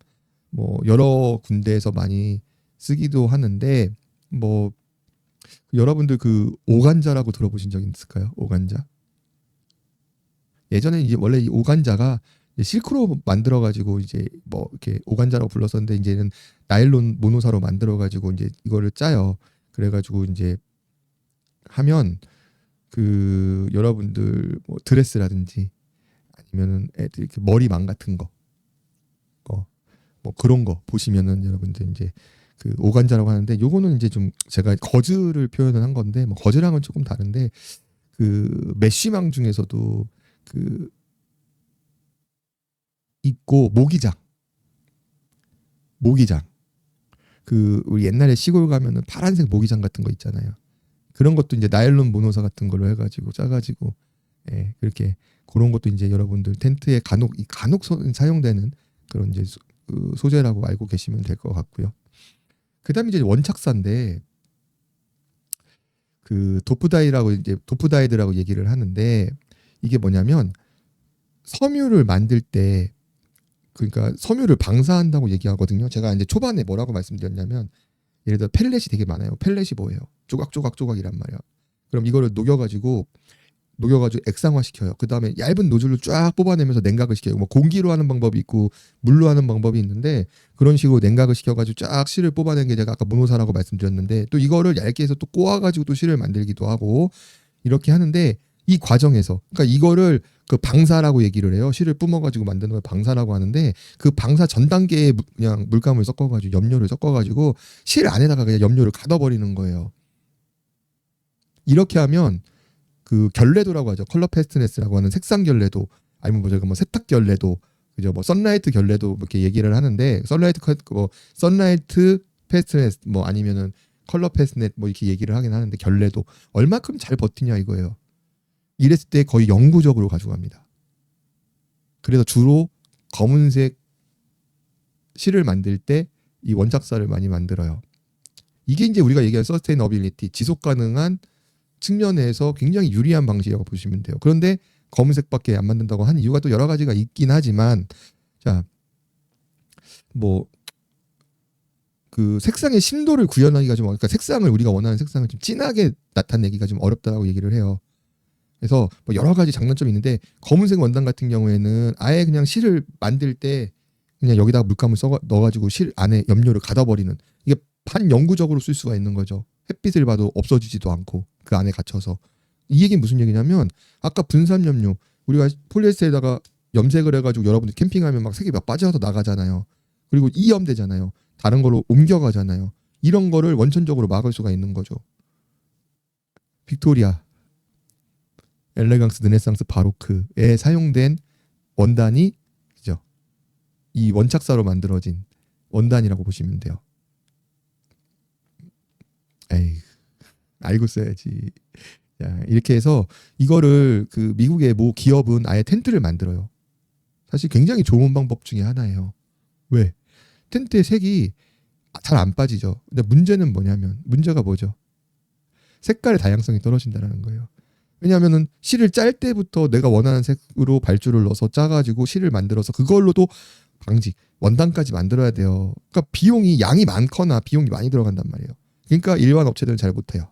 뭐 여러 군데에서 많이 쓰기도 하는데 뭐 여러분들 그 오간자라고 들어보신 적 있을까요? 오간자? 예전에 이제 원래 이 오간자가 실크로 만들어 가지고 이제 뭐 이렇게 오간자라고 불렀었는데 이제는 나일론 모노사로 만들어 가지고 이제 이거를 짜요. 그래 가지고 이제 하면 그 여러분들 뭐 드레스라든지 아니면은 애들 이렇게 머리망 같은 거, 뭐 그런 거 보시면은 여러분들 이제 그 오간자라고 하는데 요거는 이제 좀 제가 거즈를 표현을 한 건데 뭐 거즈랑은 조금 다른데 그 메쉬망 중에서도 그 있고 모기장 그 우리 옛날에 시골 가면은 파란색 모기장 같은 거 있잖아요. 그런 것도 이제 나일론 모노사 같은 걸로 해가지고 짜가지고 그렇게 그런 것도 이제 여러분들 텐트에 간혹 사용되는 그런 이제 그 소재라고 알고 계시면 될 것 같고요. 그다음에 이제 원착사인데 그 도프다이드라고 얘기를 하는데 이게 뭐냐면 섬유를 만들 때 그러니까 섬유를 방사한다고 얘기하거든요. 제가 이제 초반에 뭐라고 말씀드렸냐면 예를 들어 펠렛이 되게 많아요. 펠렛이 뭐예요? 조각이란 말이야. 그럼 이거를 녹여가지고 액상화 시켜요. 그 다음에 얇은 노즐로 쫙 뽑아내면서 냉각을 시켜요. 뭐 공기로 하는 방법이 있고 물로 하는 방법이 있는데 그런 식으로 냉각을 시켜가지고 쫙 실을 뽑아낸 게 제가 아까 모노사라고 말씀드렸는데 또 이거를 얇게 해서 또 꼬아가지고 또 실을 만들기도 하고 이렇게 하는데 이 과정에서 그러니까 이거를 그 방사라고 얘기를 해요. 실을 뿜어가지고 만드는 걸 방사라고 하는데 그 방사 전 단계에 그냥 물감을 섞어가지고 염료를 섞어가지고 실 안에다가 그냥 염료를 가둬버리는 거예요. 이렇게 하면 그 결례도라고 하죠. 컬러 패스트네스라고 하는 색상 결례도 아니면 뭐 저거 뭐 세탁 결례도 그죠? 뭐 선라이트 결례도 이렇게 얘기를 하는데 선라이트 패스트네스 뭐 아니면은 컬러 패스트넷 뭐 이렇게 얘기를 하긴 하는데 결례도 얼마큼 잘 버티냐 이거예요. 이랬을 때 거의 영구적으로 가져갑니다. 그래서 주로 검은색 실을 만들 때 이 원착사를 많이 만들어요. 이게 이제 우리가 얘기하는 서스테이너빌리티, 지속 가능한 측면에서 굉장히 유리한 방식이라고 보시면 돼요. 그런데 검은색밖에 안 만든다고 한 이유가 또 여러 가지가 있긴 하지만 자, 뭐 그 색상의 심도를 구현하기가 좀 그러니까 색상을 우리가 원하는 색상을 좀 진하게 나타내기가 좀 어렵다라고 얘기를 해요. 그래서 뭐 여러 가지 장단점이 있는데 검은색 원단 같은 경우에는 아예 그냥 실을 만들 때 그냥 여기다가 물감을 넣어가지고 실 안에 염료를 가둬버리는 이게 반영구적으로 쓸 수가 있는 거죠. 햇빛을 봐도 없어지지도 않고 그 안에 갇혀서 이 얘기는 무슨 얘기냐면 아까 분산 염료 우리가 폴리에스테르에다가 염색을 해가지고 여러분들 캠핑하면 막 색이 막 빠져서 나가잖아요. 그리고 이염되잖아요. 다른 걸로 옮겨가잖아요. 이런 거를 원천적으로 막을 수가 있는 거죠. 빅토리아 엘레강스, 르네상스, 바로크에 사용된 원단이 그죠? 이 원착사로 만들어진 원단이라고 보시면 돼요. 에이, 알고 써야지. 자, 이렇게 해서 이거를 그 미국의 모 기업은 아예 텐트를 만들어요. 사실 굉장히 좋은 방법 중에 하나예요. 왜? 텐트의 색이 잘 안 빠지죠. 근데 문제가 뭐죠? 색깔의 다양성이 떨어진다는 거예요. 왜냐하면은 실을 짤 때부터 내가 원하는 색으로 발주를 넣어서 짜가지고 실을 만들어서 그걸로도 원단까지 만들어야 돼요. 그러니까 양이 많거나 비용이 많이 들어간단 말이에요. 그러니까 일반 업체들은 잘 못해요.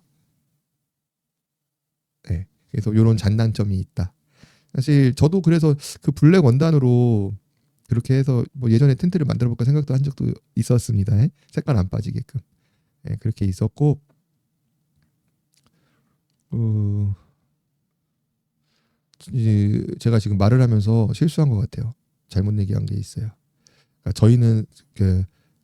네, 그래서 이런 장단점이 있다. 사실 저도 그래서 그 블랙 원단으로 그렇게 해서 뭐 예전에 텐트를 만들어 볼까 생각도 한 적도 있었습니다. 색깔 안 빠지게끔. 그렇게 있었고 이제 제가 지금 말을 하면서 실수한 것 같아요. 잘못 얘기한 게 있어요. 그러니까 저희는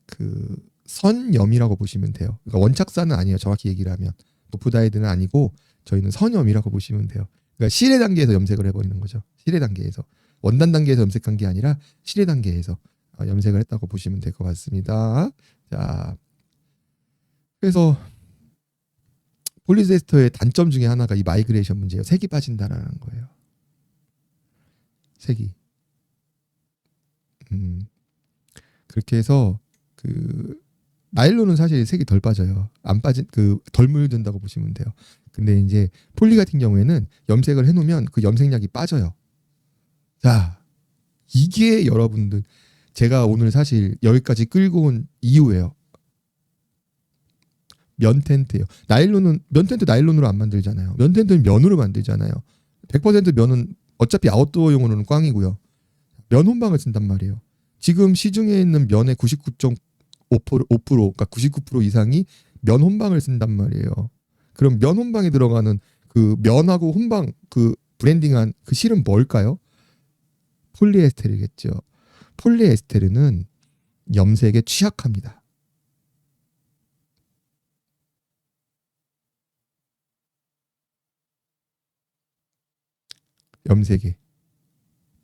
그 선염이라고 보시면 돼요. 그러니까 원착사는 아니에요. 정확히 얘기를 하면 도프다이드는 아니고 저희는 선염이라고 보시면 돼요. 그러니까 실의 단계에서 염색을 해버리는 거죠. 실의 단계에서 원단 단계에서 염색한 게 아니라 실의 단계에서 염색을 했다고 보시면 될 것 같습니다. 자, 그래서 폴리에스터의 단점 중에 하나가 이 마이그레이션 문제예요. 색이 빠진다라는 거예요. 색이. 그렇게 해서 그 나일론은 사실 색이 덜 빠져요. 덜 물든다고 보시면 돼요. 근데 이제 폴리 같은 경우에는 염색을 해놓으면 그 염색약이 빠져요. 자, 이게 여러분들 제가 오늘 사실 여기까지 끌고 온 이유예요. 면 텐트예요. 면 텐트 나일론으로 안 만들잖아요. 면 텐트는 면으로 만들잖아요. 100% 면은 어차피 아웃도어용으로는 꽝이고요. 면 혼방을 쓴단 말이에요. 지금 시중에 있는 면의 99.5%, 그러니까 99% 이상이 면 혼방을 쓴단 말이에요. 그럼 면 혼방에 들어가는 그 면하고 혼방 그 브랜딩한 그 실은 뭘까요? 폴리에스테르겠죠. 폴리에스테르는 염색에 취약합니다. 염색에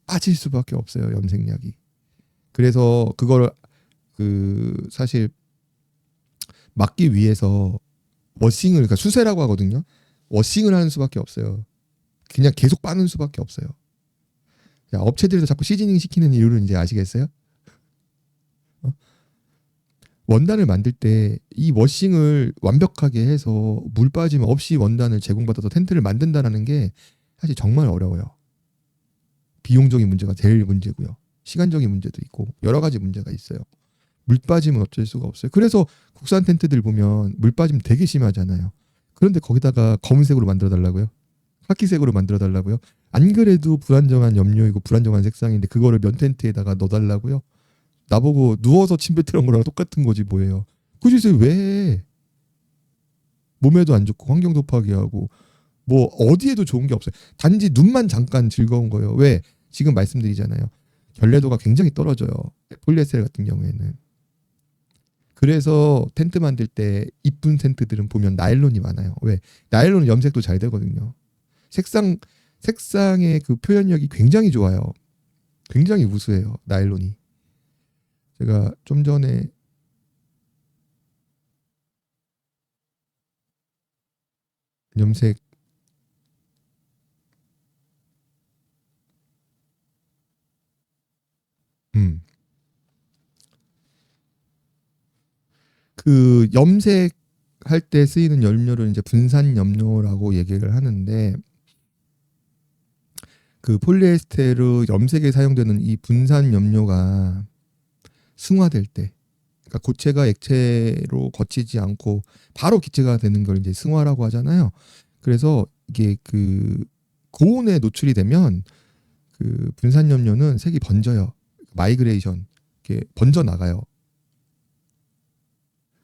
빠질 수밖에 없어요. 염색약이. 그래서 그걸 그 사실 막기 위해서 워싱을, 그러니까 수세라고 하거든요. 워싱을 하는 수밖에 없어요. 그냥 계속 빠는 수밖에 없어요. 자, 업체들에서 자꾸 시즈닝 시키는 이유를 이제 아시겠어요? 어? 원단을 만들 때 이 워싱을 완벽하게 해서 물 빠짐 없이 원단을 제공받아서 텐트를 만든다는 게 사실 정말 어려워요. 비용적인 문제가 제일 문제고요. 시간적인 문제도 있고 여러 가지 문제가 있어요. 물 빠짐은 어쩔 수가 없어요. 그래서 국산 텐트들 보면 물 빠짐 되게 심하잖아요. 그런데 거기다가 검은색으로 만들어 달라고요? 카키색으로 만들어 달라고요? 안 그래도 불안정한 염료이고 불안정한 색상인데 그거를 면 텐트에다가 넣어 달라고요? 나보고 누워서 침 뱉으란 거랑 똑같은 거지 뭐예요. 그 짓을 왜 해? 몸에도 안 좋고 환경도 파괴하고 뭐 어디에도 좋은 게 없어요. 단지 눈만 잠깐 즐거운 거예요. 왜? 지금 말씀드리잖아요. 결례도가 굉장히 떨어져요. 폴리에스테르 같은 경우에는. 그래서 텐트 만들 때 이쁜 텐트들은 보면 나일론이 많아요. 왜? 나일론은 염색도 잘 되거든요. 색상의 그 표현력이 굉장히 좋아요. 굉장히 우수해요. 나일론이. 제가 좀 전에 염색 그 염색할 때 쓰이는 염료를 이제 분산 염료라고 얘기를 하는데 그 폴리에스테르 염색에 사용되는 이 분산 염료가 승화될 때, 그러니까 고체가 액체로 거치지 않고 바로 기체가 되는 걸 이제 승화라고 하잖아요. 그래서 이게 그 고온에 노출이 되면 그 분산 염료는 색이 번져요. 마이그레이션, 이렇게 번져 나가요.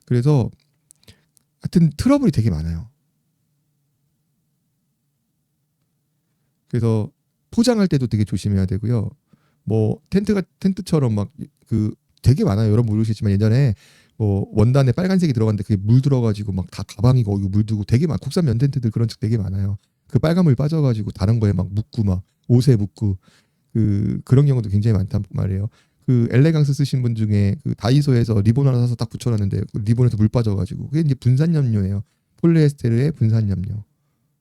그래서 하여튼 트러블이 되게 많아요. 그래서 포장할 때도 되게 조심해야 되고요. 뭐 텐트처럼 막 그 되게 많아요. 여러분 모르시지만 예전에 뭐 원단에 빨간색이 들어갔는데 그게 물 들어가지고 막 다 가방이고 이거 물 두고 되게 많. 국산 면 텐트들 그런 적 되게 많아요. 그 빨간물 빠져가지고 다른 거에 막 묻고 막 옷에 묻고 그런 경우도 굉장히 많단 말이에요. 그 엘레강스 쓰신 분 중에 그 다이소에서 리본 하나 사서 딱 붙여놨는데 그 리본에서 물 빠져가지고 그게 이제 분산염료예요. 폴리에스테르의 분산염료.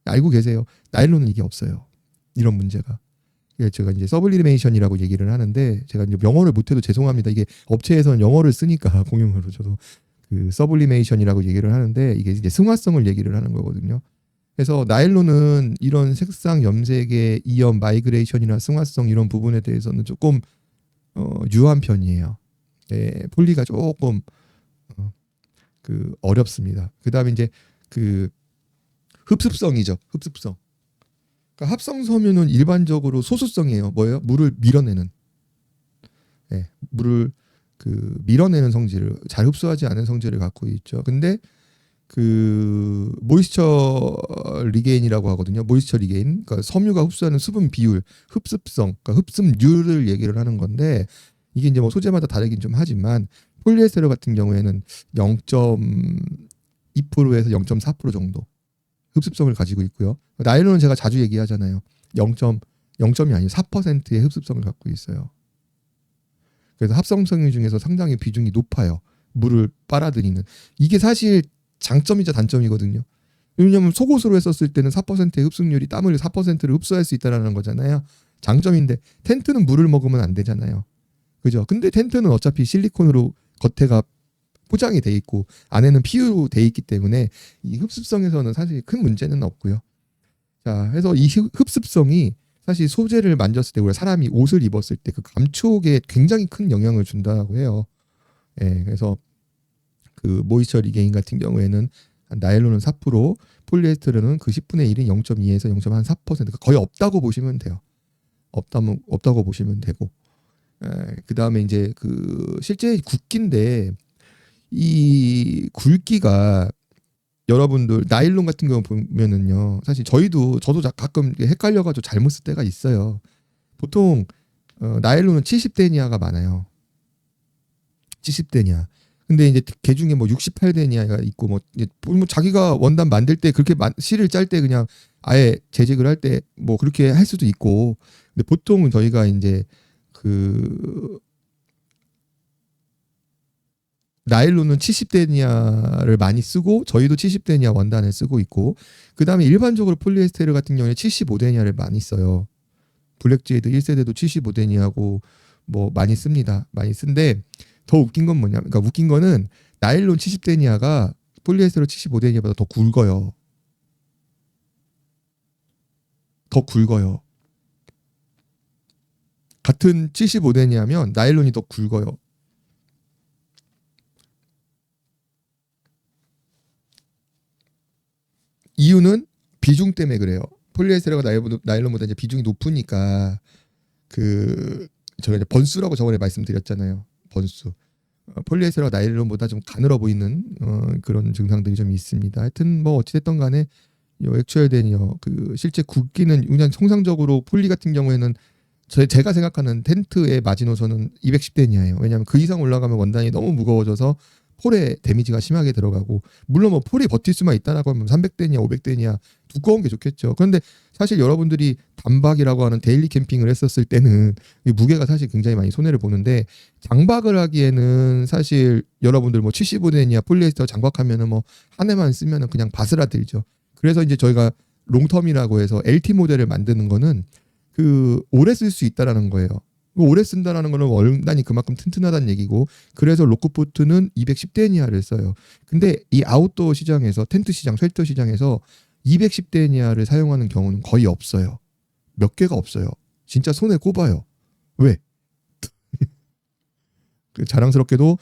알고 계세요? 나일론은 이게 없어요. 이런 문제가. 제가 이제 서블리메이션이라고 얘기를 하는데 제가 이제 영어를 못해도 죄송합니다. 이게 업체에서는 영어를 쓰니까 공용어로 저도 그 서블리메이션이라고 얘기를 하는데 이게 이제 승화성을 얘기를 하는 거거든요. 그래서 나일론은 이런 색상 염색의 이염 마이그레이션이나 승화성 이런 부분에 대해서는 조금 유한 편이에요. 네, 폴리가 조금 그 어렵습니다. 그다음에 이제 그 흡습성이죠. 흡습성. 그러니까 합성섬유는 일반적으로 소수성이에요. 뭐예요? 물을 밀어내는. 네, 물을 그 밀어내는 성질을 잘 흡수하지 않은 성질을 갖고 있죠. 근데 그 모이스처 리게인이라고 하거든요. 모이스처 리게인. 그러니까 섬유가 흡수하는 수분 비율, 흡습성, 그러니까 흡습률을 얘기를 하는 건데 이게 이제 뭐 소재마다 다르긴 좀 하지만 폴리에스테르 같은 경우에는 0.2%에서 0.4% 정도 흡습성을 가지고 있고요. 나일론은 제가 자주 얘기하잖아요. 0점이 아니고 4%의 흡습성을 갖고 있어요. 그래서 합성성유 중에서 상당히 비중이 높아요. 물을 빨아들이는. 이게 사실 장점이자 단점이거든요. 왜냐하면 속옷으로 했었을 때는 4%의 흡수율이 땀을 4%를 흡수할 수 있다는 거잖아요. 장점인데 텐트는 물을 먹으면 안 되잖아요. 그죠? 근데 텐트는 어차피 실리콘으로 겉에가 포장이 돼 있고 안에는 PU로 돼 있기 때문에 이 흡습성에서는 사실 큰 문제는 없고요. 자, 해서 이 흡습성이 사실 소재를 만졌을 때 우리가 사람이 옷을 입었을 때 그 감촉에 굉장히 큰 영향을 준다고 해요. 예, 그래서 그 모이스처 리게인 같은 경우에는 나일론은 4%, 폴리에스테르는 그 10분의 1인 0.2에서 0.4%, 거의 없다고 보시면 돼요. 없다고 보시면 되고 그다음에 이제 그 실제 굵기인데 이 굵기가 여러분들 나일론 같은 경우 보면은요. 사실 저도 가끔 헷갈려가지고 잘못 쓸 때가 있어요. 보통 나일론은 70데니아가 많아요. 70데니아. 근데 이제 걔 중에 뭐 68데니아가 있고 뭐 자기가 원단 만들 때 그렇게 실을 짤 때 그냥 아예 재직을 할 때 뭐 그렇게 할 수도 있고. 근데 보통은 저희가 이제 그 나일론은 70데니아를 많이 쓰고 저희도 70데니아 원단을 쓰고 있고 그다음에 일반적으로 폴리에스테르 같은 경우에 75데니아를 많이 써요. 블랙제이드 1세대도 75데니아고 뭐 많이 씁니다. 많이 쓴데 더 웃긴 건 뭐냐? 그러니까 웃긴 거는 나일론 70데니아가 폴리에스테르 75데니아보다 더 굵어요. 더 굵어요. 같은 75데니아면 나일론이 더 굵어요. 이유는 비중 때문에 그래요. 폴리에스테르가 나일론보다 이제 비중이 높으니까 그 제가 이제 번수라고 저번에 말씀드렸잖아요. 번수. 폴리에스테르가 나일론보다 좀 가늘어 보이는 그런 증상들이 좀 있습니다. 하여튼 뭐 어찌됐든 간에 요 액추얼 데니어 그 실제 굵기는 그냥 통상적으로 폴리 같은 경우에는 제가 생각하는 텐트의 마지노선은 210데니아예요. 왜냐하면 그 이상 올라가면 원단이 너무 무거워져서 폴에 데미지가 심하게 들어가고 물론 뭐 폴이 버틸 수만 있다라고 하면 300데니아, 500데니아 두꺼운 게 좋겠죠. 그런데 사실 여러분들이 단박이라고 하는 데일리 캠핑을 했었을 때는 이 무게가 사실 굉장히 많이 손해를 보는데 장박을 하기에는 사실 여러분들 뭐 75데니아 폴리에스터 장박하면은 뭐 한 해만 쓰면은 그냥 바스라들죠. 그래서 이제 저희가 롱텀이라고 해서 LT 모델을 만드는 거는 그 오래 쓸 수 있다라는 거예요. 오래 쓴다라는 거는 원단이 그만큼 튼튼하다는 얘기고 그래서 로크포트는 210데니아를 써요. 근데 이 아웃도어 시장에서 텐트 시장, 쉘터 시장에서 210데니아를 사용하는 경우는 거의 없어요. 몇 개가 없어요. 진짜 손에 꼽아요. 왜? 그 자랑스럽게도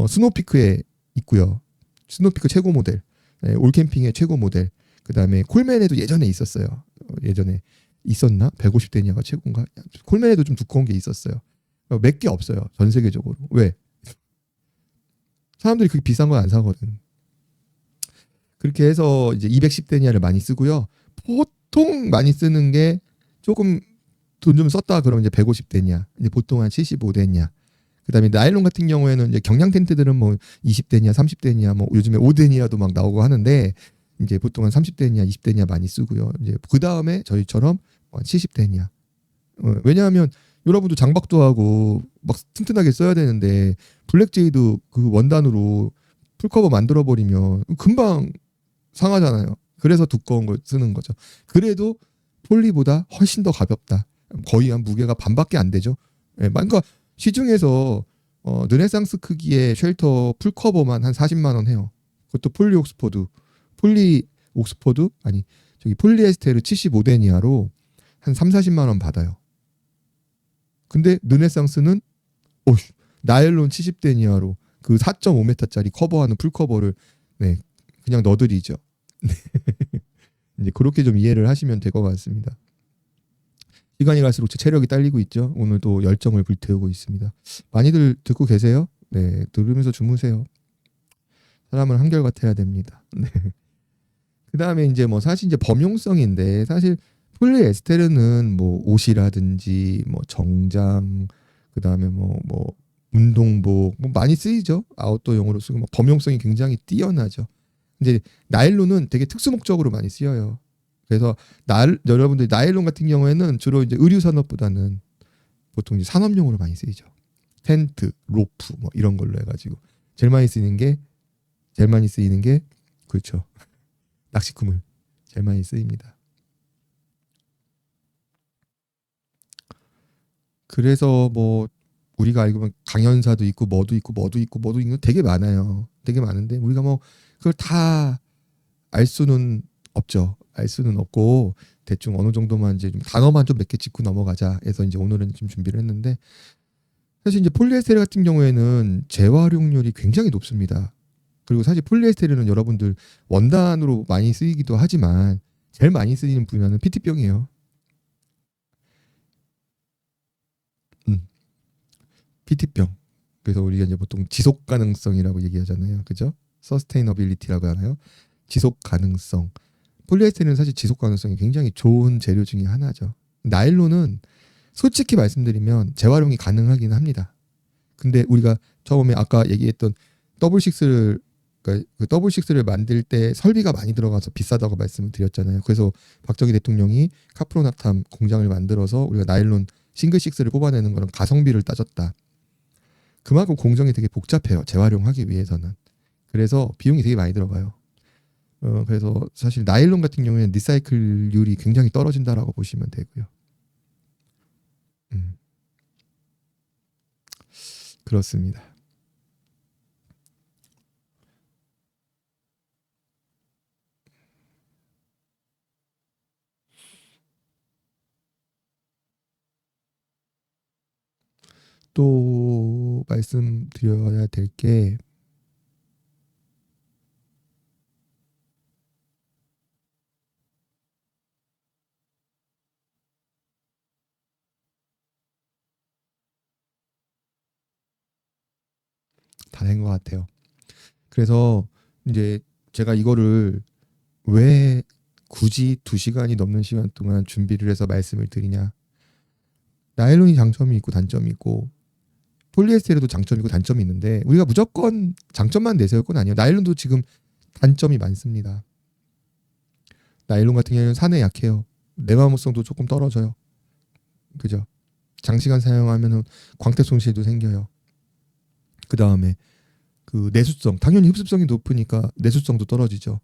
스노피크에 있고요. 스노피크 최고 모델, 올캠핑의 최고 모델. 그다음에 콜맨에도 예전에 있었어요. 예전에 있었나? 150데니아가 최고인가? 콜맨에도 좀 두꺼운 게 있었어요. 몇 개 없어요. 전 세계적으로. 왜? 사람들이 그렇게 비싼 건 안 사거든. 그렇게 해서 이제 210데니아를 많이 쓰고요. 보통 많이 쓰는 게 조금 돈 좀 썼다 그러면 이제 150데니아. 이제 보통 한 75데니아. 그다음에 나일론 같은 경우에는 이제 경량 텐트들은 뭐 20데니아, 30데니아, 뭐 요즘에 5데니아도 막 나오고 하는데 이제 보통 한 30데니아, 20데니아 많이 쓰고요. 이제 그 다음에 저희처럼 70데니아. 왜냐하면 여러분도 장박도 하고 막 튼튼하게 써야 되는데 블랙제이드 그 원단으로 풀커버 만들어 버리면 금방 상하잖아요. 그래서 두꺼운 걸 쓰는 거죠. 그래도 폴리보다 훨씬 더 가볍다. 거의 한 무게가 반밖에 안 되죠. 그러니까 시중에서 르네상스 크기의 쉘터 풀커버만 한 40만 원 해요. 그것도 폴리 옥스포드 아니 저기 폴리에스테르 75데니아로 한 3, 40만 원 받아요. 근데 르네상스는 나일론 70데니아로 그 4.5m짜리 커버하는 풀커버를 네, 그냥 넣어드리죠. 이제 그렇게 좀 이해를 하시면 될 것 같습니다. 시간이 갈수록 제 체력이 딸리고 있죠. 오늘도 열정을 불태우고 있습니다. 많이들 듣고 계세요? 네, 들으면서 주무세요. 사람은 한결같아야 됩니다. 네. 그 다음에 이제 뭐 사실 이제 범용성인데 사실 폴리에스테르는 뭐 옷이라든지 뭐 정장 그 다음에 뭐 운동복 뭐 많이 쓰이죠. 아웃도어용으로 쓰고 뭐 범용성이 굉장히 뛰어나죠. 이제 나일론은 되게 특수 목적으로 많이 쓰여요. 그래서 여러분들 나일론 같은 경우에는 주로 이제 의류 산업보다는 보통 이제 산업용으로 많이 쓰이죠. 텐트, 로프 뭐 이런 걸로 해가지고 제일 많이 쓰이는 게 그렇죠. 낚시쿠물 제일 많이 쓰입니다. 그래서 뭐 우리가 알고 보면 강연사도 있고 뭐도 있고 되게 많아요. 되게 많은데 우리가 뭐 그걸 다 알 수는 없죠. 알 수는 없고 대충 어느 정도만 이제 좀 단어만 좀 몇 개 짚고 넘어가자 해서 이제 오늘은 좀 준비를 했는데 사실 이제 폴리에스테르 같은 경우에는 재활용률이 굉장히 높습니다. 그리고 사실 폴리에스테르는 여러분들 원단으로 많이 쓰이기도 하지만 제일 많이 쓰이는 분야는 피트병이에요. 음. PT병. 그래서 우리가 이제 보통 지속 가능성이라고 얘기하잖아요. 그죠? 서스테이너빌리티라고 하나요? 지속 가능성. 폴리에스테린은 사실 지속 가능성이 굉장히 좋은 재료 중에 하나죠. 나일론은 솔직히 말씀드리면 재활용이 가능하긴 합니다. 근데 우리가 처음에 아까 얘기했던 더블식스를 그러니까 그 더블식스를 만들 때 설비가 많이 들어가서 비싸다고 말씀을 드렸잖아요. 그래서 박정희 대통령이 카프로나탐 공장을 만들어서 우리가 나일론 싱글식스를 뽑아내는 거는 가성비를 따졌다. 그만큼 공정이 되게 복잡해요. 재활용하기 위해서는. 그래서 비용이 되게 많이 들어가요. 그래서 사실 나일론 같은 경우에는 리사이클률이 굉장히 떨어진다라고 보시면 되고요. 음, 그렇습니다. 또 말씀드려야 될 게 다 된 것 같아요. 그래서 이제 제가 이거를 왜 굳이 2시간이 넘는 시간 동안 준비를 해서 말씀을 드리냐. 나일론이 장점이 있고 단점이 있고 폴리에스테르도 장점이 있고 단점이 있는데 우리가 무조건 장점만 내세울 건 아니에요. 나일론도 지금 단점이 많습니다. 나일론 같은 경우는 산에 약해요. 내마모성도 조금 떨어져요. 그죠? 장시간 사용하면 광택 손실도 생겨요. 그 다음에 그 내수성, 당연히 흡습성이 높으니까 내수성도 떨어지죠.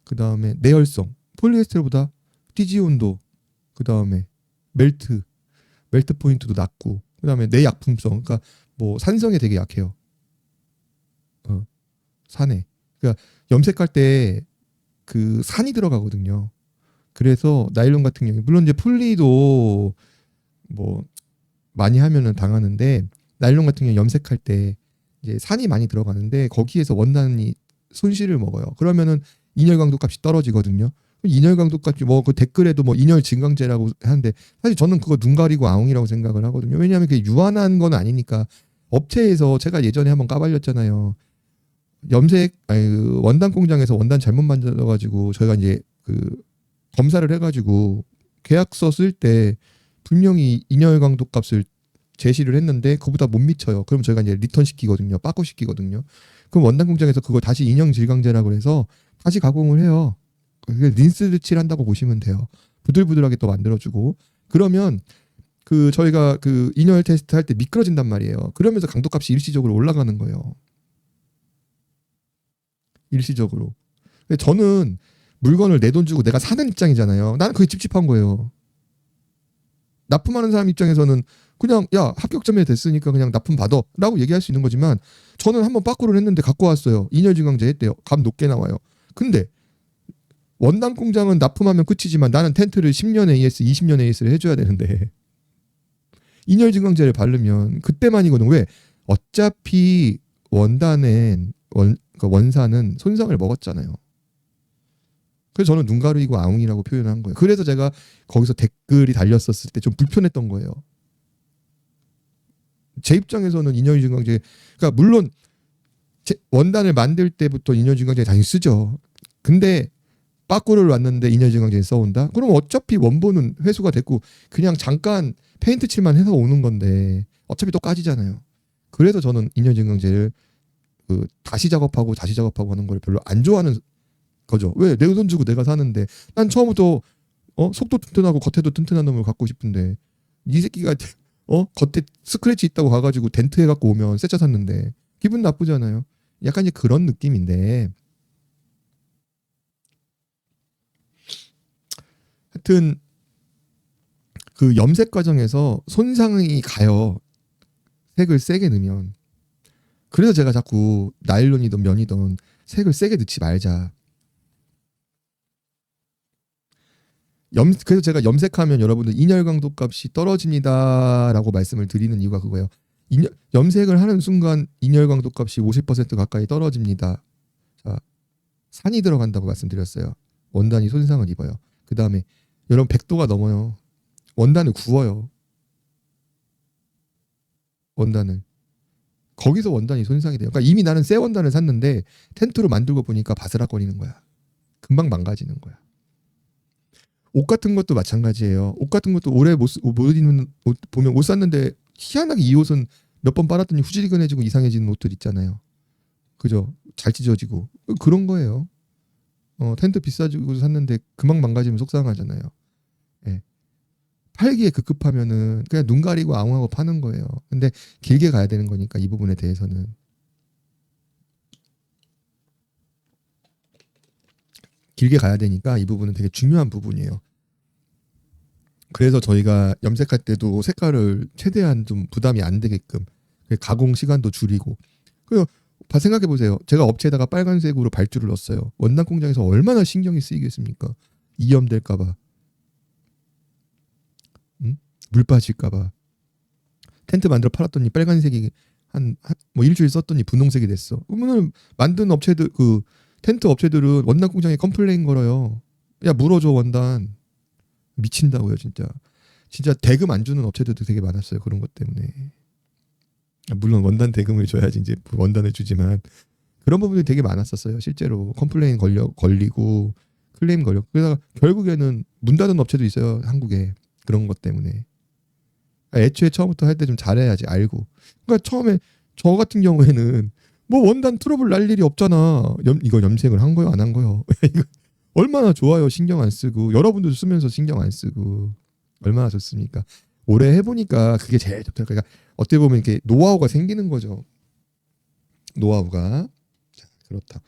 그 다음에 내열성, 폴리에스테르보다 띠지 온도, 그 다음에 멜트 포인트도 낮고, 그 다음에 내약품성, 그러니까 뭐 산성에 되게 약해요. 산에. 그러니까 염색할 때 그 산이 들어가거든요. 그래서 나일론 같은 경우, 물론 이제 폴리도 뭐 많이 하면은 당하는데 나일론 같은 경우 염색할 때 이제 산이 많이 들어가는데 거기에서 원단이 손실을 먹어요. 그러면은 인열 강도 값이 떨어지거든요. 인열 강도 값이 뭐 그 댓글에도 뭐 인열 증강제라고 하는데 사실 저는 그거 눈 가리고 아웅이라고 생각을 하거든요. 왜냐하면 그게 유한한 건 아니니까. 업체에서 제가 예전에 한번 까발렸잖아요. 염색 아니 그 원단 공장에서 원단 잘못 만들어가지고 저희가 이제 그 검사를 해가지고 계약서 쓸 때 분명히 인열 강도 값을 제시를 했는데 그보다 못 미쳐요. 그럼 저희가 이제 리턴 시키거든요. 빠꾸 시키거든요. 그럼 원단 공장에서 그걸 다시 인형 질강제라고 해서 다시 가공을 해요. 그게 린스 칠한다고 보시면 돼요. 부들부들하게 또 만들어주고 그러면 그 저희가 그 인열 테스트 할 때 미끄러진단 말이에요. 그러면서 강도값이 일시적으로 올라가는 거예요. 일시적으로. 근데 저는 물건을 내 돈 주고 내가 사는 입장이잖아요. 나는 그게 찝찝한 거예요. 납품하는 사람 입장에서는 그냥 야 합격점에 됐으니까 그냥 납품 받아라고 얘기할 수 있는 거지만 저는 한번 빠꾸를 했는데 갖고 왔어요. 인열증강제 했대요. 값 높게 나와요. 근데 원단 공장은 납품하면 끝이지만 나는 텐트를 10년 AS, 20년 AS를 해줘야 되는데 인열증강제를 바르면 그때만이거든. 왜? 어차피 원단엔 그러니까 원산은 손상을 먹었잖아요. 그래서 저는 눈 가리고 아웅이라고 표현한 거예요. 그래서 제가 거기서 댓글이 달렸었을 때 좀 불편했던 거예요. 제 입장에서는 인열증강제, 그러니까 물론 원단을 만들 때부터 인열증강제 당연히 쓰죠. 근데 빠꾸를 왔는데 인열증강제 써온다? 그럼 어차피 원본은 회수가 됐고 그냥 잠깐 페인트 칠만 해서 오는 건데 어차피 또 까지잖아요. 그래서 저는 인열증강제를 그 다시 작업하고 하는 걸 별로 안 좋아하는 거죠. 왜? 내 돈 주고 내가 사는데 난 처음부터 속도 튼튼하고 겉에도 튼튼한 놈을 갖고 싶은데 이 새끼가 겉에 스크래치 있다고 가가지고 덴트 해갖고 오면 새 차 샀는데 기분 나쁘잖아요. 약간 이제 그런 느낌인데 하여튼 그 염색 과정에서 손상이 가요. 색을 세게 넣으면. 그래서 제가 자꾸 나일론이든 면이든 색을 세게 넣지 말자. 그래서 제가 염색하면 여러분들 인열 강도 값이 떨어집니다라고 말씀을 드리는 이유가 그거예요. 염색을 하는 순간 인열 강도 값이 50% 가까이 떨어집니다. 자, 산이 들어간다고 말씀드렸어요. 원단이 손상을 입어요. 그 다음에 여러분 100도가 넘어요. 원단을 구워요. 원단을. 거기서 원단이 손상이 돼요. 그러니까 이미 나는 새 원단을 샀는데 텐트로 만들고 보니까 바스락거리는 거야. 금방 망가지는 거야. 옷 같은 것도 마찬가지예요. 옷 같은 것도 오래 못 입는 옷 보면 옷 샀는데 희한하게 이 옷은 몇 번 빨았더니 후지근해지고 이상해지는 옷들 있잖아요. 그죠? 잘 찢어지고 그런 거예요. 텐트 비싸지고 샀는데 금방 망가지면 속상하잖아요. 예. 팔기에 급급하면은 그냥 눈 가리고 앙하고 파는 거예요. 근데 길게 가야 되는 거니까 이 부분에 대해서는 길게 가야 되니까 이 부분은 되게 중요한 부분이에요. 그래서 저희가 염색할 때도 색깔을 최대한 좀 부담이 안 되게끔 가공 시간도 줄이고. 그리고 생각해 보세요. 제가 업체에다가 빨간색으로 발주를 넣었어요. 원단 공장에서 얼마나 신경이 쓰이겠습니까? 이염될까봐, 물 빠질까봐. 텐트 만들어 팔았더니 빨간색이 뭐 일주일 썼더니 분홍색이 됐어. 그러면은 만든 업체들 텐트 업체들은 원단 공장에 컴플레인 걸어요. 야 물어줘 원단. 미친다고요 진짜. 진짜 대금 안 주는 업체들도 되게 많았어요. 그런 것 때문에. 물론 원단 대금을 줘야지 이제 원단을 주지만 그런 부분이 되게 많았었어요. 실제로 컴플레인 걸리고 클레임 걸려. 그래서 결국에는 문 닫은 업체도 있어요. 한국에. 그런 것 때문에. 애초에 처음부터 할 때 좀 잘해야지 알고. 그러니까 처음에 저 같은 경우에는 뭐 원단 트러블 날 일이 없잖아. 이거 염색을 한 거요 안 한 거요. 이거 얼마나 좋아요. 신경 안 쓰고 여러분도 쓰면서 신경 안 쓰고 얼마나 좋습니까. 오래 해보니까 그게 제일 좋다. 그러니까 어떻게 보면 이렇게 노하우가 생기는 거죠. 노하우가. 자, 그렇다.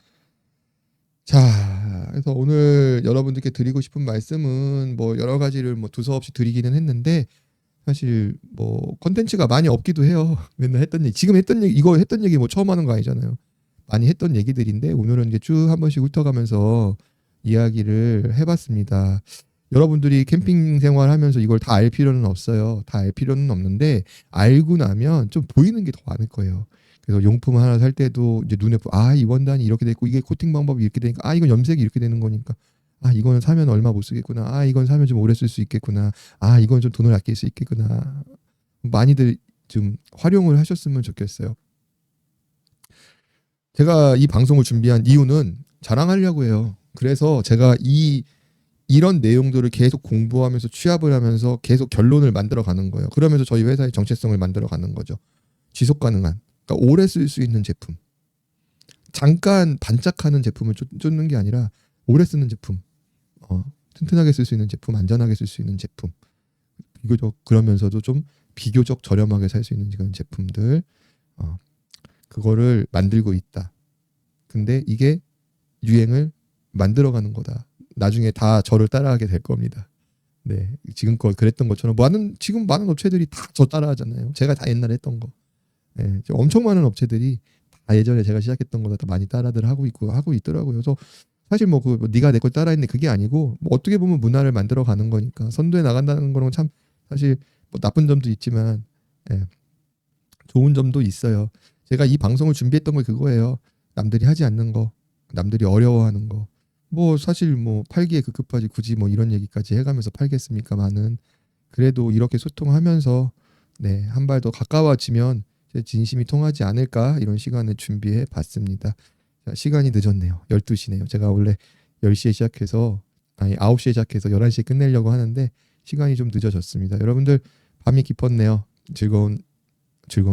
자, 그래서 오늘 여러분들께 드리고 싶은 말씀은 뭐 여러 가지를 뭐 두서없이 드리기는 했는데 사실 뭐 컨텐츠가 많이 없기도 해요. 맨날 했던 얘기, 지금 했던 얘기, 이거 했던 얘기 뭐 처음 하는 거 아니잖아요. 많이 했던 얘기들인데 오늘은 이제 쭉 한 번씩 훑어가면서 이야기를 해봤습니다. 여러분들이 캠핑 생활하면서 이걸 다 알 필요는 없어요. 다 알 필요는 없는데 알고 나면 좀 보이는 게 더 많을 거예요. 그래서 용품 하나 살 때도 이제 눈에 이 원단이 이렇게 됐고 이게 코팅 방법이 이렇게 되니까 이건 염색이 이렇게 되는 거니까 이거는 사면 얼마 못 쓰겠구나. 이건 사면 좀 오래 쓸 수 있겠구나. 이건 좀 돈을 아낄 수 있겠구나. 많이들 좀 활용을 하셨으면 좋겠어요. 제가 이 방송을 준비한 이유는 자랑하려고 해요. 그래서 제가 이런 내용들을 계속 공부하면서 취합을 하면서 계속 결론을 만들어 가는 거예요. 그러면서 저희 회사의 정체성을 만들어 가는 거죠. 지속 가능한. 그러니까 오래 쓸 수 있는 제품. 잠깐 반짝하는 제품을 쫓는 게 아니라 오래 쓰는 제품. 튼튼하게 쓸 수 있는 제품, 안전하게 쓸 수 있는 제품. 비교적 그러면서도 좀 비교적 저렴하게 살 수 있는 그런 제품들. 그거를 만들고 있다. 근데 이게 유행을 만들어가는 거다. 나중에 다 저를 따라하게 될 겁니다. 네, 지금껏 그랬던 것처럼 지금 많은 업체들이 다 저 따라하잖아요. 제가 다 옛날에 했던 거. 네, 엄청 많은 업체들이 다 예전에 제가 시작했던 거다 다 많이 따라들 하고 있더라고요. 그래서 사실 뭐 네가 내 걸 따라했네 그게 아니고 뭐 어떻게 보면 문화를 만들어 가는 거니까 선도에 나간다는 거는 참 사실 뭐 나쁜 점도 있지만 좋은 점도 있어요. 제가 이 방송을 준비했던 게 그거예요. 남들이 하지 않는 거, 남들이 어려워하는 거. 뭐 사실 뭐 팔기에 급급하지 굳이 뭐 이런 얘기까지 해가면서 팔겠습니까만은 그래도 이렇게 소통하면서 한 발 더 가까워지면 진심이 통하지 않을까 이런 시간을 준비해 봤습니다. 자, 시간이 늦었네요. 12시네요. 제가 원래 10시에 시작해서 9시에 시작해서 11시에 끝내려고 하는데 시간이 좀 늦어졌습니다. 여러분들 밤이 깊었네요. 즐거운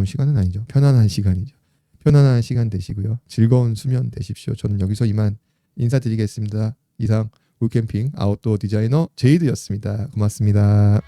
시간은 아니죠. 편안한 시간이죠. 편안한 시간 되시고요. 즐거운 수면 되십시오. 저는 여기서 이만 인사드리겠습니다. 이상 울캠핑 아웃도어 디자이너 제이드였습니다. 고맙습니다.